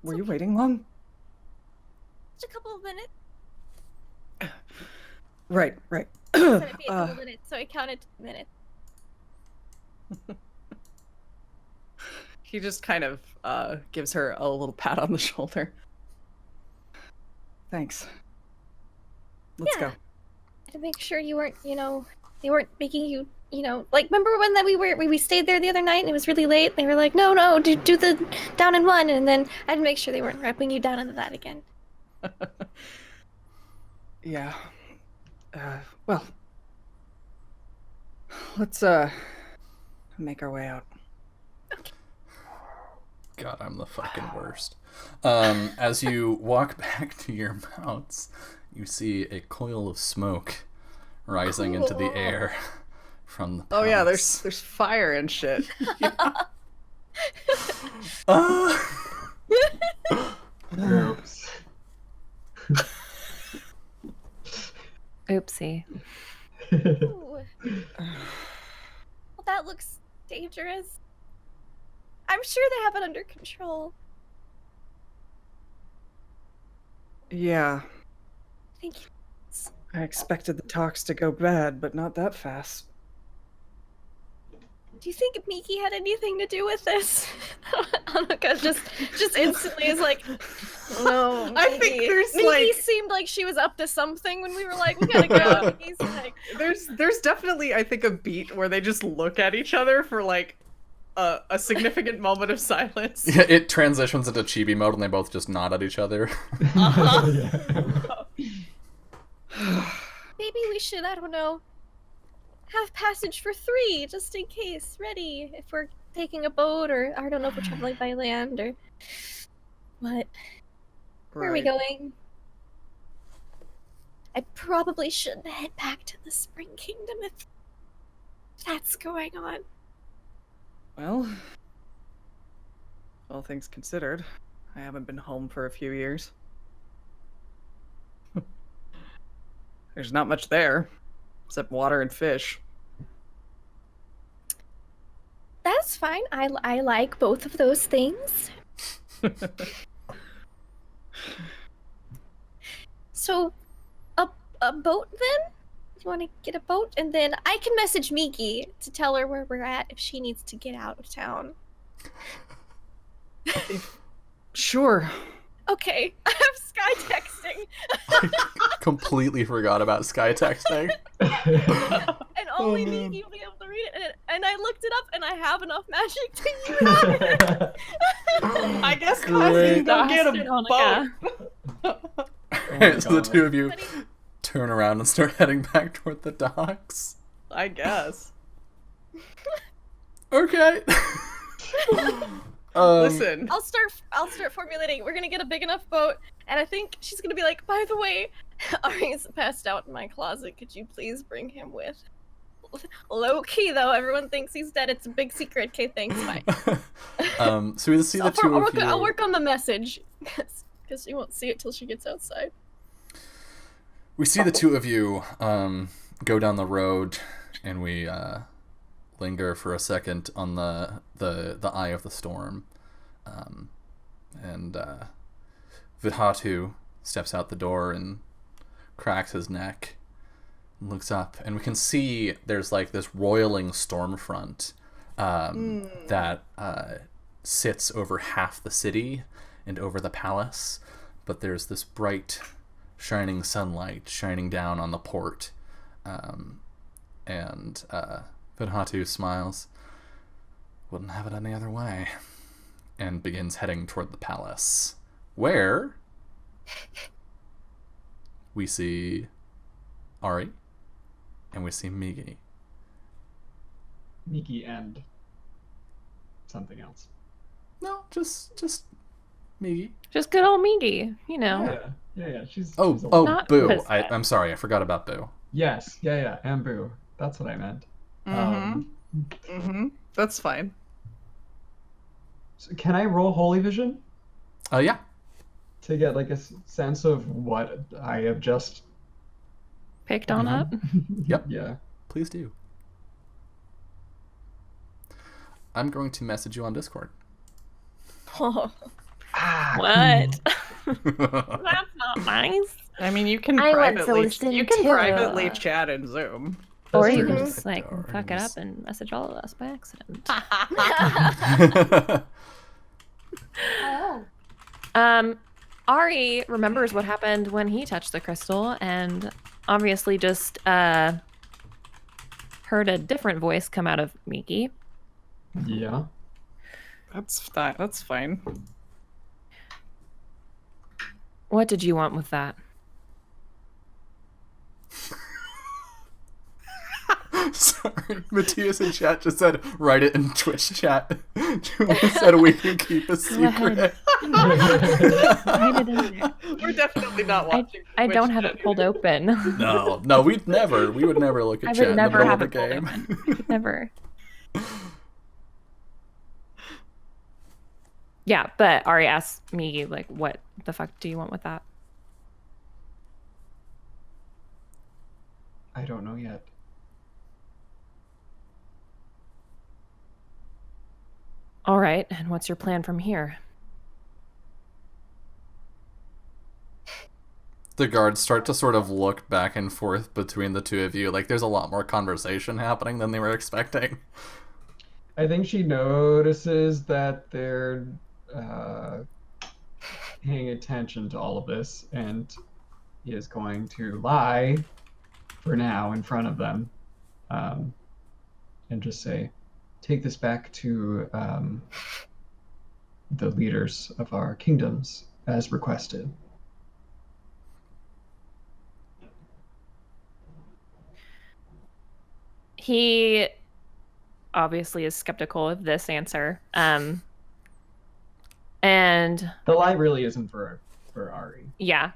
you waiting long? Just a couple of minutes. Right, right. I said it'd be a couple minutes, so I counted minutes. He just kind of gives her a little pat on the shoulder. Thanks. Let's go. To make sure you weren't, they weren't making you, like, remember when that we stayed there the other night and it was really late? They were like, no, do the down in one, and then I had to make sure they weren't wrapping you down into that again. Yeah. Well, let's make our way out. God, I'm the fucking worst. As you walk back to your mounts, you see a coil of smoke rising into the air from the palace. Oh yeah, there's fire and shit. Oops. Oopsie. Ooh. Well, that looks dangerous. I'm sure they have it under control. Yeah, Thank you. I expected the talks to go bad, but not that fast. Do you think Miki had anything to do with this? Annika just instantly is like, no. I think there's Miki like seemed like she was up to something when we were like, we gotta go. He's like, there's definitely, I think, a beat where they just look at each other for like a significant moment of silence. Yeah, it transitions into chibi mode and they both just nod at each other. maybe we should, I don't know, have passage for 3 just in case, ready if we're taking a boat, or I don't know if we're traveling by land or what. Where are we going? I probably shouldn't head back to the Spring Kingdom if that's going on. Well, all things considered, I haven't been home for a few years. There's not much there, except water and fish. That's fine. I like both of those things. So, a boat then? You want to get a boat? And then I can message Miki to tell her where we're at if she needs to get out of town. Sure. Okay, I have Sky texting. I completely forgot about sky texting. And only Miki will be able to read it. And I looked it up and I have enough magic to use it. I guess Great. Classy go get a Annika. boat. Alright, so the two of you Buddy. turn around and start heading back toward the docks. I guess. Okay. Listen. I'll start formulating. We're gonna get a big enough boat, and I think she's gonna be like, by the way, Ari's passed out in my closet. Could you please bring him with? Low key though, everyone thinks he's dead. It's a big secret. Okay, thanks. Bye. So we see the two of you. I'll work on the message because she won't see it till she gets outside. We see the two of you go down the road, and we linger for a second on the eye of the storm, and Vidhatu steps out the door and cracks his neck and looks up, and we can see there's like this roiling storm front that sits over half the city and over the palace, but there's this bright shining sunlight shining down on the port, and Vidhatu smiles. Wouldn't have it any other way. And begins heading toward the palace, where we see Ari and we see Migi. Miki and something else. No, just Migi. Just good old Migi, you know. Yeah. She's Oh, Not Boo. pissed. I'm sorry, I forgot about Boo. Yes, yeah, and Boo. That's what I meant. That's fine. So can I roll Holy Vision Yeah. to get like a sense of what I have just? Picked on up. Yep. Yeah. Please do. I'm going to message you on Discord. Oh, Ah, What? That's not nice. I mean, you can I want to privately listen you can too. privately chat in Zoom. Or That's you true. can just like fuck it Darns. up and message all of us by accident. Oh. Ari remembers what happened when he touched the crystal and obviously just heard a different voice come out of Miki. Yeah. That's fine. What did you want with that? Sorry, Matthias in chat just said, write it in Twitch chat. Julie said we can keep a secret. Write it in there. We're definitely not watching. I Twitch don't have it chat. pulled open. No, we would never look at I chat would in the never middle have of the it pulled game. open. Never. Yeah, but Ari asked me, like, what the fuck do you want with that? I don't know yet. All right, and what's your plan from here? The guards start to sort of look back and forth between the two of you. Like, there's a lot more conversation happening than they were expecting. I think she notices that they're paying attention to all of this, and he is going to lie for now in front of them, and just say, take this back to the leaders of our kingdoms as requested. He obviously is skeptical of this answer. And The lie really isn't for Ari. yeah,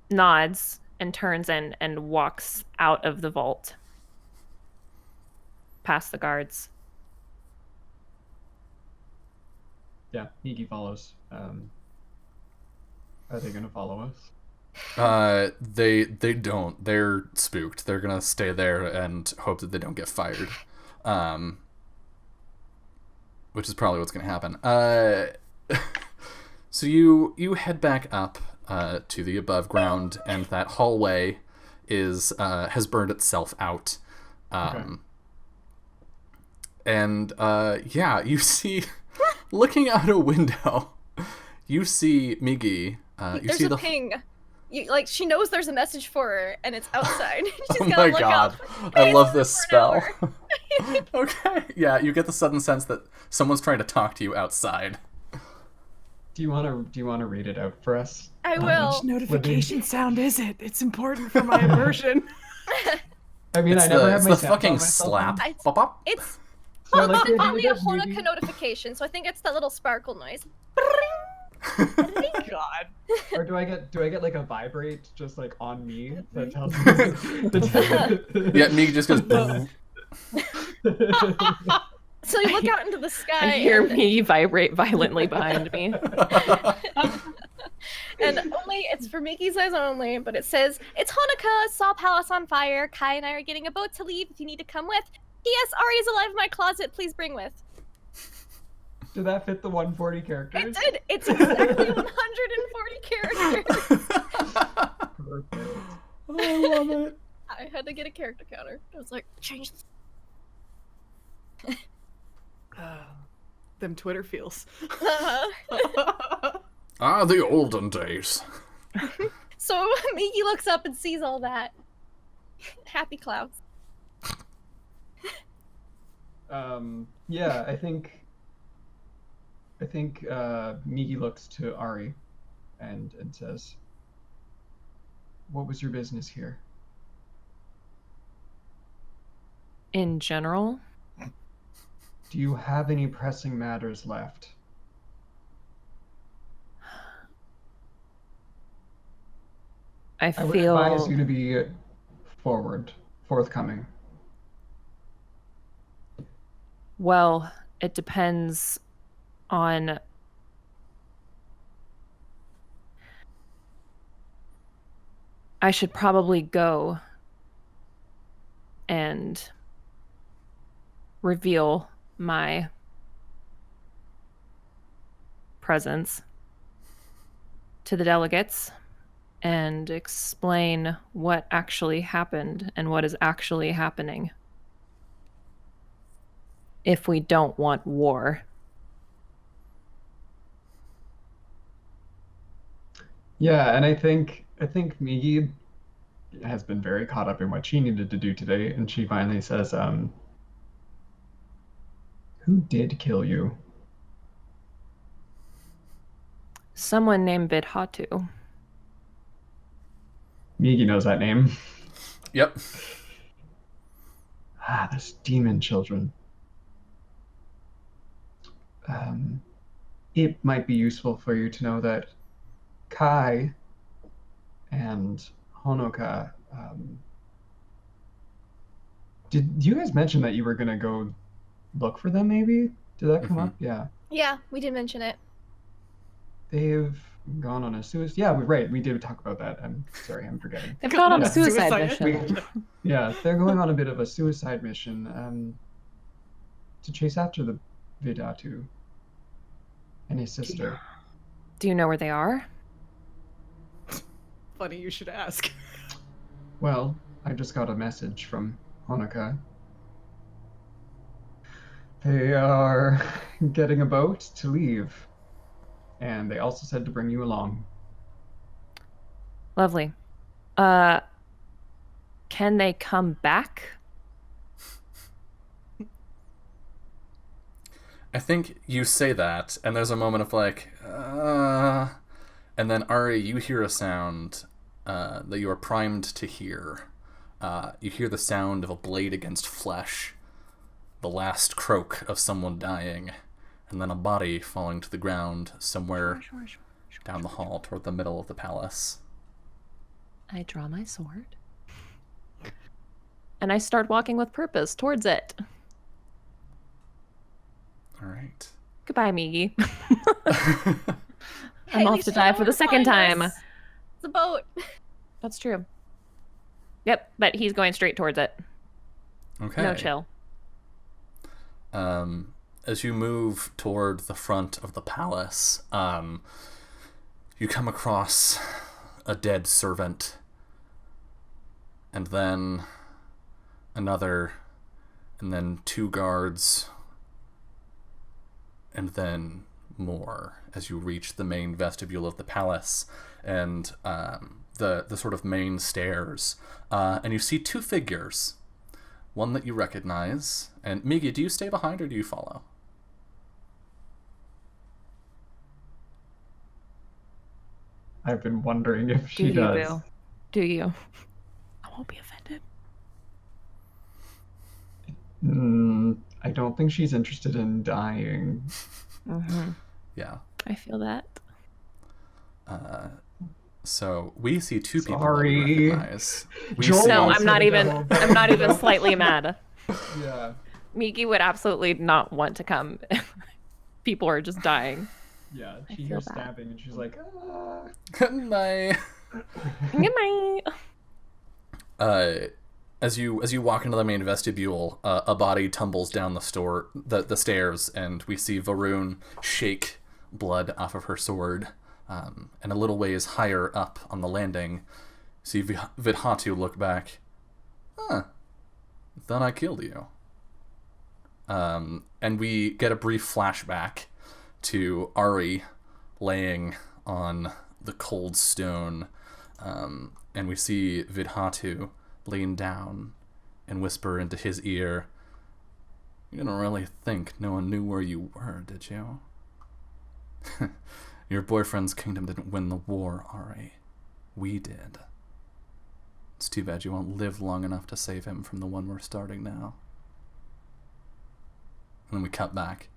nods and turns and walks out of the vault past the guards. Yeah, Miki follows. Are they gonna follow us? They don't. They're spooked. They're gonna stay there and hope that they don't get fired. Which is probably what's gonna happen. So you head back up to the above ground, and that hallway has burned itself out. Okay. And yeah, you see, looking out a window, you see Migi. You There's see a the ping. Like she knows there's a message for her, and it's outside. She's Oh gotta my look god, up. I love It's this for an spell. Okay, yeah, you get the sudden sense that someone's trying to talk to you outside. Do you wanna read it out for us? I will. Which notification sound is it? It's important for my immersion. I mean, It's I never the, have it's my the sound on fucking myself. slap. I- Bop, bop. It's So I like the idea definitely a that maybe- Hanukkah notification, so I think it's that little sparkle noise. God. Or do I get like a vibrate just like on me that tells me? Yeah, Migi just goes. boom. So you look out into the sky. I hear and, me vibrate violently behind me. and only it's for Mickey's eyes only, but it says it's Hanukkah. Saw palace on fire. Kai and I are getting a boat to leave. If you need to come with. P.S. Ari is alive in my closet. Please bring with. Did that fit the 140 characters? It did. It's exactly 140 characters. Perfect. I love it. I had to get a character counter. I was like, change this. Them Twitter feels. Ah, the olden days. So Miki looks up and sees all that. Happy clouds. Yeah, I think Migi looks to Ari and says, "What was your business here?" In general, Do you have any pressing matters left? I I would advise feel you to be forthcoming. well, it depends on I should probably go and reveal my presence to the delegates and explain what actually happened and what is actually happening. If we don't want war. Yeah, and I think Migi has been very caught up in what she needed to do today, and she finally says, who did kill you? Someone named Vidhatu. Migi knows that name. Yep. Ah, those demon children. It might be useful for you to know that Kai and Honoka, did you guys mention that you were gonna go look for them, maybe? Did that come up? Yeah. Yeah, we did mention it. They've gone on a suicide. Yeah, right. We did talk about that. I'm sorry, I'm forgetting. They've gone on a Yeah. suicide Suicide. mission. Yeah, they're going on a bit of a suicide mission to chase after the Vidatu and his sister. Do you know where they are? Funny you should ask. Well, I just got a message from Honoka. They are getting a boat to leave. And they also said to bring you along. Lovely. Can they come back? I think you say that, and there's a moment of like, and then Ari, you hear a sound that you are primed to hear. You hear the sound of a blade against flesh, the last croak of someone dying, and then a body falling to the ground somewhere down the hall toward the middle of the palace. I draw my sword. And I start walking with purpose towards it. All right. Goodbye, Migi. Hey, I'm at off least to you die know for where the to second find time. us. It's a boat. That's true. Yep, but he's going straight towards it. Okay. No chill. As you move toward the front of the palace, you come across a dead servant, and then another, and then 2 guards, and then more as you reach the main vestibule of the palace and the sort of main stairs, and you see 2 figures. One that you recognize. And Migi, do you stay behind or do you follow? I've been wondering if Do she you, does. Boo? Do you? I won't be offended. I don't think she's interested in dying. Mm-hmm. Yeah. I feel that. So we see 2 people that Sorry. we recognize. We Joel see, No, wants I'm not her to even. go, but I'm not you even know. slightly mad. Yeah. Miki would absolutely not want to come. People are just dying. Yeah. I She feel hears bad. stabbing and she's like, ah. Bye. Goodbye. As you walk into the main vestibule, a body tumbles down the stairs, and we see Varun shake blood off of her sword. And a little ways higher up on the landing, see Vidhatu look back. Huh. Thought I killed you. And we get a brief flashback to Ari laying on the cold stone, and we see Vidhatu lean down and whisper into his ear, "You didn't really think no one knew where you were, did you? Your boyfriend's kingdom didn't win the war, Ari. We did. It's too bad you won't live long enough to save him from the one we're starting now." And then we cut back.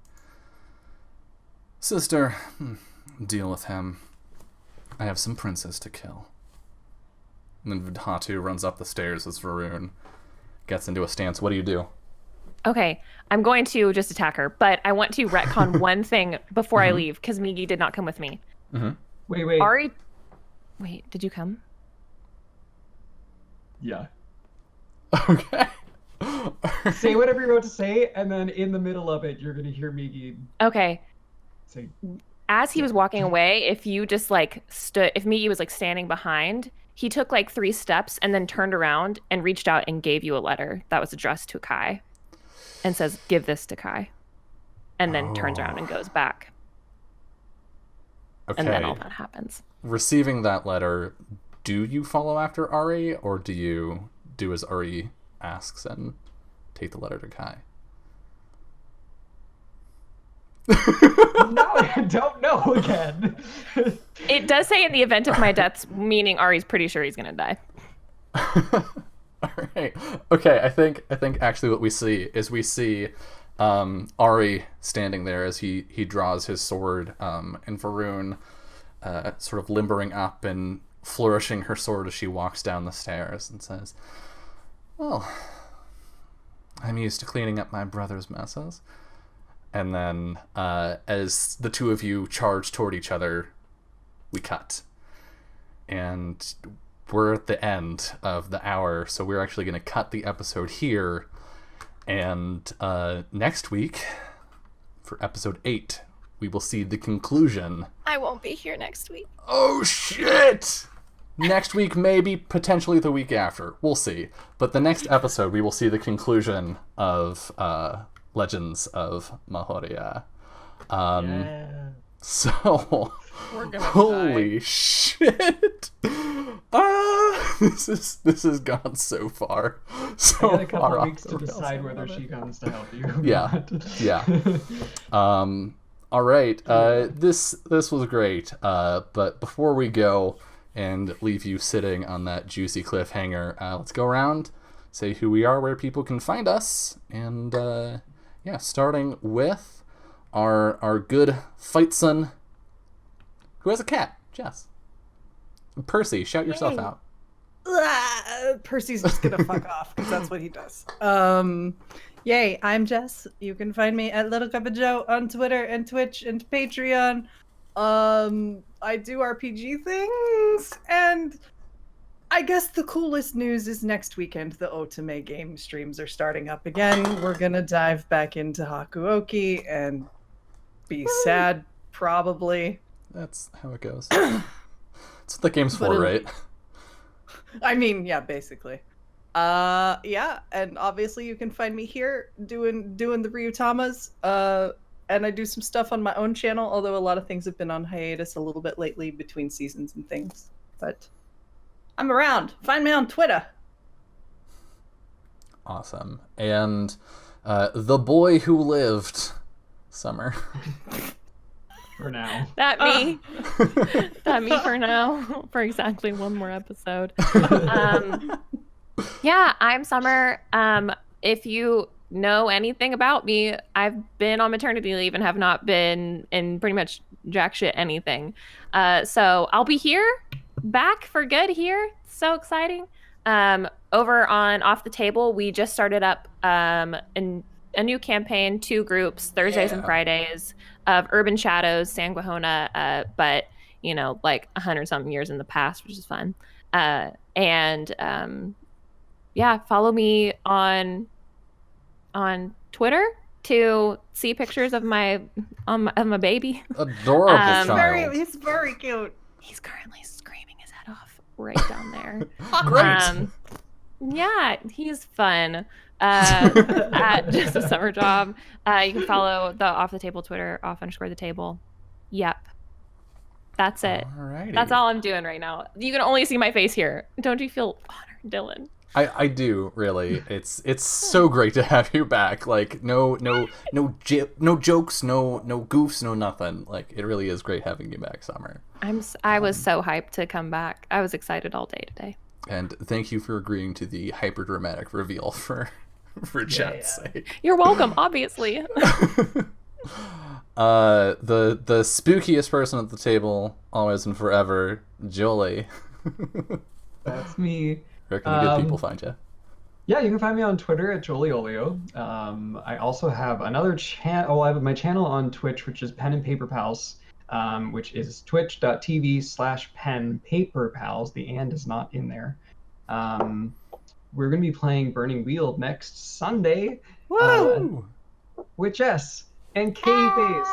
"Sister, deal with him. I have some princes to kill." And then Vidhatu runs up the stairs as Varun gets into a stance. What do you do? Okay, I'm going to just attack her, but I want to retcon one thing before I leave because Migi did not come with me. Wait. Ari, wait, did you come? Yeah. Okay. Say whatever you're about to say, and then in the middle of it, you're gonna hear Migi Okay, say, as he was walking away, if you just like if Migi was like standing behind, he took like 3 steps and then turned around and reached out and gave you a letter that was addressed to Kai and says, "Give this to Kai." And then turns around and goes back. Okay. And then all that happens. Receiving that letter, do you follow after Ari, or do you do as Ari asks and take the letter to Kai? No, I don't know again. It does say in the event of my death, meaning Ari's pretty sure he's gonna die. All right. Okay. I think actually what we see is Ari standing there as he draws his sword, and Varun sort of limbering up and flourishing her sword as she walks down the stairs and says, "Well, I'm used to cleaning up my brother's messes." And then as the two of you charge toward each other, we cut. And we're at the end of the hour, so we're actually going to cut the episode here. And next week, for episode 8, we will see the conclusion. I won't be here next week. Oh, shit! Next week, maybe, potentially the week after. We'll see. But the next episode, we will see the conclusion of Legends of Mahōrea. Yeah. So, We're gonna holy shit! This has gone so far. So I got a couple far off weeks the to rails. decide whether she comes to help you. Yeah. Yeah. All right. This was great. But before we go and leave you sitting on that juicy cliffhanger, let's go around, say who we are, where people can find us, and starting with our good fightson who has a cat, Jess. Percy, shout yourself Yay. out. Percy's just gonna fuck off because that's what he does. Yay, I'm Jess. You can find me at Little Cup of Joe on Twitter and Twitch and Patreon. I do RPG things, and I guess the coolest news is next weekend the Otome game streams are starting up again. We're gonna dive back into Hakuoki and be sad, probably. That's how it goes. That's what the game's But for, it- right? I mean, yeah, basically. Yeah, and obviously you can find me here doing the Ryutamas. And I do some stuff on my own channel, although a lot of things have been on hiatus a little bit lately between seasons and things. But I'm around. Find me on Twitter. Awesome. And the boy who lived, Summer. For now. That me. That me for now. For exactly one more episode. Yeah, I'm Summer. If you know anything about me, I've been on maternity leave and have not been in pretty much jack shit anything. So I'll be here, back for good here. So exciting. Over on Off the Table, we just started up a new campaign, 2 groups, Thursdays and Fridays, of Urban Shadows, Sanguihona, but, you know, like 100-something years in the past, which is fun. Yeah, follow me on Twitter to see pictures of my baby. Adorable child. He's very cute. He's currently screaming his head off right down there. Great. Yeah, he's fun. At Just a Summer Job. You can follow the Off the Table Twitter, off_the_table. Yep. That's it. Alrighty. That's all I'm doing right now. You can only see my face here. Don't you feel honored, Dylan? I do, really. It's so great to have you back. Like no jokes, no goofs, no nothing. Like it really is great having you back, Summer. I was so hyped to come back. I was excited all day today. And thank you for agreeing to the hyper dramatic reveal for chat's sake. You're welcome, obviously. The spookiest person at the table, always and forever, Jolie. That's me. Where can the good people find you? Yeah, you can find me on Twitter at JolieOlio. I also have another channel. I have my channel on Twitch, which is Pen and Paper Pals, which is twitch.tv/penpaperpals. The and is not in there. We're going to be playing Burning Wheel next Sunday. Woo! With Jess and K-Face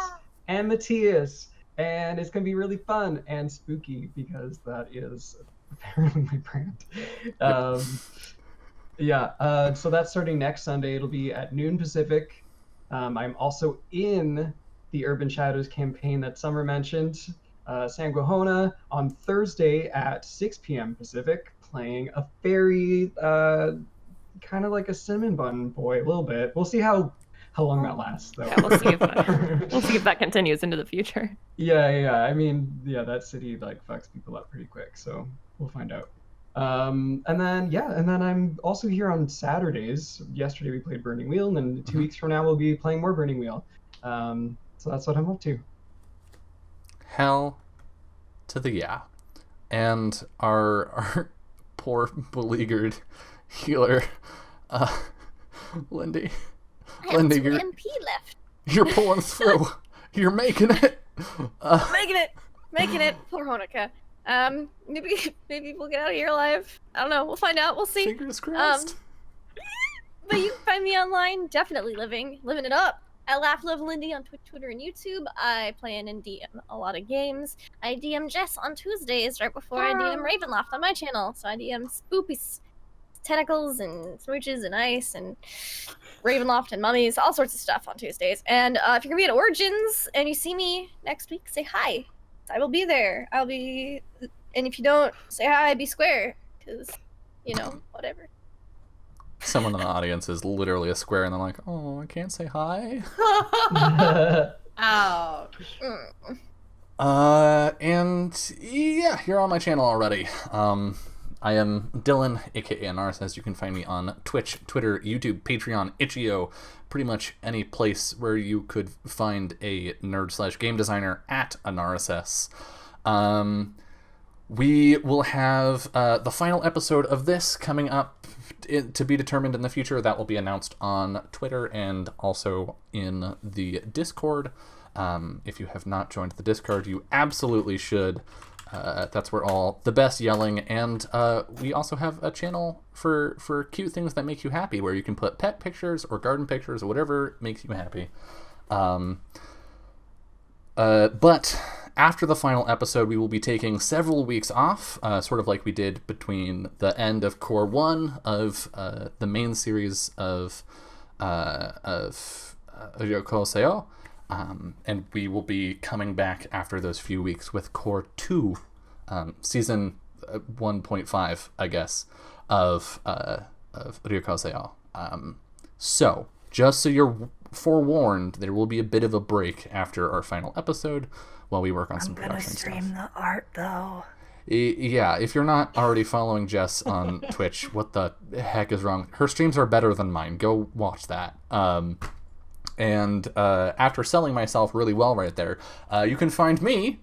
and Matthias and it's gonna be really fun and spooky because that is apparently my brand. So that's starting next Sunday. It'll be at noon Pacific. I'm also in the Urban Shadows campaign that Summer mentioned, Sanguahona, on Thursday at 6 p.m. Pacific, playing a fairy, kind of like a cinnamon bun boy, a little bit. We'll see how long that lasts, though. Yeah, we'll see if that continues into the future. Yeah. I mean, that city like fucks people up pretty quick, so we'll find out. And then I'm also here on Saturdays. Yesterday we played Burning Wheel, and then 2 weeks from now we'll be playing more Burning Wheel. So that's what I'm up to. Hell to the yeah. And our poor beleaguered healer, Lindy. I have Lindy, 2 you're MP left. you're pulling through. You're making it. Making it. Poor Honoka. Maybe we'll get out of here alive. I don't know. We'll find out. We'll see. Fingers crossed. But you can find me online, definitely living it up. I Laugh Love Lindy on Twitch, Twitter, and YouTube. I play and DM a lot of games. I DM Jess on Tuesdays right before I DM Ravenloft on my channel. So I DM spoopies, tentacles, and smooches, and ice, and Ravenloft, and mummies, all sorts of stuff on Tuesdays. And if you're gonna be at Origins and you see me next week, say hi. I will be there. And if you don't, say hi, be square. Because, whatever. Someone in the audience is literally a square, and they're like, "Oh, I can't say hi." Ouch. And yeah, you're on my channel already. I am Dylan, aka Narcissus. You can find me on Twitch, Twitter, YouTube, Patreon, Itch.io, pretty much any place where you could find a nerd/game designer at a Narcissus. We will have the final episode of this coming up to be determined in the future. That will be announced on Twitter and also in the Discord. If you have not joined the Discord, you absolutely should. That's where all the best yelling, and we also have a channel for cute things that make you happy, where you can put pet pictures or garden pictures or whatever makes you happy. But after the final episode, we will be taking several weeks off, sort of like we did between the end of Core 1 of the main series of Ryoko Seo. And we will be coming back after those few weeks with Core 2, Season 1.5, I guess, of Ryoko Seo. So, just so you're forewarned, there will be a bit of a break after our final episode while we work on some production stuff. I'm gonna stream the art, though. Yeah, if you're not already following Jess on Twitch, what the heck is wrong? Her streams are better than mine. Go watch that. And after selling myself really well right there, you can find me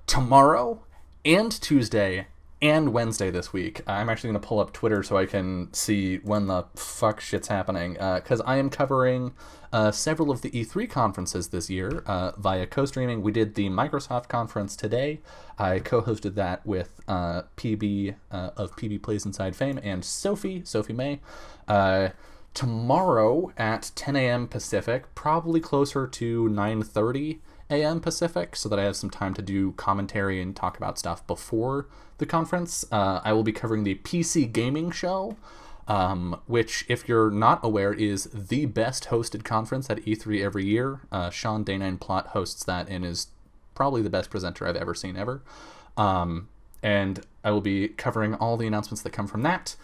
tomorrow and Tuesday and Wednesday this week. I'm actually going to pull up Twitter so I can see when the fuck shit's happening, because I am covering several of the E3 conferences this year via co-streaming. We did the Microsoft conference today. I co-hosted that with PB of PB Plays Inside Fame and Sophie May. Tomorrow at 10 a.m. Pacific, probably closer to 9:30 a.m. Pacific, so that I have some time to do commentary and talk about stuff before the conference. I will be covering the PC Gaming Show, which, if you're not aware, is the best hosted conference at E3 every year. Sean Day9 Plot hosts that and is probably the best presenter I've ever seen ever. And I will be covering all the announcements that come from that.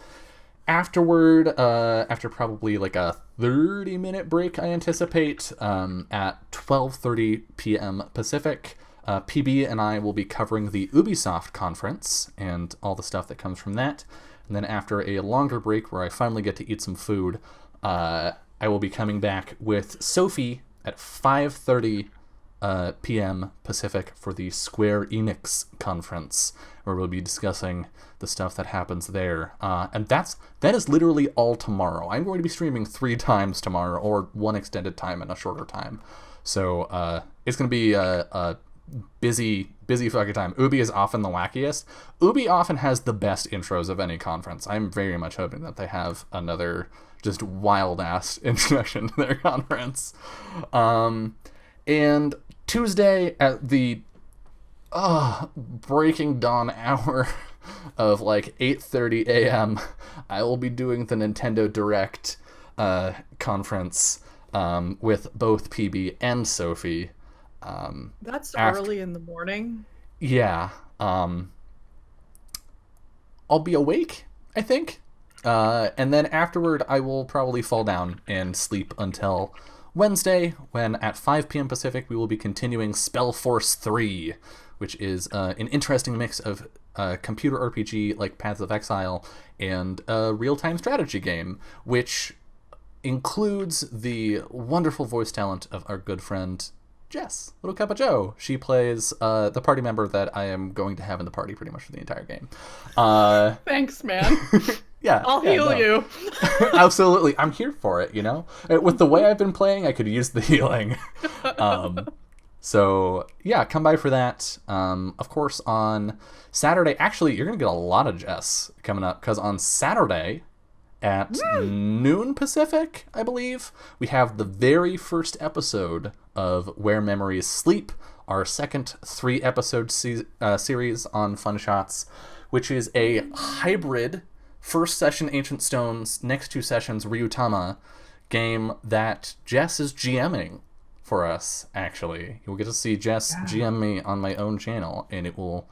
Afterward, after probably like a 30-minute break, I anticipate, at 12:30 p.m. Pacific, PB and I will be covering the Ubisoft conference and all the stuff that comes from that. And then after a longer break where I finally get to eat some food, I will be coming back with Sophie at 5:30 p.m. Pacific for the Square Enix conference, where we'll be discussing the stuff that happens there. And that is literally all tomorrow. I'm going to be streaming 3 times tomorrow, or 1 extended time and a shorter time. So it's going to be a busy fucking time. Ubi is often the wackiest. Ubi often has the best intros of any conference. I'm very much hoping that they have another just wild-ass introduction to their conference. And Tuesday at the breaking dawn hour of like 8:30 a.m., I will be doing the Nintendo Direct conference with both PB and Sophie. That's after- early in the morning. Yeah. I'll be awake, I think. And then afterward, I will probably fall down and sleep until Wednesday, when at 5 p.m. Pacific, we will be continuing Spellforce 3, which is an interesting mix of computer RPG like Paths of Exile and a real-time strategy game, which includes the wonderful voice talent of our good friend Jess, Little Kappa Joe. She plays the party member that I am going to have in the party pretty much for the entire game. Thanks, man. Yeah, I'll heal you. Absolutely. I'm here for it, you know? With the way I've been playing, I could use the healing. So, yeah, come by for that. Of course, on Saturday, actually, you're going to get a lot of Jess coming up, because on Saturday at noon Pacific, I believe, we have the very first episode of Where Memories Sleep, our second 3-episode series on Fun Shots, which is a hybrid first session Ancient Stones, next 2 sessions Ryutama game that Jess is GMing for us, actually. You'll get to see Jess GM me on my own channel, and it will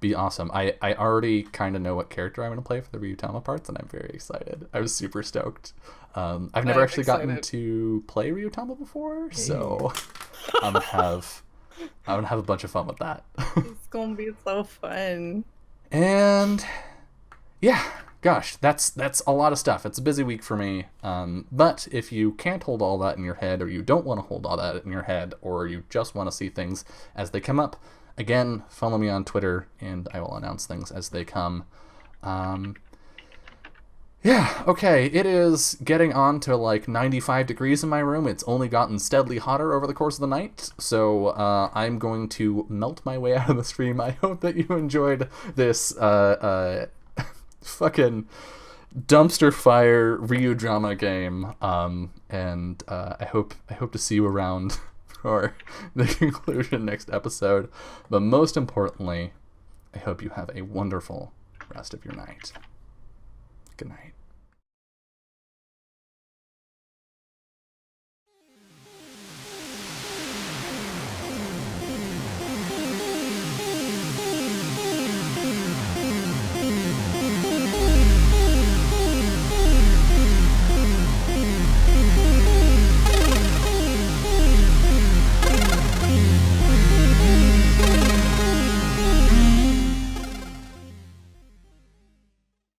be awesome. I already kind of know what character I'm going to play for the Ryutama parts, and I'm very excited. I was super stoked. I've never actually gotten to play Ryutama before, so I'm gonna have a bunch of fun with that. It's gonna be so fun. And yeah, gosh, that's a lot of stuff. It's a busy week for me. But if you can't hold all that in your head, or you don't want to hold all that in your head, or you just want to see things as they come up, again, follow me on Twitter, and I will announce things as they come. Yeah, okay, it is getting on to like 95 degrees in my room. It's only gotten steadily hotter over the course of the night, so I'm going to melt my way out of the stream. I hope that you enjoyed this fucking dumpster fire Ryu drama game, and I hope to see you around for the conclusion next episode. But most importantly, I hope you have a wonderful rest of your night. Good night.